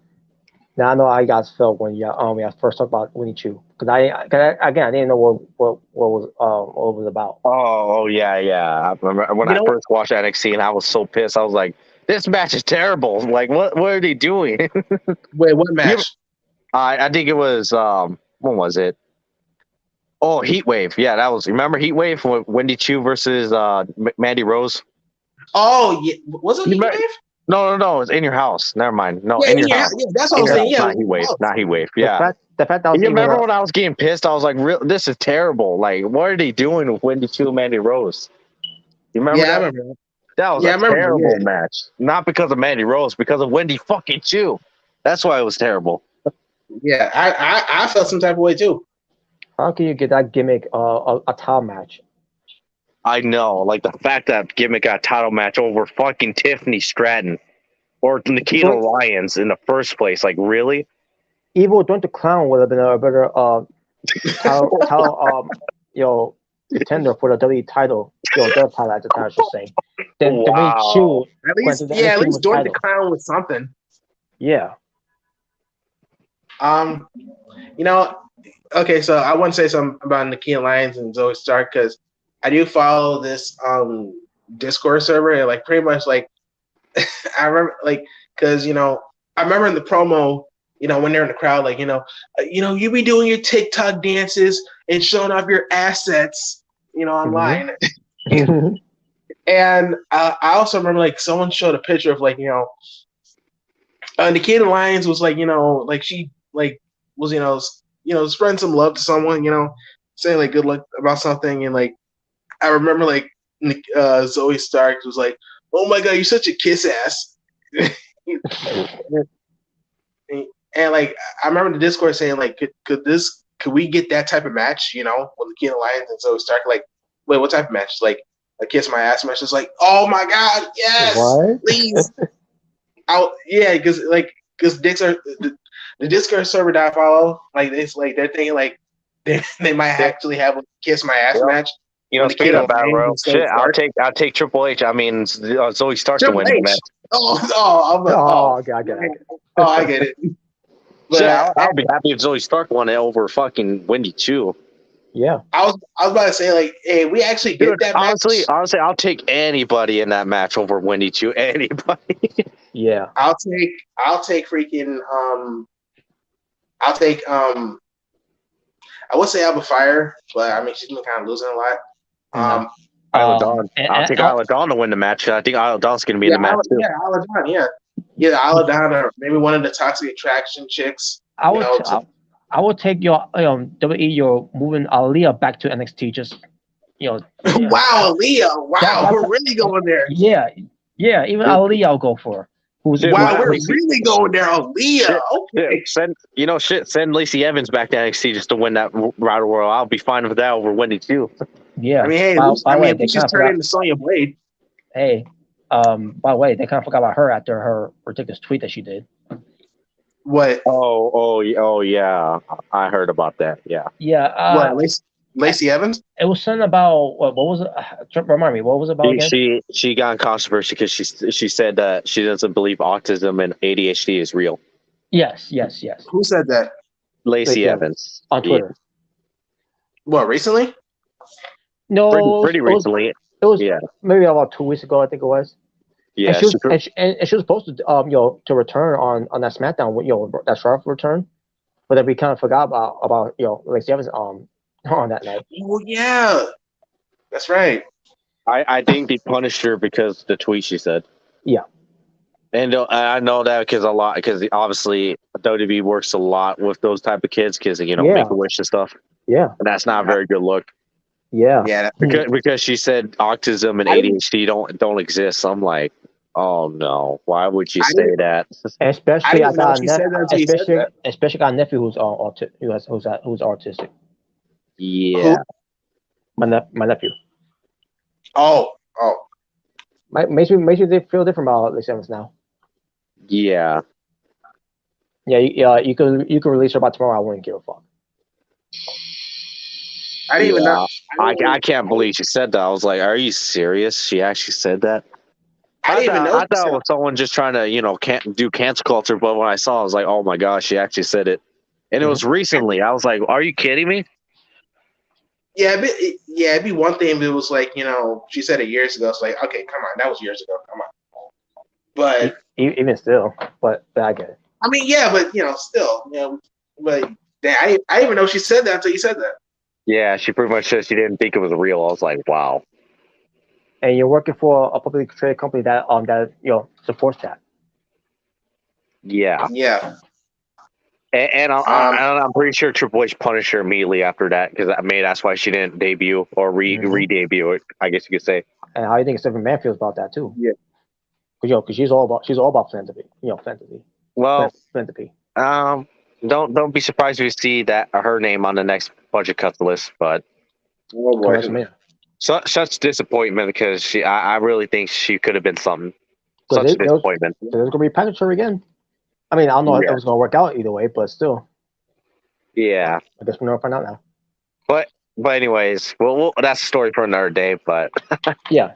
Now I know I got felt when we first talked about Winnie Chu because I didn't know what was about. Oh yeah. I remember when I first watched NXT and I was so pissed. I was like, "This match is terrible. Like, what are they doing?" Wait, what match? I think it was when was it? Oh, Heatwave. Yeah, that was. Remember Heatwave with Wendy Chu versus Mandy Rose? Oh yeah, was it Heatwave? No, it's In Your House. Never mind. No, yeah, In Your House. Yeah, that's what I'm saying. Yeah, Not Heatwave. Yeah. The fact that you remember when I was getting pissed? I was like, "This is terrible. Like, what are they doing with Wendy Chu and Mandy Rose?" You remember that? I remember. That was a terrible match. Not because of Mandy Rose, because of Wendy fucking Chu. That's why it was terrible. Yeah, I felt some type of way too. How can you get that gimmick a title match? I know, like the fact that gimmick got a title match over fucking Tiffany Stratton or Nikita Lyons in the first place. Like, really? Evil Dwayne the Clown would have been a better contender for the WWE title, their title at the time, I should say. Then Wendy Chu. At least Dwayne the Clown was something. Yeah. Okay, so I want to say something about Nikita Lyons and Zoe Stark because I do follow this Discord server and like pretty much like I remember like because I remember in the promo when they're in the crowd like you be doing your TikTok dances and showing off your assets online and I also remember like someone showed a picture of like Nikita Lyons was like like she like was spreading some love to someone, saying like good luck about something, and like I remember like Zoe Stark was like, "Oh my god, you're such a kiss ass," and like I remember the Discord saying like, could we get that type of match, with Nikita Lyons and Zoe Stark? Like, wait, what type of match? Like a kiss my ass match? It's like, oh my god, yes, what? Please, because dicks are. The Discord server that I follow, like it's like they're thinking like they might actually have a kiss my ass match. Speaking of Battle Royal, shit, I'll take Triple H. I mean, Zoe Stark to win the match. I get it. Oh, I get it. But I'll be happy if Zoe Stark won it over fucking Wendy Chu. Yeah, I was about to say like, hey, we actually did that. Honestly, I'll take anybody in that match over Wendy Chu. Anybody. Yeah, I'll take freaking I'll take I would say Alba Fire, but I mean she's been kind of losing a lot. Isla Dawn. I'll take Isla Dawn to win the match. I think Isla Dawn's going to be in the match too. Yeah, Isla Dawn. Yeah, Isla Dawn, or maybe one of the Toxic Attraction chicks. I would take your WWE. You're moving Aaliyah back to NXT. Just Wow, Aaliyah. Wow, we're really going there. Yeah, Yeah, even Who- Ali, I'll go for. Who's Shit, Wow, why- we're Lacey- really going there, Aaliyah. Shit, Okay. send Lacey Evans back to NXT just to win that Battle Royal. I'll be fine with that over Wendy too. Yeah. I mean, hey, by the way, at they least kind she's of turned forgot. into Sonya Blade. Hey, by the way, they kind of forgot about her after her ridiculous tweet that she did. What? Oh, yeah. I heard about that. Yeah. Yeah. What? Lacey Evans? It was something about what was it? Remind me, what was it about again? She got in controversy because she said that she doesn't believe autism and ADHD is real. Yes. Who said that? Lacey Lacey Evans On Twitter. What? Recently? No, pretty recently. It was Yeah. maybe about 2 weeks ago, I think it was. Yeah, and she was supposed to to return on that SmackDown with that Charlotte return, but then we kind of forgot about Lacey Evans on that night. Oh yeah, that's right. I think they punished her because the tweet she said. Yeah. And I know that because obviously WWE works a lot with those type of kids because Make-A-Wish and stuff. Yeah. And that's not a very good look. Yeah. Yeah. Because she said autism and ADHD don't exist. I'm like, oh no, why would you say that? Especially I got a nephew who's who's autistic. Yeah. My nephew. Oh. Makes me feel different about Lacey Evans now. Yeah. Yeah, you could release her by tomorrow. I wouldn't give a fuck. I didn't even know. I can't believe she said that. I was like, are you serious? She actually said that? I didn't even know. I thought it was someone just trying to, do cancel culture, but when I saw it, I was like, oh my gosh, she actually said it. And it was recently. I was like, are you kidding me? Yeah, it'd be one thing if it was like, she said it years ago. It's like, okay, come on, that was years ago. Come on. But even still, but I get it. I mean, yeah, but still, but I didn't even know she said that until you said that. Yeah, she pretty much said she didn't think it was real. I was like, wow. And you're working for a publicly traded company that supports that. Yeah. Yeah. And I'm pretty sure Triple H punished her immediately after that because that's why she didn't debut or re-debut it. I guess you could say. And how do you think Stephanie Man feels about that too? Yeah. Because she's all about philanthropy. Philanthropy. Well, philanthropy. Don't be surprised if you see that her name on the next budget cut list. But oh boy, such disappointment because I really think she could have been something. Such a disappointment. There's gonna be package her again. I mean, I don't know if it was gonna work out either way, but still. Yeah. I guess we're gonna find out now. But anyways, well, that's a story for another day. But yeah.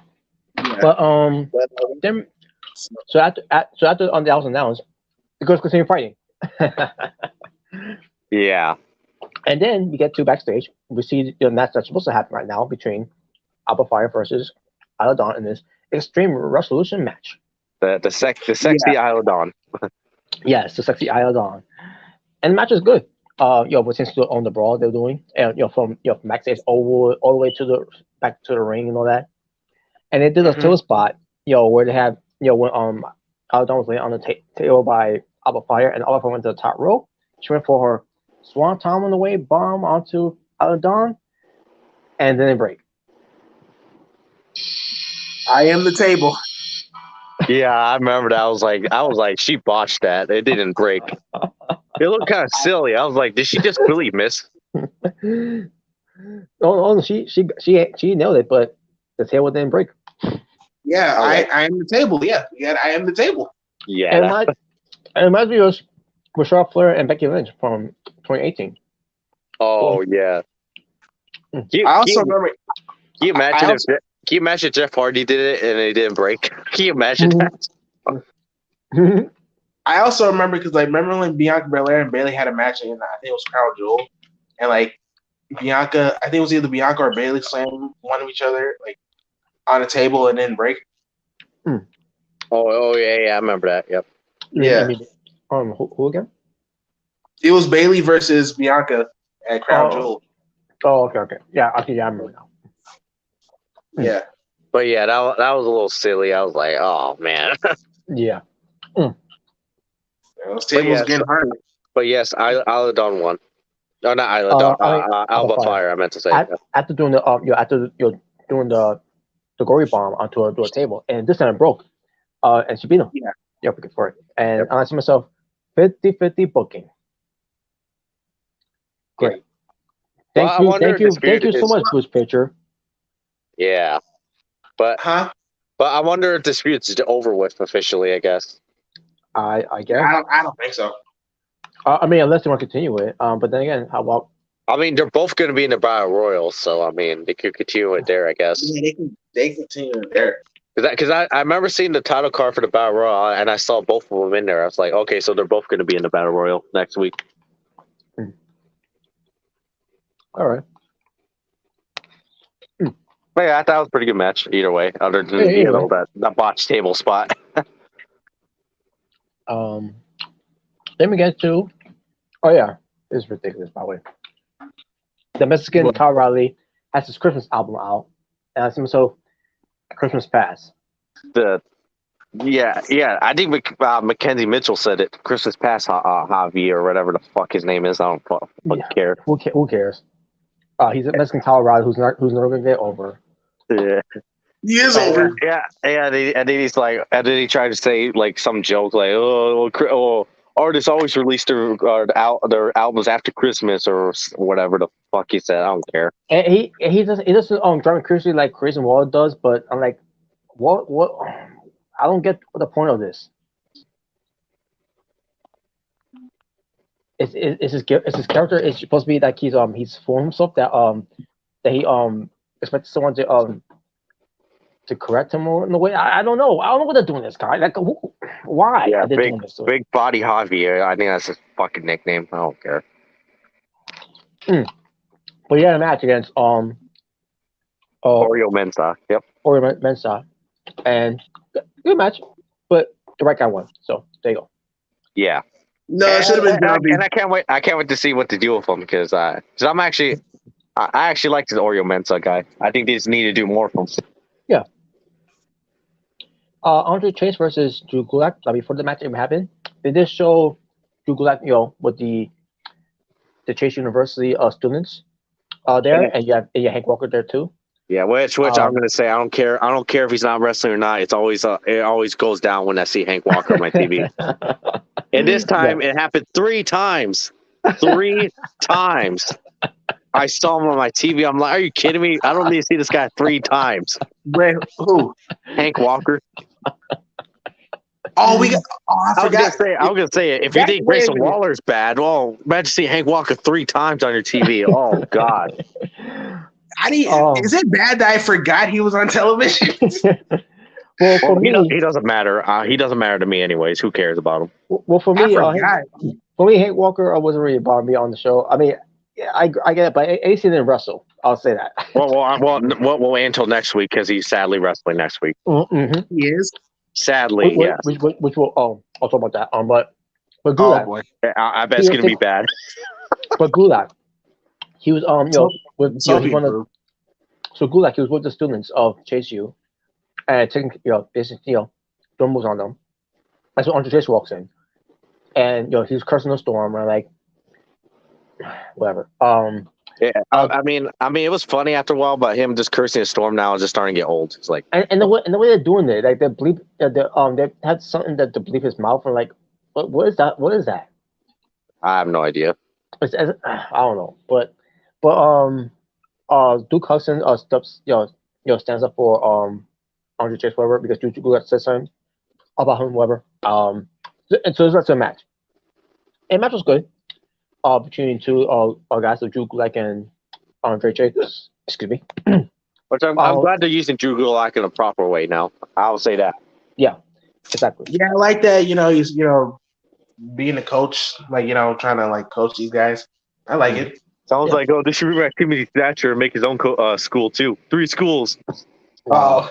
But then so after that was announced, the girls continue fighting. Yeah. And then we get to backstage. We see the match that's supposed to happen right now between Alba Fire versus Isla Dawn in this Extreme Resolution match. The sexy Isla Dawn. Yes, the sexy Isla Dawn. And the match is good. But since they're on the brawl they're doing, and from backstage all the way to back to the ring and all that. And they did a toe spot, where they have when Isla Dawn was laying on the table by Alba Fire, and Alba Fire went to the top rope. She went for her Swan Tom on the way, bomb onto Isla Dawn, and then they break. I am the table. Yeah, I remember that. I was like, she botched that. It didn't break. It looked kind of silly. I was like, did she just really miss? Oh, she nailed it, but the table didn't break. Yeah, I am the table. Yeah, I am the table. Yeah. And it reminds me of Charlotte Flair and Becky Lynch from 2018. Oh yeah. I also remember. Can you imagine if Jeff Hardy did it and it didn't break? Can you imagine that? I also remember because remember when Bianca Belair and Bayley had a match and I think it was Crown Jewel, and Bianca, I think it was either Bianca or Bayley slammed one of each other on a table and didn't break. Oh yeah, I remember that. Yep. Yeah. Who again? It was Bayley versus Bianca at Crown Jewel. Oh, okay. Yeah, I remember now. Yeah. But yeah, that was a little silly. I was like, oh man. Yeah. Those tables getting hard. But yes, Isla Dawn won. No, not Isla Dawn. Alba Fire. I meant to say. After doing the doing the gory bomb onto a table, and this time it broke. And Shibino. Yeah. Yeah, looking for it. And I asked myself, 50-50 booking. Great. Well, I wonder if Thank Dispute you so is- much, Bruce Pitcher. Yeah, but Huh? I wonder if Dispute's over with officially. I guess. I guess. I don't think so. I mean, unless they want to continue it. But then again, how about? I mean, they're both going to be in the Battle Royal, so I mean, they could continue it there. I guess. Yeah, they continue there. Because I remember seeing the title card for the Battle Royal, and I saw both of them in there. I was like, okay, so they're both going to be in the Battle Royal next week. All right. But yeah, I thought it was a pretty good match either way, other than that botched table spot. Let me get to. Oh yeah, this is ridiculous. By the way, the Mexican Kyle Riley has his Christmas album out, and I see myself Christmas Pass. Yeah, I think Mackenzie Mitchell said it. Christmas Pass, Javi or whatever the fuck his name is. I don't fucking care. Who cares? He's a Mexican Kyle Riley who's never gonna get over. Yeah. He is over. Yeah. And then he's like, and then he tried to say like some joke like, artists always release their albums after Christmas or whatever the fuck he said. I don't care. And he doesn't Driving Crazy like Crazy Wall does, but I'm like, what? I don't get the point of this. It's his character is supposed to be like he's for himself that he expects someone to correct him in a way. I don't know. I don't know what they're doing this guy. Like, why Yeah, are they doing this? big body Javi. I think that's his fucking nickname. I don't care. But he had a match against Oreo Mensah. Yep. Oreo Mensah, and good match, but the right guy won. So there you go. Yeah. No, it should have been Darby. And I can't wait. I can't wait to see what to do with him because I actually like this Oreo Mensah guy. I think they just need to do more from him. Yeah. Andre Chase versus Drew Gulak. Before the match even happened, they did show Drew Gulak, with the Chase University students there, and you have Hank Walker there too. Yeah, which I'm going to say, I don't care. I don't care if he's not wrestling or not. It's always it always goes down when I see Hank Walker on my TV. And this time it happened 3 times. 3 times. I saw him on my TV. I'm like, are you kidding me? I don't need to see this guy 3 times. Wait, who? Hank Walker. Oh, I forgot. I was gonna say it. If you think Grayson Waller's bad, well, imagine seeing Hank Walker 3 times on your TV. Oh God. Is it bad that I forgot he was on television? Well, for me, he doesn't matter. He doesn't matter to me, anyways. Who cares about him? Well, for me, Hank Walker wasn't really bothering me on the show. I mean, I get it, but AC didn't wrestle. I'll say that. We'll wait until next week because he's sadly wrestling next week. Mm-hmm. He is. Sadly, yes. Which will I'll talk about that. But Gulak, boy. I bet it's gonna be bad. But Gulak, he was Gulak, he was with the students of Chase U, and taking basically doing moves on them. That's when Andre Chase walks in, and he was cursing the storm, and like whatever. Yeah, I mean, it was funny after a while, but him just cursing the storm now is just starting to get old. It's like, and the way they're doing it, like they bleep, they had something that to bleep his mouth, and like, what is that? What is that? I have no idea. I don't know, but Duke Hudson stands up for Andre Chase, whatever, because Duke Gulak said something about him, whatever. And so that's a match. And the match was good. Between 2 guys, so Drew Gulak and Andre Chase. Excuse me. Which I'm glad they're using Drew Gulak in a proper way now. I'll say that. Yeah, exactly. Yeah, I like that. He's being a coach, like trying to like coach these guys. I like it. Sounds like this should be my Timothy Thatcher and make his own school too. 3 schools. Oh,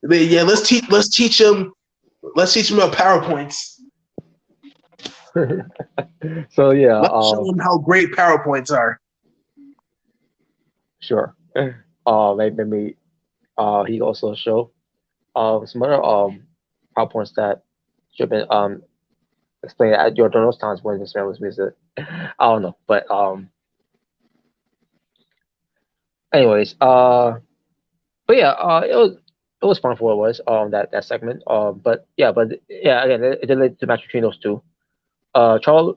yeah. Let's teach him. Let's teach him about PowerPoints. So yeah, let's show him how great PowerPoints are. Sure. Maybe he also show some other PowerPoints that should have been explained at during those times when this man was visited. I don't know, but anyways, but yeah, it it was fun for what it was. That segment. But yeah, again, it did lead to the match between those two. Charles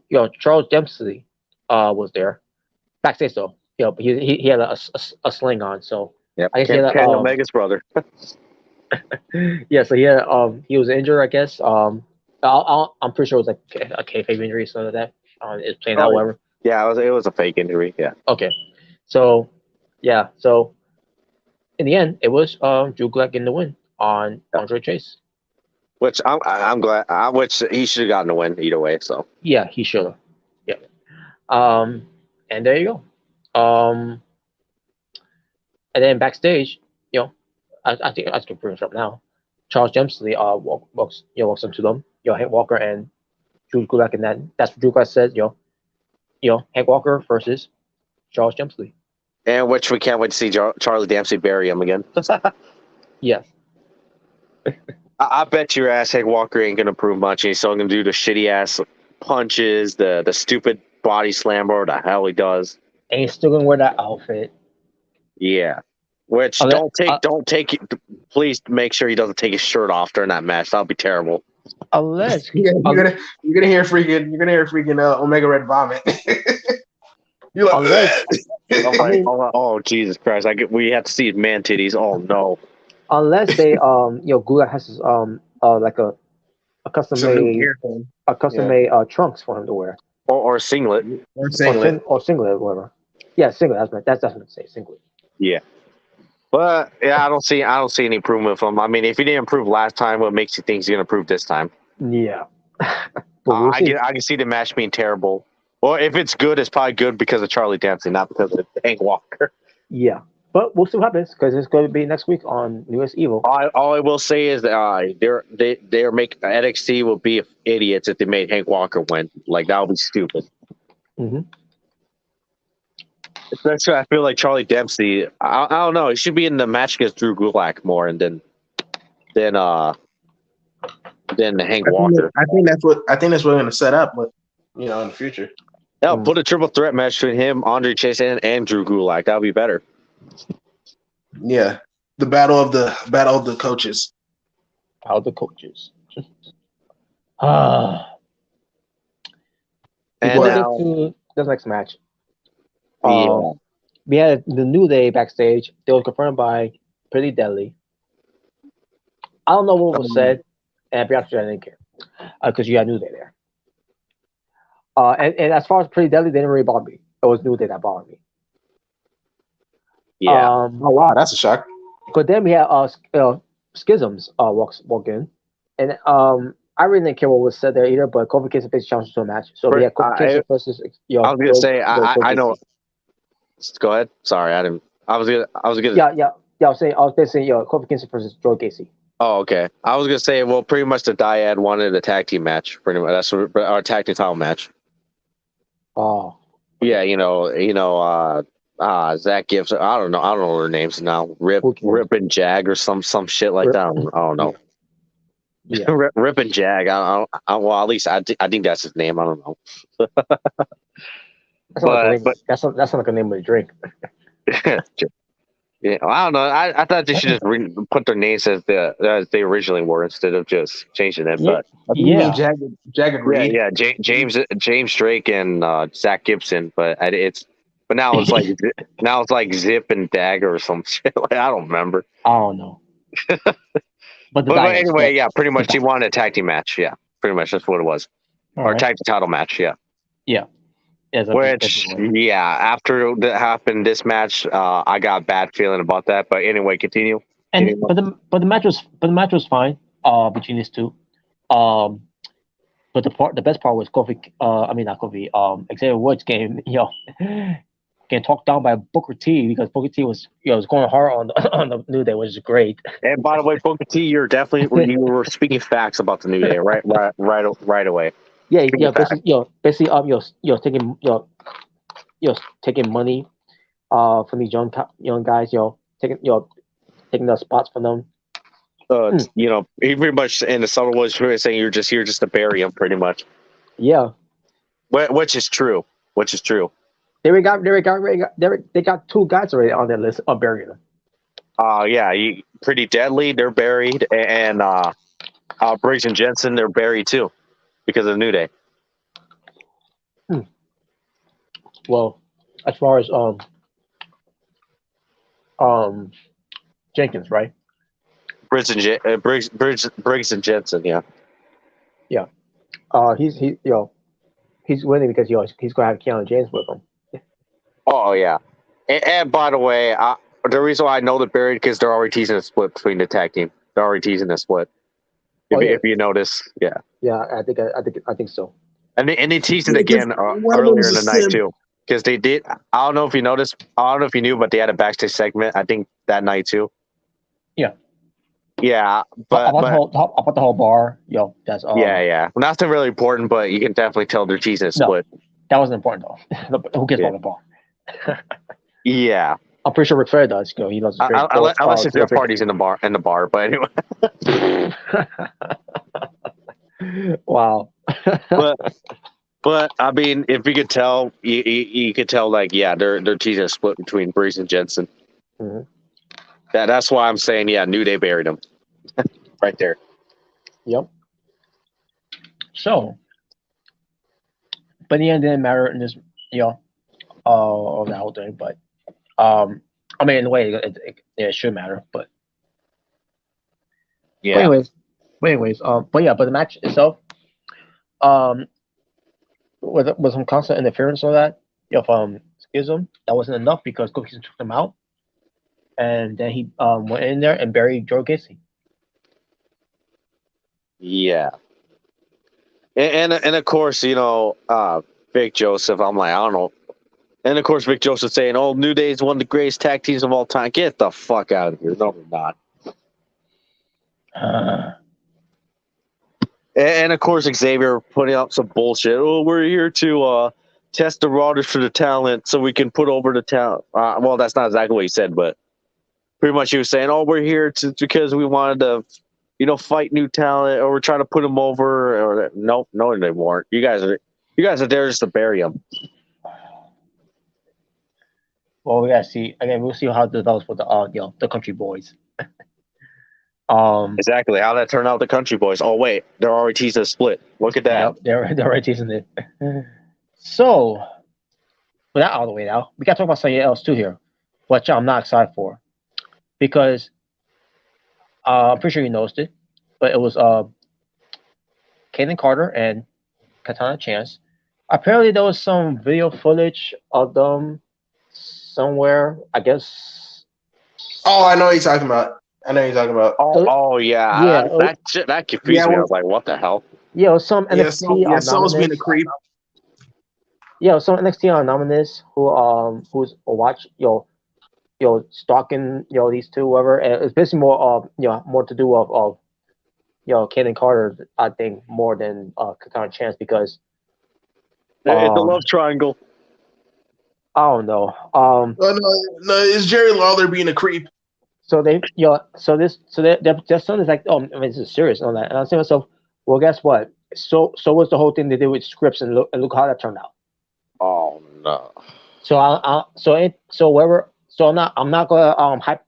Dempsey, was there backstage though. But he had a sling on, so Yep. I guess he had Kenny Omega's brother. yeah, so he was injured, I guess. I'm pretty sure it was like a kayfabe injury, so that it's playing out, whatever. Yeah, it was a fake injury. Yeah. Okay, so yeah, so in the end, it was Drew Gulak getting the win on Andre Chase. Which I'm glad. Which he should have gotten a win either way. So Yeah, he should have. Yeah. And there you go. And then backstage, I think I can bring it up now. Charles Dempsey walks into them. Hank Walker and Drew Gulak, and that's what Drew Gulak said. Hank Walker versus Charles Dempsey. and which we can't wait to see Charlie Dempsey bury him again. Yes. I bet your ass Hank Walker ain't gonna prove much. He's still gonna do the shitty ass punches, the stupid body slam, or the hell he does. And he's still gonna wear that outfit. Yeah. Which don't take it. Please make sure he doesn't take his shirt off during that match. That'll be terrible. Unless you're gonna hear freaking Omega Red vomit. You're like, oh Jesus Christ! We have to see his man titties. Oh no! Unless they Gulak has his like a custom made trunks for him to wear, or singlet, or singlet, or whatever. Yeah, singlet. That's what I'm saying. Singlet. Yeah. But yeah, I don't see any improvement from him. I mean, if he didn't improve last time, what makes you think he's gonna improve this time? Yeah. I can see the match being terrible. Well, if it's good, it's probably good because of Charlie Dempsey, not because of Hank Walker. Yeah, but we'll see what happens because it's going to be next week on New Year's Evil. All I will say is that they're making NXT will be idiots if they made Hank Walker win. Like that would be stupid. Mm-hmm. Especially, I feel like Charlie Dempsey. I don't know. He should be in the match against Drew Gulak more, and then Hank Walker. I think that's what we're going to set up, but in the future. Yeah, put a triple threat match between him, Andre Chase, and Drew Gulak. That would be better. Yeah, the battle of the coaches. Battle of the coaches. And now, to the next match. Yeah. We had the New Day backstage. They were confirmed by Pretty Deadly. I don't know what was said, and to be honest with you, I didn't care because you had New Day there. And as far as Pretty Deadly, they didn't really bother me. It was New Day that bothered me. Yeah. Oh wow, that's a shock. But then we had Schisms walk in, and I really didn't care what was said there either. But Kofi Kingston faced challenge to a match, so we had Kofi Kingston versus. I was gonna say I know. Go ahead. Sorry, I didn't. I was gonna. Yeah. I was basically Kofi Kingston versus Joe Gacy. Oh, okay. I was gonna say, well, pretty much the Dyad wanted a tag team match. Pretty much, that's our tag team title match. Oh. Yeah, Zach Gibson. I don't know their names now. Rip and Jag or some shit like that. I don't know. Yeah. Rip and Jag. Well, at least I think that's his name. I don't know. That's not like a name of a drink. Yeah, I don't know. I thought they should just put their names as they originally were instead of just changing them. Yeah. But Jagged Reed. Yeah. James Drake and Zach Gibson. But now it's like Zip and Dagger or some shit. Like, I don't remember. I don't know. But anyway, yeah, pretty much he wanted a tag team match. Yeah, pretty much that's what it was. Or tag team title match. Yeah. Yeah. Which, after that happened, this match, I got a bad feeling about that. But anyway, continue. But the match was fine between these two. But the best part was Xavier Woods getting talked down by Booker T because Booker T was going hard on the New Day, which is great. And by the way, Booker T, you were speaking facts about the New Day right away. Yeah, basically, taking money, from these young guys, taking the spots from them. He pretty much in the summer was saying you're just here just to bury him, pretty much. Yeah, which is true. They got two guys already on their list of burying them. Yeah, Pretty Deadly, they're buried, and Briggs and Jensen, they're buried too because of New Day. Well, as far as Jenkins, right? Briggs and Jensen, yeah. Yeah. He's winning because he's gonna have Keanu James with him. Oh yeah, and by the way, the reason why I know they're buried because they're already teasing a split between the tag team. They're already teasing a split. If you notice, yeah. Yeah, I think so. And they teased it again earlier in the night too, because they did. I don't know if you noticed. I don't know if you knew, but they had a backstage segment. I think that night too. Yeah. Yeah, but about the whole bar, that's yeah. Nothing really important, but you can definitely tell they're teasing a split. That wasn't important though. Who cares about the bar? Yeah. I'm pretty sure Ric Flair does. He loves to drink. Unless it's their parties in the bar. But anyway. Wow. but I mean, if you could tell, you could tell they're teasing a split between Briggs and Jensen. Mm-hmm. That's why I'm saying New Day buried him right there. Yep. So, but in the end, it didn't matter in this, of the whole thing. But I mean, in a way, it should matter. But yeah. But the match itself, with some constant interference on that, from Schism, that wasn't enough because Cookies took them out, and then he went in there and buried Joe Gacy. Yeah, and of course, Vic Joseph. I'm like, I don't know. And of course, Vic Joseph saying, "Oh, New Day is one of the greatest tag teams of all time." Get the fuck out of here! No, we're not. And of course, Xavier putting up some bullshit. Oh, we're here to test the waters for the talent so we can put over the talent. Well, that's not exactly what he said, but pretty much he was saying, "Oh, we're here because we wanted to, fight new talent, or we're trying to put them over." Or no, they weren't. You guys are there just to bury them. Well, we gotta see. Again, we'll see how it develops with the Country Boys. Exactly how that turned out. The Country Boys. Oh wait, they're already teasing a split. Look at that. Yep, they're already teasing it. So, with that out of the way now, we gotta talk about something else too here, which I'm not excited for, because I'm pretty sure you noticed it, but it was Kaden Carter and Katana Chance. Apparently, there was some video footage of them somewhere. I guess. Oh, I know what you're talking about. Oh yeah. That confused me. I was like, what the hell? Yeah, some NXT. Someone's being a creep. Yeah, some NXT anonymous who's stalking these two, whatever. And it's basically more more to do of Kaden Carter, I think, more than Katana Chance, because it's a love triangle. I don't know. No, it's Jerry Lawler being a creep. So their son is like, oh, I mean, this is serious on that. And I'm saying to myself, well, guess what? So was the whole thing they did with scripts, and look how that turned out. Oh no. So I'm not gonna hype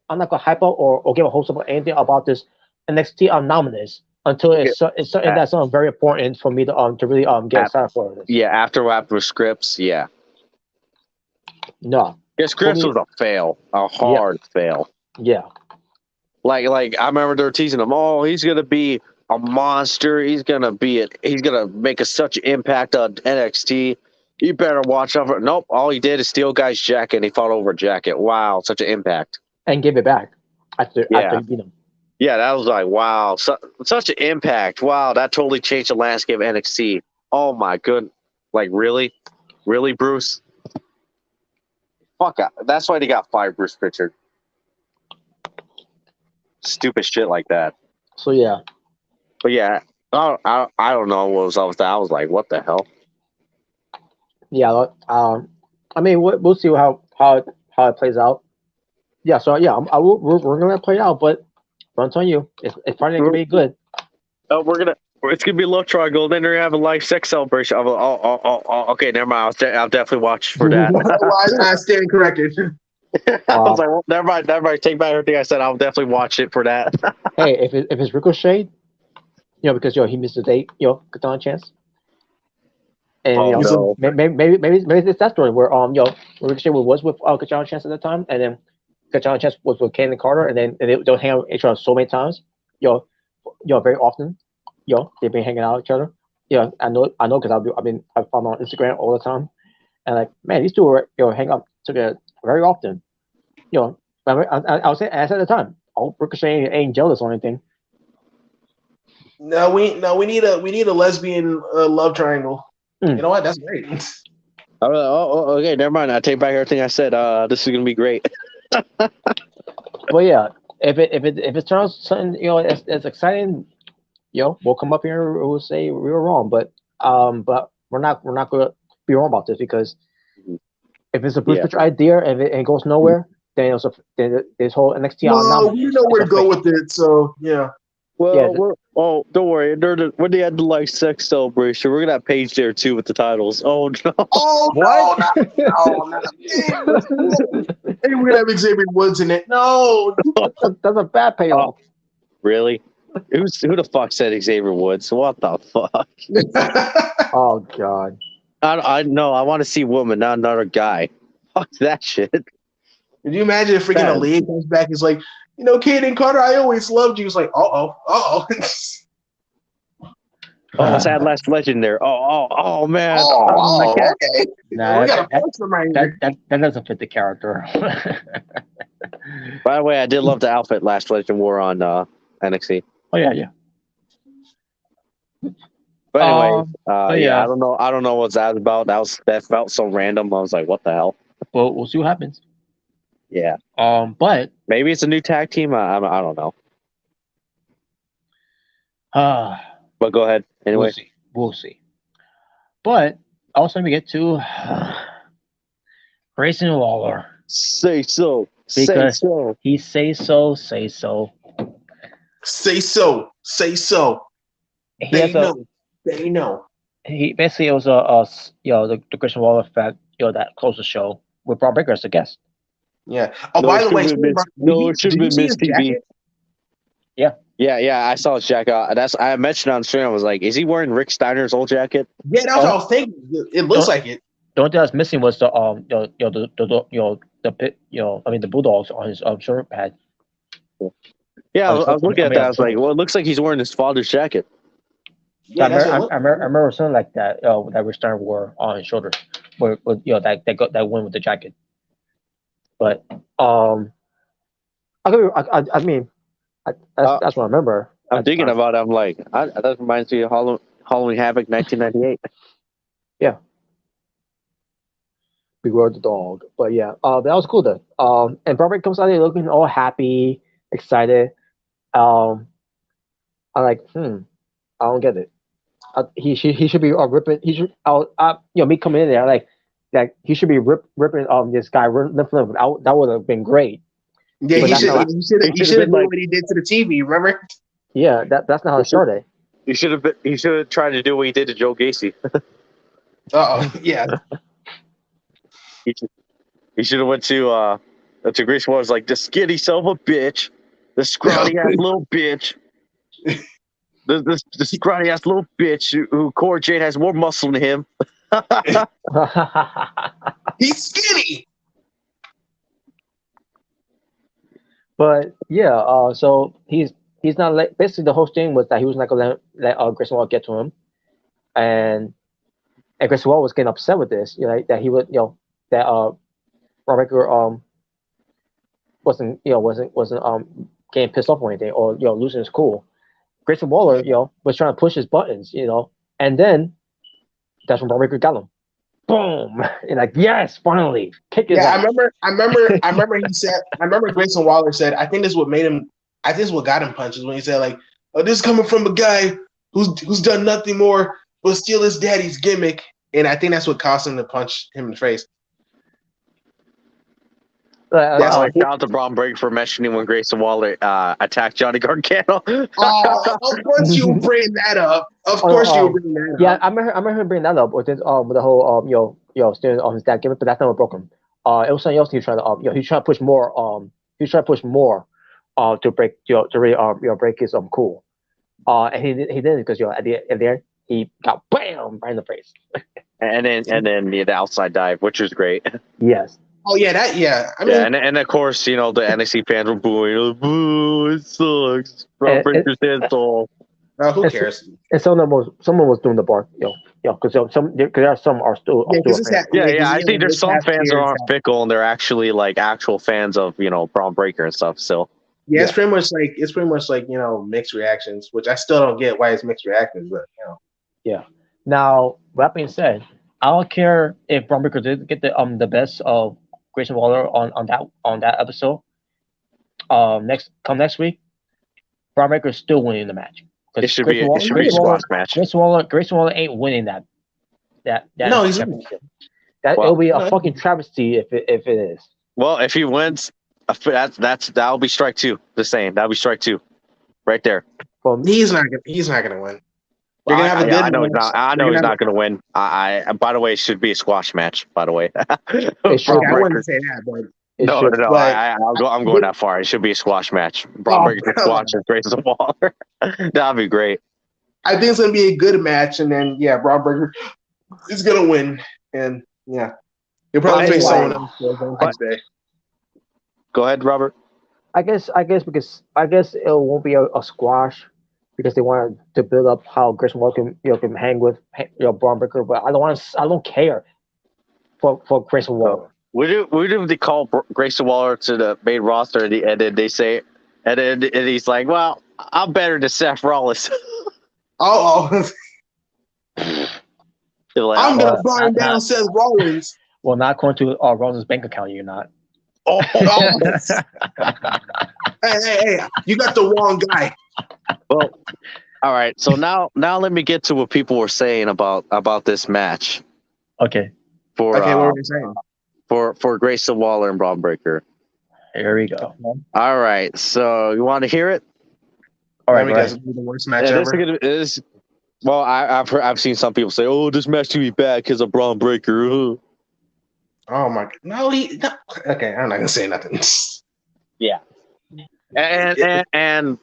up or give a whole up anything about this NXT anonymous until it's something that's very important for me to really get excited for this. Yeah, after scripts, yeah. No. Yeah, scripts was a fail, a hard fail. Yeah. Like I remember they were teasing him. Oh, he's gonna be a monster. He's gonna make such an impact on NXT. You better watch out for. Nope. All he did is steal a guy's jacket, and he fought over a jacket. Wow, such an impact. And give it back after you beat him. Yeah, that was like, wow, such an impact. Wow, that totally changed the landscape of NXT. Oh my goodness. Like, really, Bruce? Fuck, that's why they got fired, Bruce Pritchard. Stupid shit like that. So yeah. But yeah, I don't know what was up with that. I was like, what the hell? Yeah. I mean, we'll see how it plays out. Yeah. So yeah, we're gonna play out, but I'm telling you, it's probably gonna be good. Oh, it's gonna be a love triangle. Then they're gonna have a live sex celebration. Okay, never mind. I'll definitely watch for that. I stand corrected. I was like, well, never mind. Take back everything I said. I'll definitely watch it for that. Hey, if it's Ricochet, because he missed the date, Katana chance. And Oh, no. maybe it's that story where Ricochet was with Katana chance at the time, and then Katana chance was with Cannon Carter, and then they'll hang out with each other so many times, very often, they've been hanging out with each other. I know because I follow on Instagram all the time, and like, man, these two are hang out together very often. I was saying, as at the time, Ricochet ain't jealous or anything. No, we need a lesbian love triangle. You know what? That's great. Okay, never mind. I take back everything I said. This is gonna be great. Well, yeah, if it turns out something as exciting, we'll come up here and we'll say we were wrong, but we're not gonna be wrong about this, because if it's a Bruce Pritchard idea and it goes nowhere, then this whole NXT. Well, we know where to go with it, so yeah. Well, don't worry. When they had the like sex celebration, we're gonna have Paige there too with the titles. Oh no! Oh what? No! Hey, we're gonna have Xavier Woods in it. No, that's a bad payoff. Really? Who the fuck said Xavier Woods? What the fuck? Oh god! I know. I want to see woman, not another guy. Fuck that shit. Could you imagine if freaking Aaliyah comes back? He's like, Kaden Carter, I always loved you. It's like, oh. Sad last legend there. Oh man. Okay. Nah, we gotta punch them right here. That doesn't fit the character. By the way, I did love the outfit last legend wore on NXT. Oh yeah. But anyway, I don't know what's that about. That felt so random. I was like, what the hell? Well, we'll see what happens. Yeah. But maybe it's a new tag team. I don't know. But go ahead. Anyway, we'll see. But also, we get to Grayson Waller. Say so. Because say so. He say so. Say so. Say so. Say so. They know. He basically, it was the Grayson Waller effect. That closed the show with Braun Breaker as a guest. Yeah. Oh, by the way, it should have been Miss TV. Yeah. Yeah. I saw his jacket. I mentioned on stream. I was like, is he wearing Rick Steiner's old jacket? Yeah, that's what I was thinking. It looks like it. The only thing that's missing was the Bulldogs on his shoulder pad. Yeah, I was looking at that. I was like, well, it looks like he's wearing his father's jacket. Yeah, I remember something like that. That Rick Steiner wore on his shoulder, where that went with the jacket. But that's what I remember. I'm thinking about it. I'm like, that reminds me of Halloween Havoc 1998. Yeah. Beware the dog. But yeah, that was cool though. And Barbara comes out there looking all happy, excited. I'm like, I don't get it. He should be ripping. He should, me coming in there like he should be ripping this guy out. That would have been great. Yeah, he should have done what he did to the TV. Remember? Yeah, that's not how it started. He should have tried to do what he did to Joe Gacy. Yeah. He should have went to Grayson Waller, like, the skinny son of a bitch, the scrawny ass little bitch. The scrawny ass little bitch who Cora Jade has more muscle than him. He's skinny. But yeah, so he's not basically the whole thing was that he was not gonna let Grayson Waller get to him, and Grayson Waller was getting upset with this, that he would that Ron wasn't getting pissed off or anything, or losing his cool. Grayson Waller, was trying to push his buttons, and then that's when Ron Breakker got him. Boom! And like, yes, finally, kick his ass. I remember he said. I remember Grayson Waller said, I think this is what made him. I think this is what got him punches when he said like, "Oh, this is coming from a guy who's done nothing more but steal his daddy's gimmick," and I think that's what caused him to punch him in the face. That's like shout out to Braun Breaker for mentioning when Grayson Waller attacked Johnny Gargano. Of course you bring that up. Of course you bring that up. Yeah, I remember him bringing that up with the whole stealing on his dad gimmick, but that's not what broke him. it was something else he was trying to he tried to push more to break to really break his cool. And he didn't because at the end he got bam right in the face. and then the outside dive, which was great. Yes. Oh yeah, I mean, and of course, the NXT fans were booing. Boo! It sucks. Bro, break your stand tall. Who cares? And someone was doing the bar, because there are some are still fans. I think there's some fans that aren't fickle and they're actually like actual fans of Braun Breaker and stuff. So yeah, it's pretty much like mixed reactions, which I still don't get why it's mixed reactions, but Yeah. Now, that being said, I don't care if Braun Breaker did get the best of Grayson Waller on that episode. Next week, Braun Breaker is still winning the match. It should be a squash match. Grayson Waller ain't winning that. No, he's championship. It'll be a fucking travesty if it is. Well, if he wins, that'll be strike two. The same. That'll be strike two, right there. He's not gonna win. You're gonna have a good. I know he's not. I know he's not gonna win. By the way, it should be a squash match. By the way, I wouldn't say that, but. I'm going that far. It should be a squash match. Braun Breaker squashes Grayson Waller. That'd be great. I think it's gonna be a good match, and then Braun Breaker is gonna win, and he'll probably face someone else the next day. Go ahead, Robert. I guess it won't be a squash because they want to build up how Grayson Waller can hang with Braun Breaker, but I don't care for Grayson Waller. What if they call Grayson Waller to the main roster and then they say, and he's like, well, I'm better than Seth Rollins. Like, I'm going to burn down Seth Rollins. Well, not according to Rollins' bank account, you're not. Hey, you got the wrong guy. Well, all right. So now let me get to what people were saying about this match. Okay. What were they saying? For Grayson Waller and Braun Breaker. Here we go. All right, so you want to hear it? All right, because it'll be the worst match ever. Well, I've seen some people say, "Oh, this match can be bad because of Braun Breaker." Oh my god! No. Okay, I'm not gonna say nothing. Yeah, and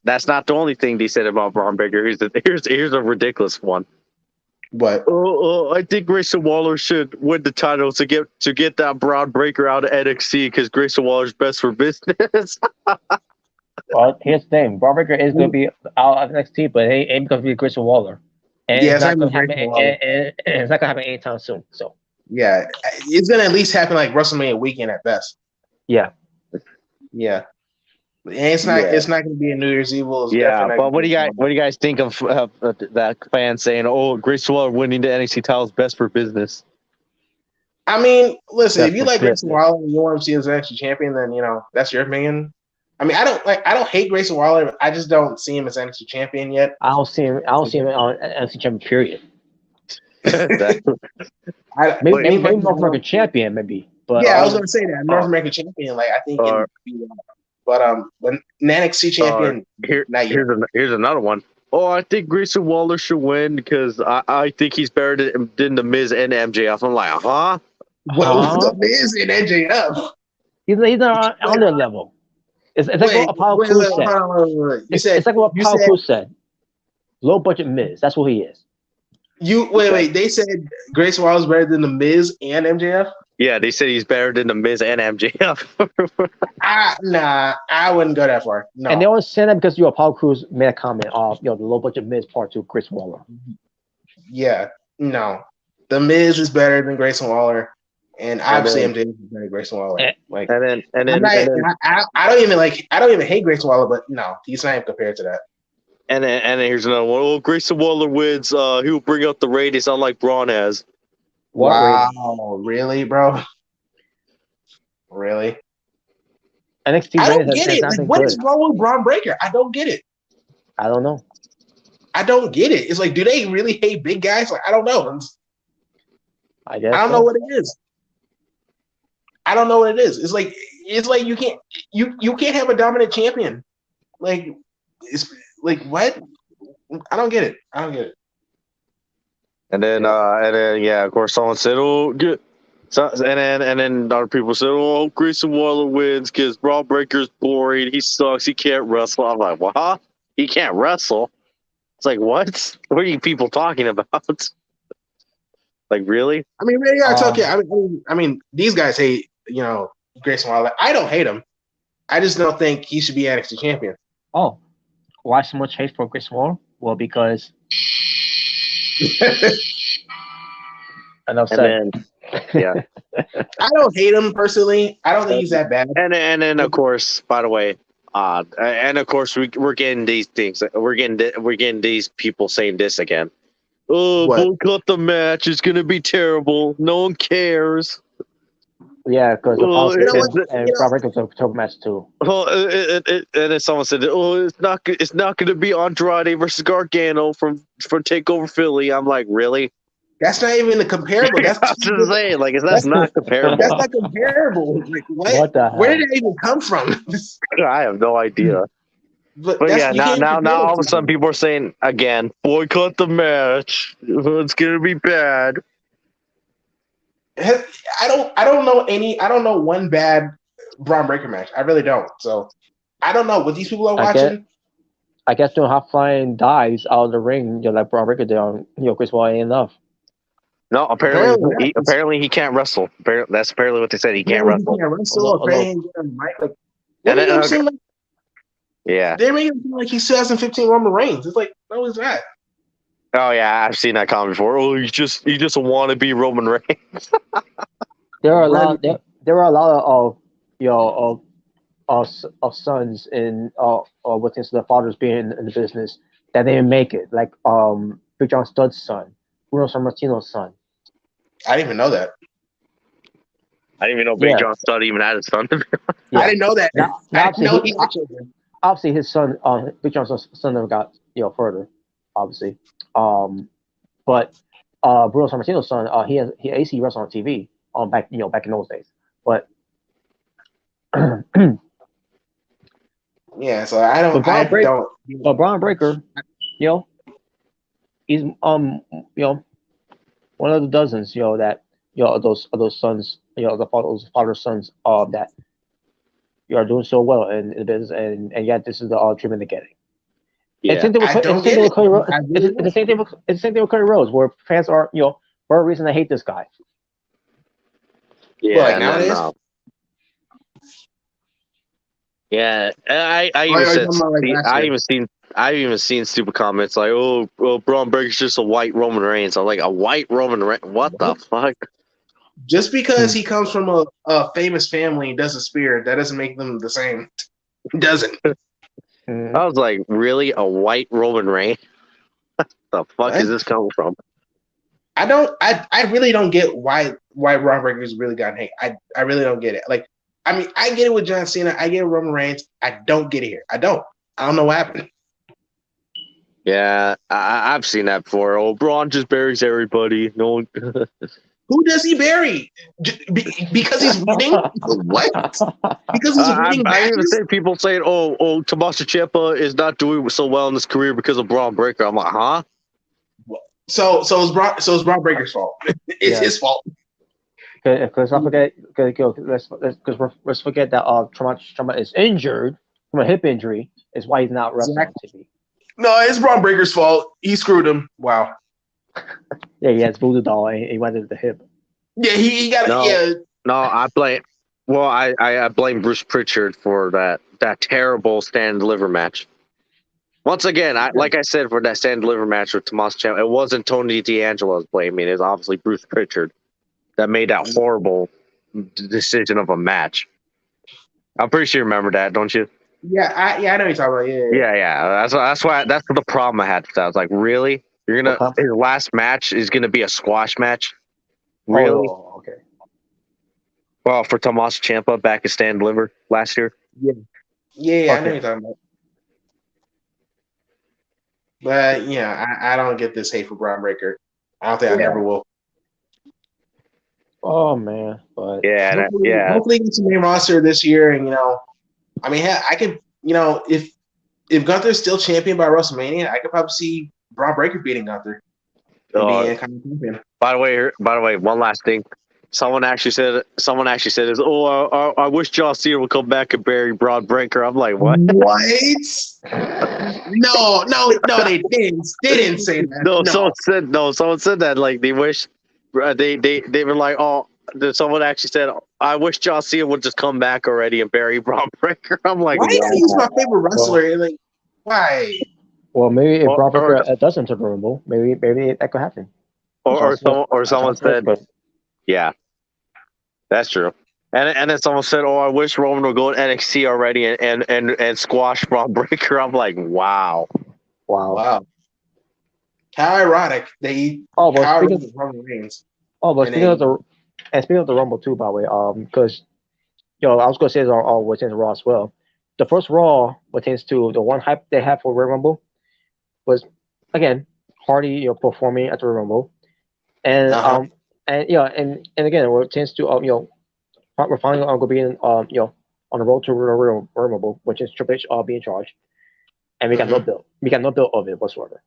that's not the only thing they said about Braun Breaker. Here's a ridiculous one. What? I think Grayson Waller should win the title to get that Braun Breaker out of NXT because Grayson Waller's best for business. Well, here's the thing: Braun Breaker is going to be out of NXT, but it ain't going to be Grayson Waller, and it's not going to happen. And it's not going to happen anytime soon. So yeah, it's going to at least happen like WrestleMania weekend at best. Yeah. And it's not going to be a New Year's Eve. But what do you guys think of that fan saying, "Oh, Grayson Waller winning the NXT title is best for business"? I mean, listen, if you like Grayson Waller and you want to see his NXT champion, then that's your opinion. I mean, I don't hate Grayson Waller. I just don't see him as NXT champion yet. I don't see him on NXT champion. Period. maybe North American champion, maybe. But I was going to say that North American champion. Like I think. But NXT champion. Here's another one. Oh, I think Grayson Waller should win because I think he's better than the Miz and MJF. I'm like, huh? Well, the Miz and MJF. He's not on their level. It's like what Apollo Crews said. It's like what Apollo Crews said. Low budget Miz. That's what he is. Wait. They said Grayson Waller's better than the Miz and MJF. Yeah, they said he's better than the Miz and MJF. Nah, I wouldn't go that far. No. And they always say that because Apollo Crews made a comment of the low budget Miz part to Chris Waller. Yeah, no, the Miz is better than Grayson Waller, and obviously MJF is better than Grayson Waller. I don't even hate Grayson Waller, but no, he's not even compared to that. And then here's another one. Oh, Grayson Waller wins. He'll bring up the ratings unlike Braun has. Wow, really, bro? Really? NXT I don't get it. Like, what is wrong with Braun Breaker? I don't get it. I don't know. I don't get it. It's like, do they really hate big guys? Like, I don't know. I guess I don't know what it is. I don't know what it is. It's like you can't have a dominant champion. Like, it's like what? I don't get it. And then, of course, someone said, "Oh, So and then other people said, "Oh, Grayson Waller wins because Braun Breaker's boring. He sucks. He can't wrestle." I'm like, "What? Huh? He can't wrestle?" It's like, what? What are you people talking about? Like, really? I mean, maybe it's okay. I mean, these guys hate, Grayson Waller. I don't hate him. I just don't think he should be NXT champion. Oh, why so much hate for Chris Wall? Well, because enough said. Yeah. I don't hate him personally. I don't think he's that bad. And then of course, by the way, and of course we're getting these things. We're getting these people saying this again. Oh, What? boycott the match. It's gonna be terrible. No one cares. Yeah, because the Well, politics and Braun Breaker took match too. Well, and then someone said, "Oh, it's not going to be Andrade versus Gargano from Takeover Philly." I'm like, really? That's not even a comparable. That's just saying, like, that's not comparable. That's not comparable. Like, What the hell? Where did that even come from? I have no idea. But yeah, now all of a sudden people are saying again, boycott the match. It's going to be bad. I don't know one bad Braun Breaker match. I really don't. So I don't know what these people are watching. I guess doing hot flying dives out of the ring, like Braun Breaker did on Chris Wall ain't enough. No, apparently he can't wrestle. That's apparently what they said. He can't wrestle. He can't wrestle. Yeah. They're making him seem like he's 2015 Roman Reigns. It's like, no, he's not. Oh yeah, I've seen that comment before. Oh, he's just a wannabe Roman Reigns. There are a lot of sons in within the fathers being in the business that they didn't make it. Like Big John Studd's son, Bruno Sammartino's son. I didn't even know that. I didn't even know Big John Studd even had a son. Yeah. I didn't know that. I didn't know he had children. Obviously, his son, Big John's son, never got further. Obviously, but Bruno Sammartino's son, he wrestled on TV back in those days. But yeah, so I don't. But Braun Breaker, he's one of the dozens, that those sons, those father sons that you are doing so well in the business, and yet this is the treatment they're getting. Yeah. It's the same thing with Cody Rhodes, where fans are, for a reason they hate this guy. Yeah, no. Yeah, I've even seen stupid comments like, "Oh, Braun Breaker's just a white Roman Reigns." I'm like, a white Roman Reigns? What the fuck? Just because he comes from a famous family and does a spear, that doesn't make them the same. It doesn't. I was like, really? A white Roman Reigns? What the fuck is this coming from? I really don't get why Braun Breaker's really gotten hate. I really don't get it. Like, I mean, I get it with John Cena. I get it with Roman Reigns. I don't get it here. I don't know what happened. Yeah, I've seen that before. Oh, Braun just buries everybody. No one... Who does he bury? Because he's winning? What? Because he's winning I even see people saying, "Oh, Tommaso Ciampa is not doing so well in his career because of Braun Breaker." I'm like, huh? So it's Braun Breaker's fault. It's his fault. Because let's forget that Ciampa is injured from a hip injury. Is why he's not wrestling on TV. No, it's Braun Breaker's fault. He screwed him. Wow. Yeah, he has voodoo doll and he went into the hip. Yeah, he got no, it. Yeah. No, I blame. Well, I blame Bruce Pritchard for that terrible stand and deliver match. Once again, like I said, for that stand and deliver match with Tommaso Ciampa, it wasn't Tony D'Angelo's blaming. It's obviously Bruce Pritchard that made that horrible decision of a match. I'm pretty sure you remember that, don't you? Yeah, I know what you're talking about. Yeah. That's the problem I had with that. I was like, really? His last match is gonna be a squash match? Really? Oh, okay. Well, for Tommaso Ciampa back at Stand Deliver last year. Yeah, okay. I know what you're talking about. But yeah, I don't get this hate for Braun Breaker. I don't think I ever will. Oh man, but hopefully get some main roster this year, and I mean, I could, if Gunther's still champion by WrestleMania, I could probably see Braun Breaker beating Gunther. By the way, one last thing. Someone actually said, "Oh, I wish John Cena would come back and bury Braun Breaker." I'm like, what? What? No, they didn't. They didn't say that. No, someone said that. Like they wish, they were like, oh, someone actually said, I wish John Cena would just come back already and bury Braun Breaker. I'm like, why you gotta use my favorite wrestler? Like, why? Well, maybe if Braun Breaker does enter the Rumble, maybe that could happen. Or someone said, yeah, that's true. And then someone said, "Oh, I wish Roman would go to NXT already and squash Braun Breaker." I'm like, wow. How ironic they. But speaking of Roman Reigns. Speaking of the Rumble too, by the way, because I was gonna say this all within Raw as well. The first Raw pertains to the one hype they had for Royal Rumble was again Hardy performing at the Royal Rumble, and and again it pertains to we're finally going to be on the road to Royal Rumble, which is Triple H being in charge, and we got no build. We got no build of it whatsoever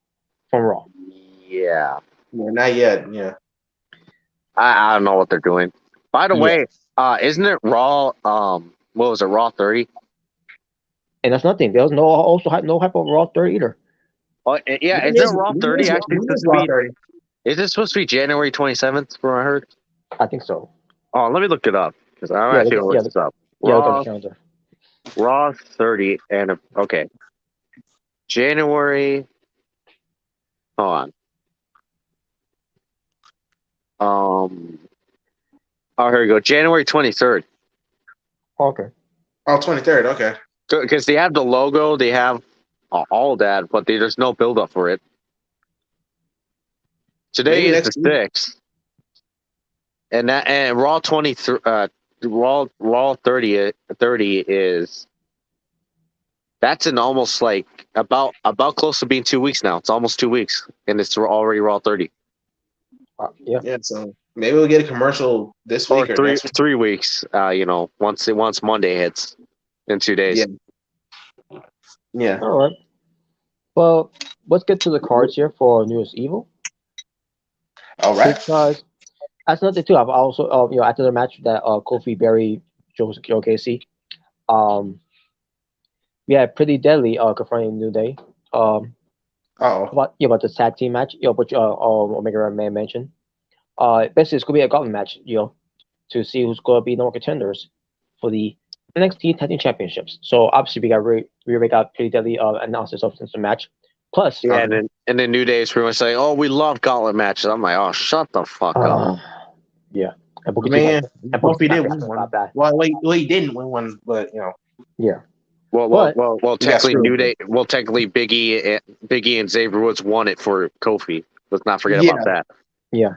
from Raw. Yeah, not yet. Yeah, I don't know what they're doing. By the way, isn't it Raw? What was it? Raw 30? And that's nothing. There was no hype of Raw 30 either. Oh yeah, is there Raw 30 actually? Is it supposed to be January 27th? From what I heard. I think so. Oh, let me look it up because I'm actually gonna look this up. Raw 30 and okay, January. Hold on. Oh, here we go. January 23rd. Okay. Oh, 23rd. Okay. Because they have the logo, they have all that, but there's no build up for it. Today is the 6th. And Raw 23, Raw 30 is that's in almost like about close to being 2 weeks now. It's almost 2 weeks, and it's already Raw 30. Yeah. So maybe we'll get a commercial this week or next week. 3 weeks. Once Monday hits in 2 days. Yeah. All right. Well, let's get to the cards here for New Year's Evil. All right. Because that's another thing too. I've also after the match that Kofi buried Joe Casey, we had Pretty Deadly confronting New Day. About the tag team match, which Omega Man mentioned. Basically it's gonna be a gauntlet match, to see who's gonna be number contenders for the NXT Tag Team Championships. So obviously we got Pretty Deadly announced of the match. Plus, and then New Day is pretty much saying, "Oh, we love gauntlet matches." I'm like, "Oh, shut the fuck up." Yeah, Kofi did win one. Well, he didn't win one, but Yeah. Well, technically New Day. Well, technically Biggie and Xavier Woods won it for Kofi. Let's not forget about that. Yeah.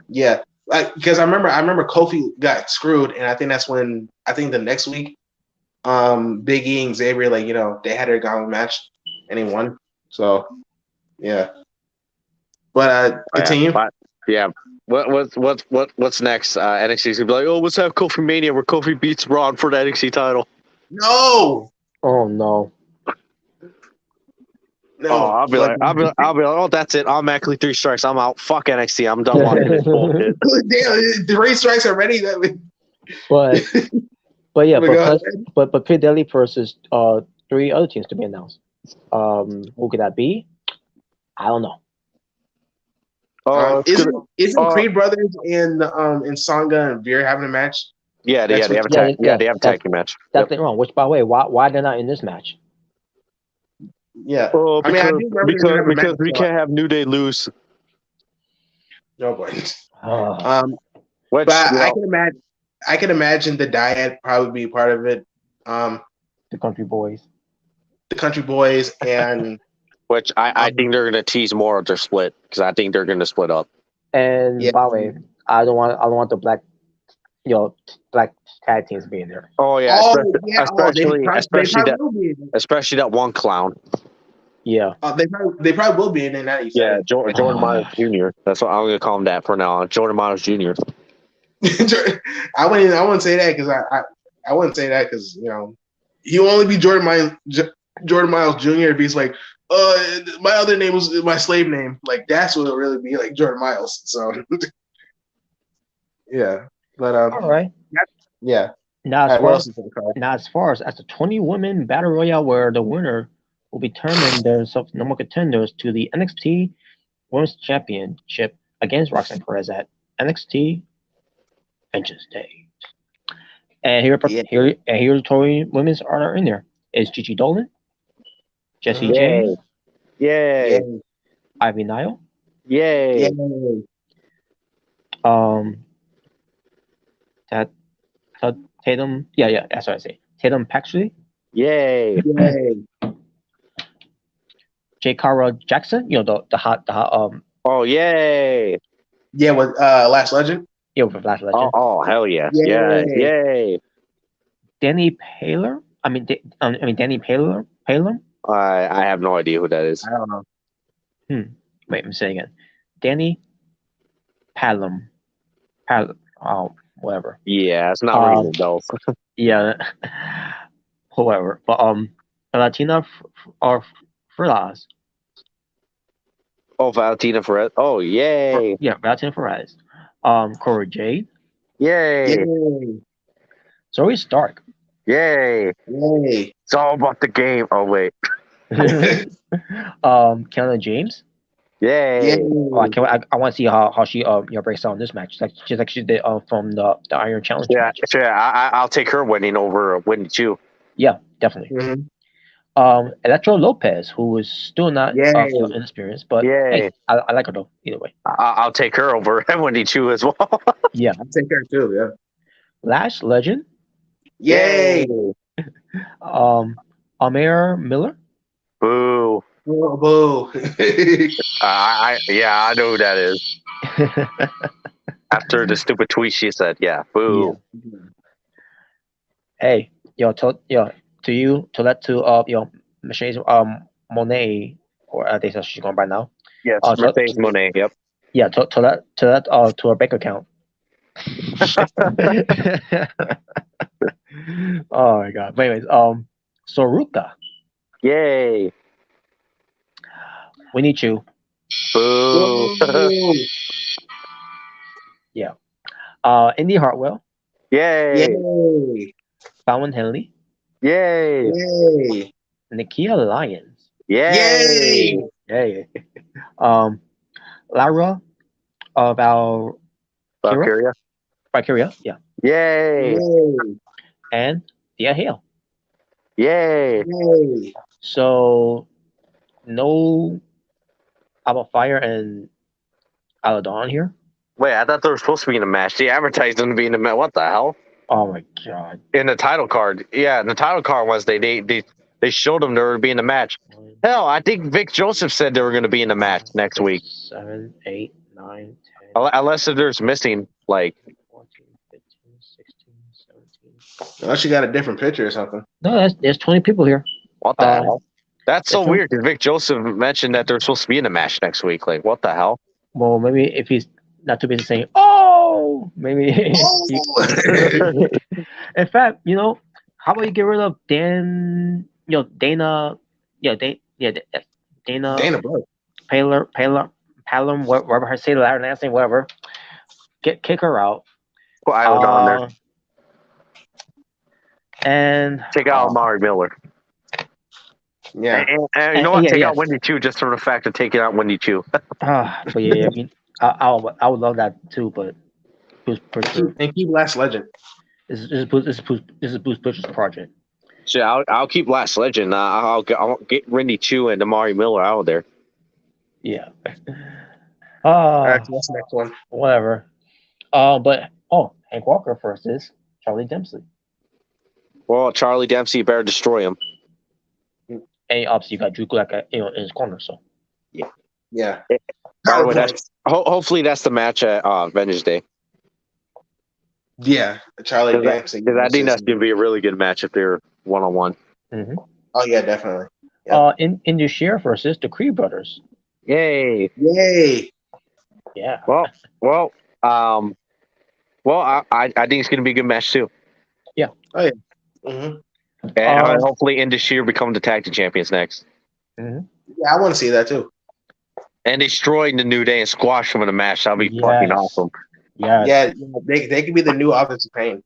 Because I remember Kofi got screwed, and I think that's when the next week, Biggie and Xavier they had their gauntlet match, and he won. So, yeah. But continue. What's next? NXT's gonna be like, "Oh, let's have Kofi Mania where Kofi beats Braun for the NXT title." No. Oh no. No. Oh, I'll be like, oh, that's it. Automatically 3 strikes. I'm out. Fuck NXT. I'm done watching this bullshit. Damn, 3 strikes already. But Pretty Deadly versus 3 other teams to be announced. Who could that be? I don't know. Isn't Creed Brothers and Sangha and Veer having a match? Yeah, they have a tag team match. That's wrong. Which, by the way, why they're not in this match? Yeah. Because we can't have New Day lose. No boy. But I can imagine the Dyad probably be part of it. The Country Boys. And which I think they're gonna tease more of their split because I think they're gonna split up. And by the way, I don't want the black tag teams being there. Oh yeah, especially that one clown. Yeah. They probably will be in that. Yeah, Jordan Miles Jr. That's what I'm gonna call him that for now. Jordan Miles Jr. I wouldn't say that because I wouldn't say that because he will only be Jordan Miles Jr. if he's like, my other name was my slave name. Like that's what it'll really be, like Jordan Miles. So yeah. But All right. yeah. Now, All right, what else is on the card? as far as the 20 women battle royale, where the winner will determine themselves number contenders to the NXT Women's Championship against Roxanne Perez at NXT Vengeance Day. And here the 20 women's are in there. Is Gigi Dolan, Jessie Yay. J, Yay. Ivy Nile, Yay. that Tatum, that's what I say. Tatum Paxley, Yay. J. Cara Jackson, the hot Oh, yay. Yeah, with Last Legend. with Last Legend. Oh, hell yeah. Yay. Yay. Danny Paler, Danny Paler. I have no idea who that is. I don't know. Wait, I'm saying it. Danny Palum. Whatever. Yeah, it's not ringing bells. Yeah, whoever. But Latina Ferraz. Oh, Valentina Perez. Oh, yay. Yeah, Valentina Ferraz. Cora Jade. Yay. Zoe Stark. Yay. It's all about the game. Oh, wait. Kiana James. Yay. Oh, I want to see how she breaks down this match. Just like she did from the Iron Challenge match. I'll take her winning over Wendy too. Yeah, definitely. Electro Lopez, who is still not inexperienced, but hey, I like her though. Either way, I'll take her over Wendy Chu as well. Yeah, I'll take her too. Yeah. Lash Legend. Yay. Amir Miller. Boo. Boo. I know who that is. After the stupid tweet she said, boo. Yeah. Hey, Michelle Monet, or I think that's she's going by now. Yes, Mercedes Monet. Yep. Yeah, to her bank account. Oh my god. But anyways, Soruka. Yay. We need you. Boo. Yeah. Indy Hartwell. Yay. Bowen Henley. Yay. Nakia Lyons. Yay. Yay. Lara Valkyria. Yeah. Yay. And Thea Hale. Yay. So no Alba Fire and Aladon here. Wait, I thought they were supposed to be in a match. They advertised them to be in a match. What the hell? Oh my god. In the title card. Yeah, in the title card was they showed them they were being a match. Hell, I think Vic Joseph said they were going to be in a match next week. 7, 8, 9, 10. Unless there's missing, 14, 15, 16, 17. Unless you got a different picture or something. No, there's 20 people here. What the hell? That's so weird because Vic Joseph mentioned that they're supposed to be in a match next week. Like, what the hell? Well, maybe if he's not too busy saying, "Oh," maybe. In fact, how about you get rid of Dana? Dana Brooke. Palom, whatever her say the last name, whatever. Kick her out. Well, I was on there. And take out Amari Miller. Yeah. And you know what? Take out Wendy Chu just for the fact of taking out Wendy Chu. But yeah, I mean, I would love that too, but and keep Last Legend. This is Bruce Butcher's project. So I'll keep Last Legend. I'll get Wendy Chu and Amari Miller out of there. Yeah. All right, so what's the next one? Whatever. But Hank Walker versus Charlie Dempsey. Well, Charlie Dempsey better destroy him. And obviously you got Drew Gulak in his corner, so yeah. By the way, hopefully that's the match at Vengeance Day. Yeah, Charlie Dempsey. Because I think that's going to be a really good match if they're 1-on-1. Mm-hmm. Oh yeah, definitely. Yeah. In the Sheer versus the Creed brothers. Yay! Yeah. Well, I think it's going to be a good match too. Yeah. Oh yeah. Mm-hmm. And hopefully Indus-Sher become the tag team champions next. Mm-hmm. Yeah, I want to see that too. And destroying the New Day and squash them in a match. That'll be fucking awesome. Yeah. Yeah, they could be the new Authors of Pain.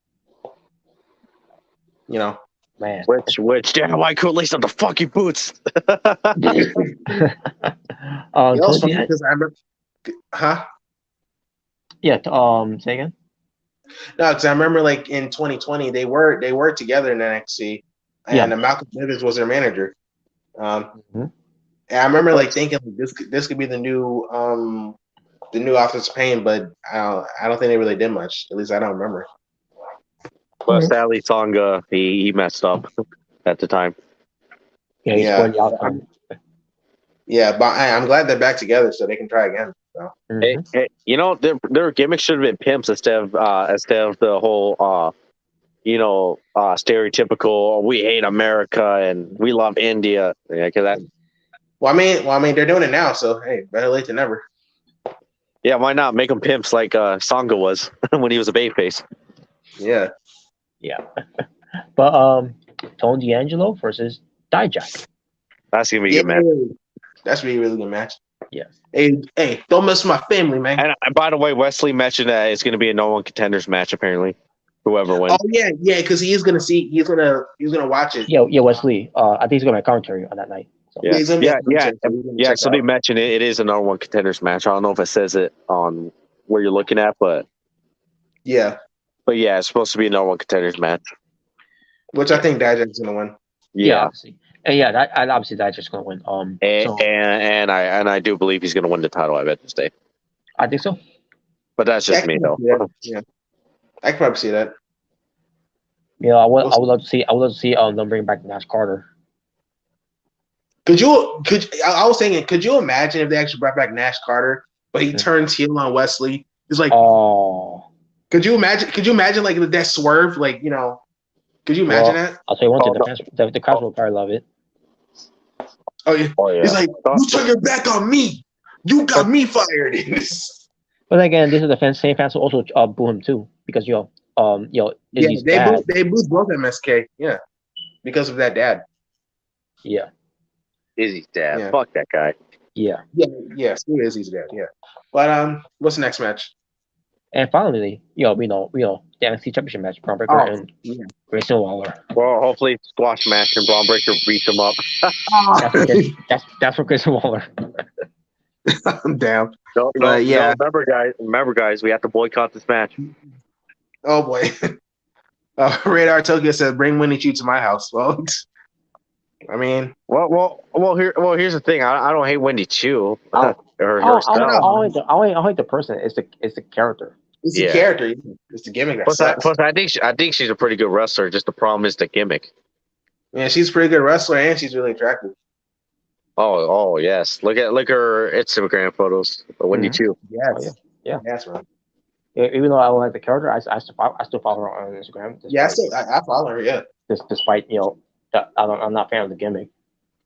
You know, Man. Which damn white coat lace up the fucking boots. it was funny Tony, because I remember, huh? yeah. Say again. No, because I remember like in 2020 they were together in NXT, and Yeah. Malcolm Bivens was their manager. Mhm. And I remember like thinking like, this could be the new Authors of Pain, but I don't think they really did much. At least I don't remember. But sadly, Songa he messed up at the time. Yeah, he Yeah. scored the outcome. Yeah, but I'm glad they're back together so they can try again. So. Hey, you know, their gimmick should have been pimps instead of the whole stereotypical we hate America and we love India. Yeah, because that. Well, I mean, they're doing it now, so hey, better late than never. Yeah, why not make them pimps like Songa was when he was a babyface? Yeah. Yeah. But Tony D'Angelo versus Dijak. That's gonna be a good match. That's really really good match. Yes. Hey, don't mess with my family, man. And by the way, Wesley mentioned that it's going to be a no one contenders match. Apparently, whoever wins. Oh yeah, because he's gonna watch it. Yeah, Wesley. I think he's gonna make commentary on that night. So. Yeah, he's gonna be yeah, at the yeah, show, so we're gonna yeah. check So out. they mentioned it. It is a no one contenders match. I don't know if it says it on where you're looking at, but Yeah, yeah, it's supposed to be a no one contenders match. which I think Dijak's gonna win. Yeah, obviously. And yeah, obviously Dijak's gonna win. And I do believe he's going to win the title. I bet this day. I think so. But that's just me, though. Yeah, I can probably see that. Yeah, I would love to see them bring back Nash Carter. I was thinking, could you imagine if they actually brought back Nash Carter, but he turns heel on Wesley? It's like, could you imagine like that swerve? Like, you know, could you imagine that? I'll tell you one thing, the crowd will probably love it. Oh yeah. He's like, you turn your back on me. You got me fired. But again, this is the same fans who also boo him too, because Izzy's dad. They booed both MSK, yeah, because of that dad. Yeah. Izzy's dad. Yeah. Fuck that guy. Yeah. Yeah, Screw Izzy's dad. Yeah. But what's the next match? And finally, we know the NXT Championship match, Braun Breaker and Grayson Waller. Well, hopefully squash match and Braun Breaker beats him up. That's for Grayson Waller. I'm down. No, remember guys, we have to boycott this match. Oh boy. Radar Tokyo said, "Bring Winnie Chu to my house." Well, I mean, here's the thing. I don't hate Wendy Chu. I don't hate the person. It's the character. It's the character. It's the gimmick. Plus, I think she's a pretty good wrestler. Just the problem is the gimmick. Yeah, she's a pretty good wrestler and she's really attractive. Oh yes. Look her Instagram photos of Wendy Chu. Yes. Yeah. Yes, man. Yeah, even though I don't like the character, I still follow her on Instagram. Yeah, I follow her. Yeah. Despite I'm not a fan of the gimmick.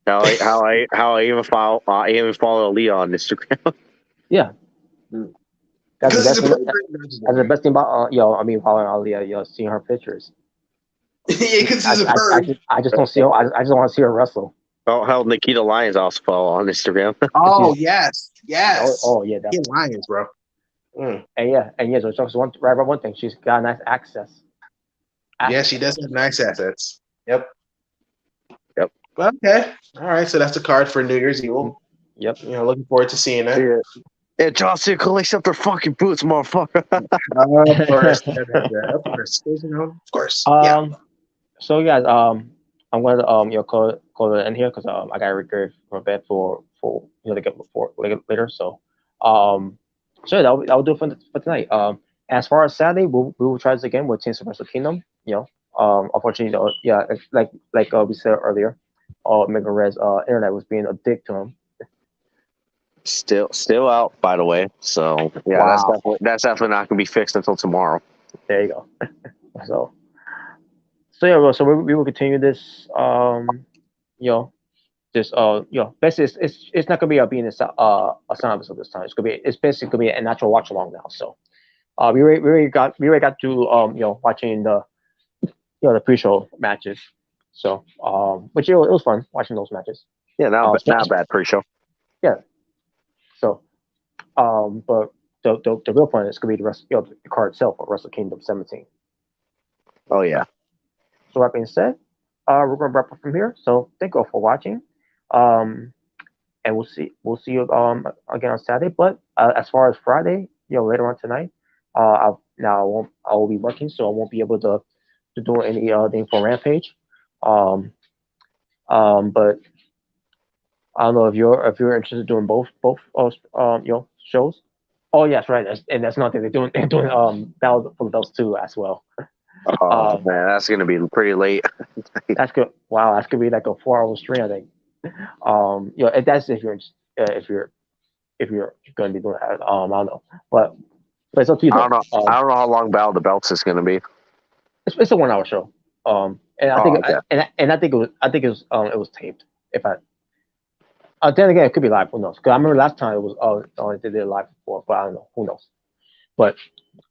How I even follow Leah on Instagram. Yeah. That's the best thing about following Aaliyah, seeing her pictures. Yeah, because she's a bird. I just don't see her. I just want to see her wrestle. Oh, hell, Nikita Lyons also follow on Instagram. Oh yes. Oh yeah, Nikita Lyons, bro. And so one thing, she's got nice access. Yeah, she does have nice assets. Yep. Okay. All right. So that's the card for New Year's Evil. Yep. Looking forward to seeing that. Yeah, John Cena collects up their fucking boots, motherfucker. Of course. Of course. Yeah. So guys, I'm gonna call it end here because I gotta record for bed for to get before later. So that'll do it for tonight. As far as Saturday, we will try this again with Team Wrestle Kingdom. Unfortunately, like we said earlier, Mega Red's internet was being a dick to him. Still out, by the way. So yeah, wow. That's definitely not gonna be fixed until tomorrow. There you go. So we will continue this. Basically, it's not gonna be being a sound episode this time. It's basically gonna be a natural watch along now. So we already got to watching the pre-show matches. So which it was fun watching those matches. Yeah, not a bad pre-show. Yeah. So but the real point is going to be the rest, the card itself for Wrestle Kingdom 17. Oh yeah. So that being said, we're going to wrap up from here. So thank you all for watching. And we'll see you again on Saturday. But as far as Friday, later on tonight, I will be working, so I won't be able to do any thing for Rampage. But I don't know if you're interested in doing both shows. Oh yes, right. That's nothing. They're doing Battle for the Belts too as well. Oh man, that's gonna be pretty late. That's good. Wow, that's gonna be like a 4-hour stream, I think. That's if you're going to be doing that. I don't know, but it's up to you. I don't know. I don't know how long Battle of the Belts is gonna be. It's a 1-hour show. And I think I think it was taped. If I then again, it could be live. Who knows? Because I remember last time it was they did it live before, but I don't know. Who knows? But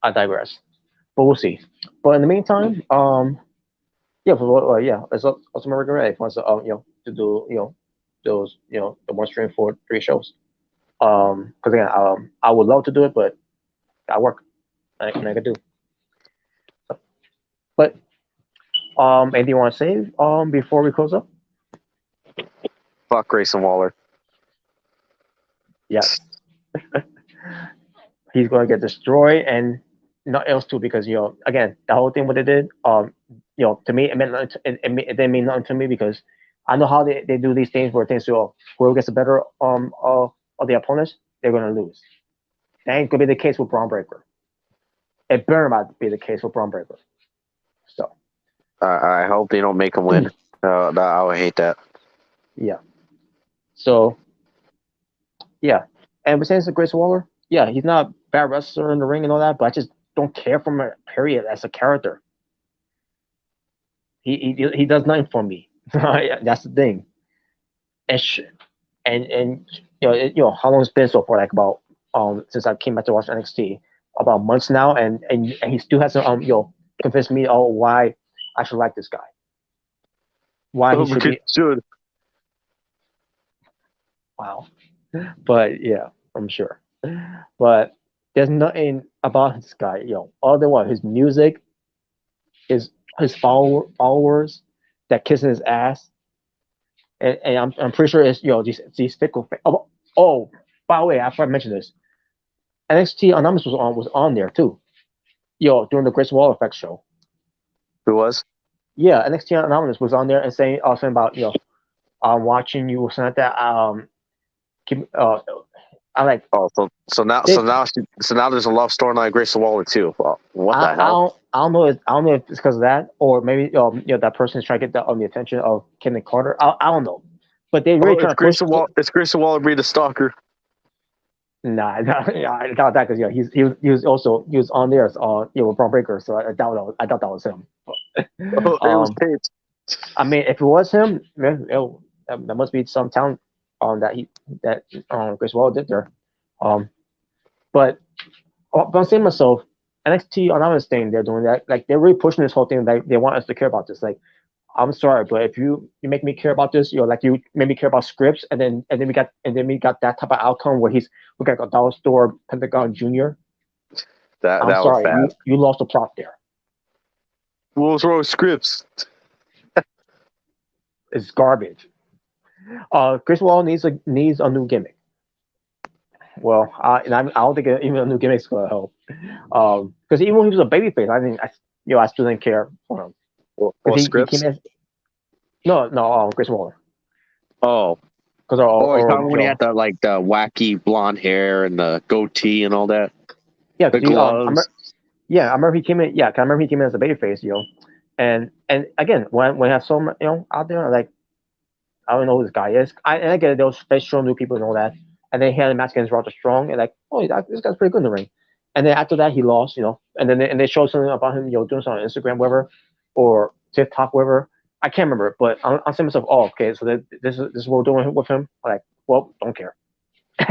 I digress. But we'll see. But in the meantime, it's also Mrricanjay wants to to do those the one stream for 3 shows. Because again, I would love to do it, but I work. I can do. So, but anything you want to say before we close up? Fuck Grayson Waller. Yes. He's going to get destroyed, and not else too, because again, the whole thing what they did, to me it meant nothing it didn't mean nothing to me, because I know how they do these things where things whoever gets the better of the opponents, they're going to lose. That ain't going to be the case with Braun Breaker. It better not be the case with Braun Breaker. So I hope they don't make him win. I would hate that. Yeah. So yeah, and besides the Grace Waller, yeah, he's not a bad wrestler in the ring and all that, but I just don't care for him, period, as a character. He does nothing for me. That's the thing. And how long it's been so far? Like about since I came back to watch NXT, about months now, and he still hasn't convinced me why I should like this guy. Why he should be. Should. Wow. But yeah, I'm sure. But there's nothing about this guy, other than his music, his followers that kissing his ass, and I'm pretty sure it's these fickle. Oh, by the way, I forgot to mention this. NXT Anonymous was on there too, during the Grace Wall Effect show. Who was? Yeah, NXT Anonymous was on there and saying something about I'm watching you or something like that. I like. Oh, so now there's a love storyline Grace Waller too. Well, what the hell? I don't know if it's because of that, or maybe that person is trying to get the attention of Kevin Carter. I don't know, but they really trying to push. It's Grayson Waller be the stalker. Nah, I doubt that, because he was on there with Braun Breaker, so I doubt that was him. It was taped. I mean, if it was him, man, there must be some talent that Grace Waller did there. But I'm saying to myself, NXT Anonymous thing they're doing that, like they're really pushing this whole thing. Like they want us to care about this. Like, I'm sorry, but if you make me care about this, like you made me care about scripts, and then we got that type of outcome where we got a dollar store Pentagon Jr. I'm sorry, was bad. You lost the plot there. What was wrong with scripts? It's garbage. Chris Wall needs a new gimmick. Well, I don't think even a new gimmick's gonna help. Because even when he was a babyface, I still didn't care for him. What scripts? No, Chris Waller. Oh, because when he had the wacky blonde hair and the goatee and all that. Yeah, the gloves. I remember he came in. Yeah, I remember he came in as a babyface, and again, when I saw him, out there, like, I don't know who this guy is. And I get it, they show new people and all that, and then he had a match against Roger Strong, and like, this guy's pretty good in the ring. And then after that, he lost, and then they showed something about him, doing something on Instagram, whatever, or TikTok, whatever. I can't remember, but I'm saying to myself, okay, so this is what we're doing with him. Like, well, don't care.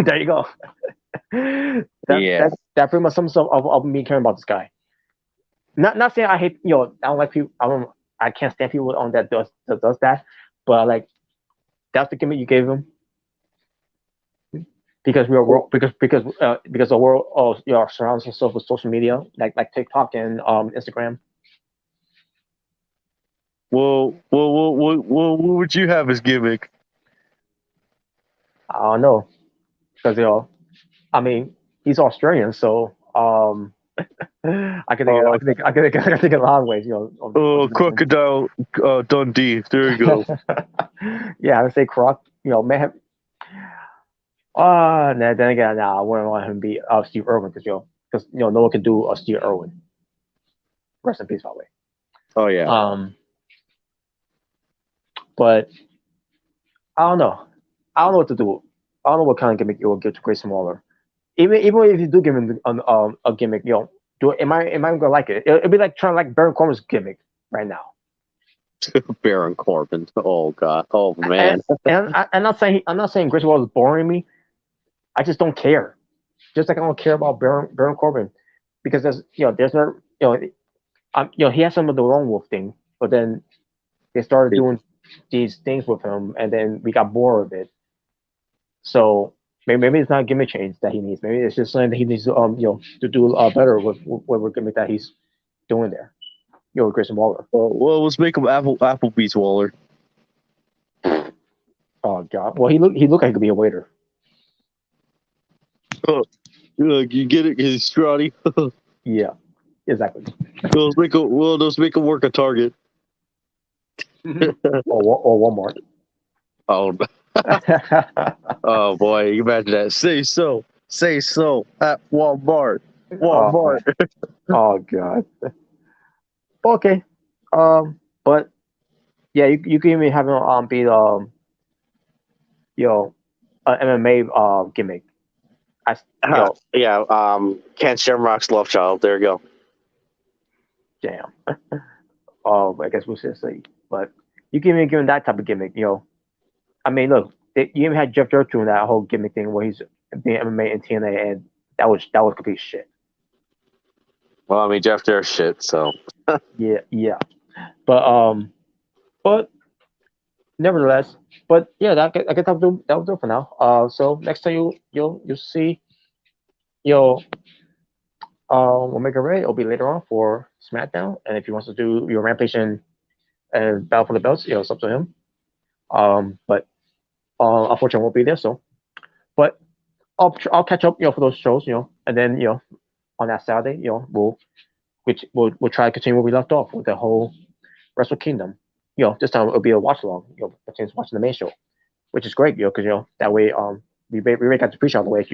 There you go. That pretty much sums up of me caring about this guy. Not saying I hate, I don't like people. I can't stand people on that does that. But like, that's the gimmick you gave him. because we are because the world surrounds itself with social media like TikTok and Instagram. What would you have as gimmick? I don't know because I mean he's Australian, so I can think of a lot of ways. Crocodile Dundee. There you go. Yeah, I would say Croc. May have. Then again, I wouldn't want him to be Steve Irwin because no one can do Steve Irwin. Rest in peace, by the way. Oh yeah. But I don't know. I don't know what to do. I don't know what kind of gimmick you will give to Grayson Waller. Even if you do give him a gimmick, am I gonna like it? It'd be like trying to like Baron Corbin's gimmick right now. Baron Corbin. Oh god. Oh man. I'm not saying Grayson Waller is boring me. I just don't care. Just like I don't care about Baron Corbin because there's no he has some of the Lone Wolf thing, but then they started doing these things with him, and then we got bored of it. So maybe it's not a gimmick change that he needs. Maybe it's just something that he needs to do better with what gimmick that he's doing there. With Grayson Waller. Well, let's make him Applebee's Waller. Oh god. Well, he looked like he could be a waiter. You get it? He's scrawny. Yeah, exactly. Let's make him work a Target. or Walmart. Oh. Oh boy, you imagine that. Say so at Walmart. Oh god. Okay. But yeah, you can even have him be an MMA gimmick. Ken Shamrock's love child. There you go. Damn. I guess we'll just say, but you can even give him that type of gimmick. I mean, look, you even had Jeff Jarrett doing that whole gimmick thing where he's being MMA and TNA, and that was complete shit. Well, I mean, Jeff Jarrett's shit, so. yeah, but nevertheless, yeah, I guess that will do for now. So next time you'll see, Omega Ray. It'll be later on for SmackDown, and if he wants to do your Rampage and Battle for the Belts, it's up to him. But unfortunately, I won't be there. So, but I'll catch up, for those shows, and then on that Saturday, we'll try to continue where we left off with the whole Wrestle Kingdom. This time it'll be a watch along, between watching the main show, which is great, because that way we really got the pre-show out of the way.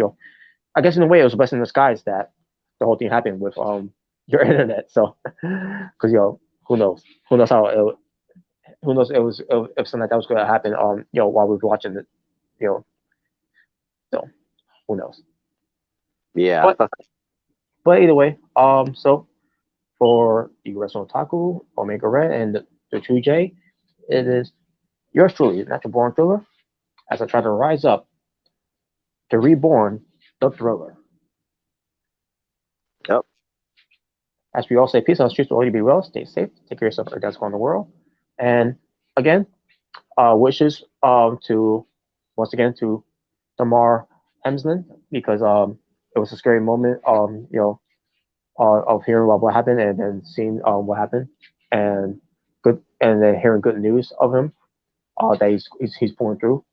I guess in a way it was a blessing in disguise that the whole thing happened with your internet. So, because who knows how who knows if something like that was going to happen while we were watching it, so who knows. Yeah. But either way, so for the Wrestling Otaku, Omega Red, and the True J, it is yours truly, Natural Born Thriller, as I try to rise up to reborn the thriller. Yep. As we all say, peace on the streets will always be well. Stay safe. Take care of yourself that's going on in the world. And again, wishes to once again to Tamar Hemslin, because it was a scary moment of hearing about what happened and then seeing what happened, and then hearing good news of him that he's pulling through.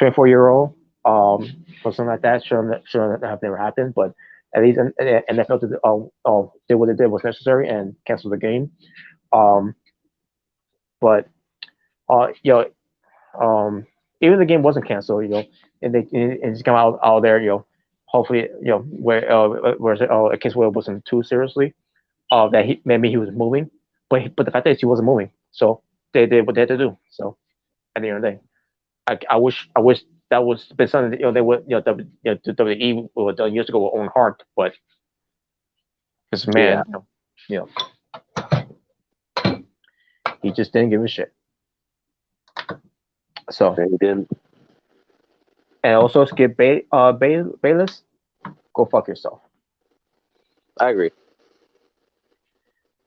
24-year-old, for something like that shouldn't have never happened, but at least NFL did what it did was necessary and canceled the game. But even the game wasn't canceled, and it's come out there, hopefully, where a case where it wasn't too seriously, that maybe he was moving, but the fact is he wasn't moving, so they did what they had to do. So at the end of the day, I wish that was been something that, they would, WWE would have done years ago with Owen Hart, but this man, he just didn't give a shit. So he didn't. And also Skip Bayless, go fuck yourself. I agree.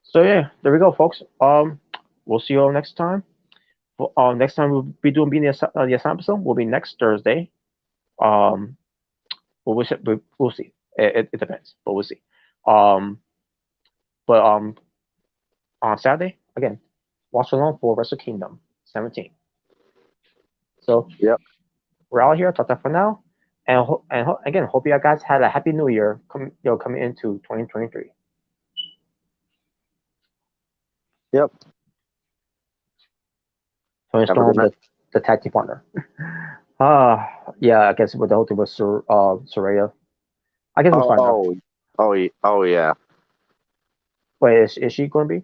So yeah, there we go, folks. We'll see you all next time. Next time we'll be doing the Asylum episode will be next Thursday. we'll see. It depends, but we'll see. Um, but on Saturday again, watch along for Wrestle Kingdom 17. So Yep. we're out here. Talk that for now, and again, hope you guys had a happy New Year. Coming into 2023. Yep. Tony Have a good Storm, night. the tag team partner. Yeah, I guess with the whole thing was Soraya. I guess we'll find out. Oh yeah. Wait, is she going to be?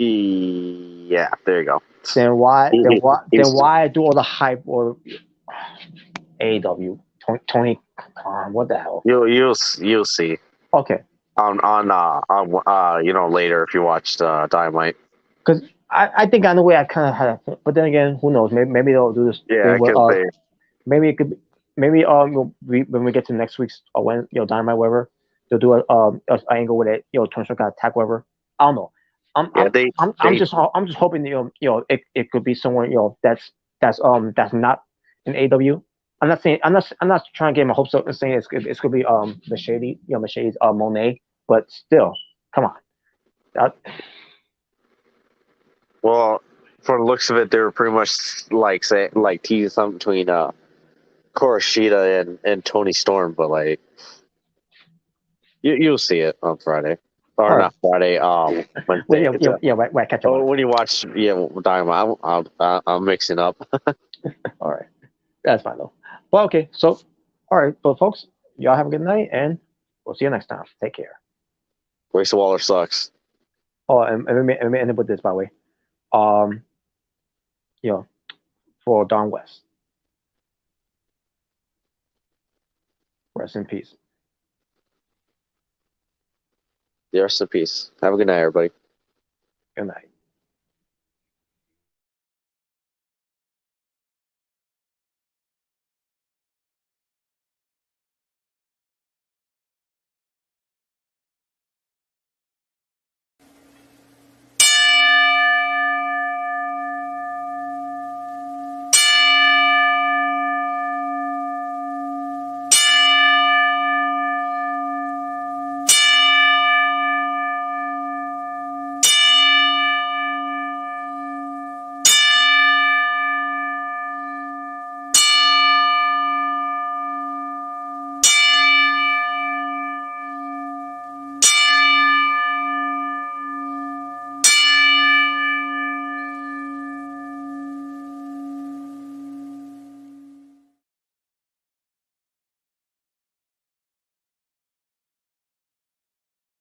Yeah, there you go. Then why He's- do all the hype or AEW Tony Khan? What the hell? You'll see Okay, on later if you watched Dynamite. because I think I know where I kind of had, but then again, who knows? Maybe they'll do this. Yeah, because Maybe it could. Maybe when we get to next week's when Dynamite whatever, they'll do a angle with it. Tony Storm got attack whatever. I don't know. I'm just hoping it could be someone that's not in AW. I'm not trying to get my hopes up and saying it's gonna be Mercedes Monet, but still, come on. well, from the looks of it, they were pretty much like teasing something between Kuroshita and Tony Storm, but like you'll see it on Friday. Or Right. not Friday, Wednesday. Right, catch up. Oh, when you watch, Dynamite, I'm mixing up. All right, that's fine though. Well, okay, so all right, but folks, y'all have a good night, and we'll see you next time. Take care. Grace Waller sucks. Oh, and let me end it with this, by the way. For Don West, rest in peace. Rest in peace. Have a good night, everybody. Good night.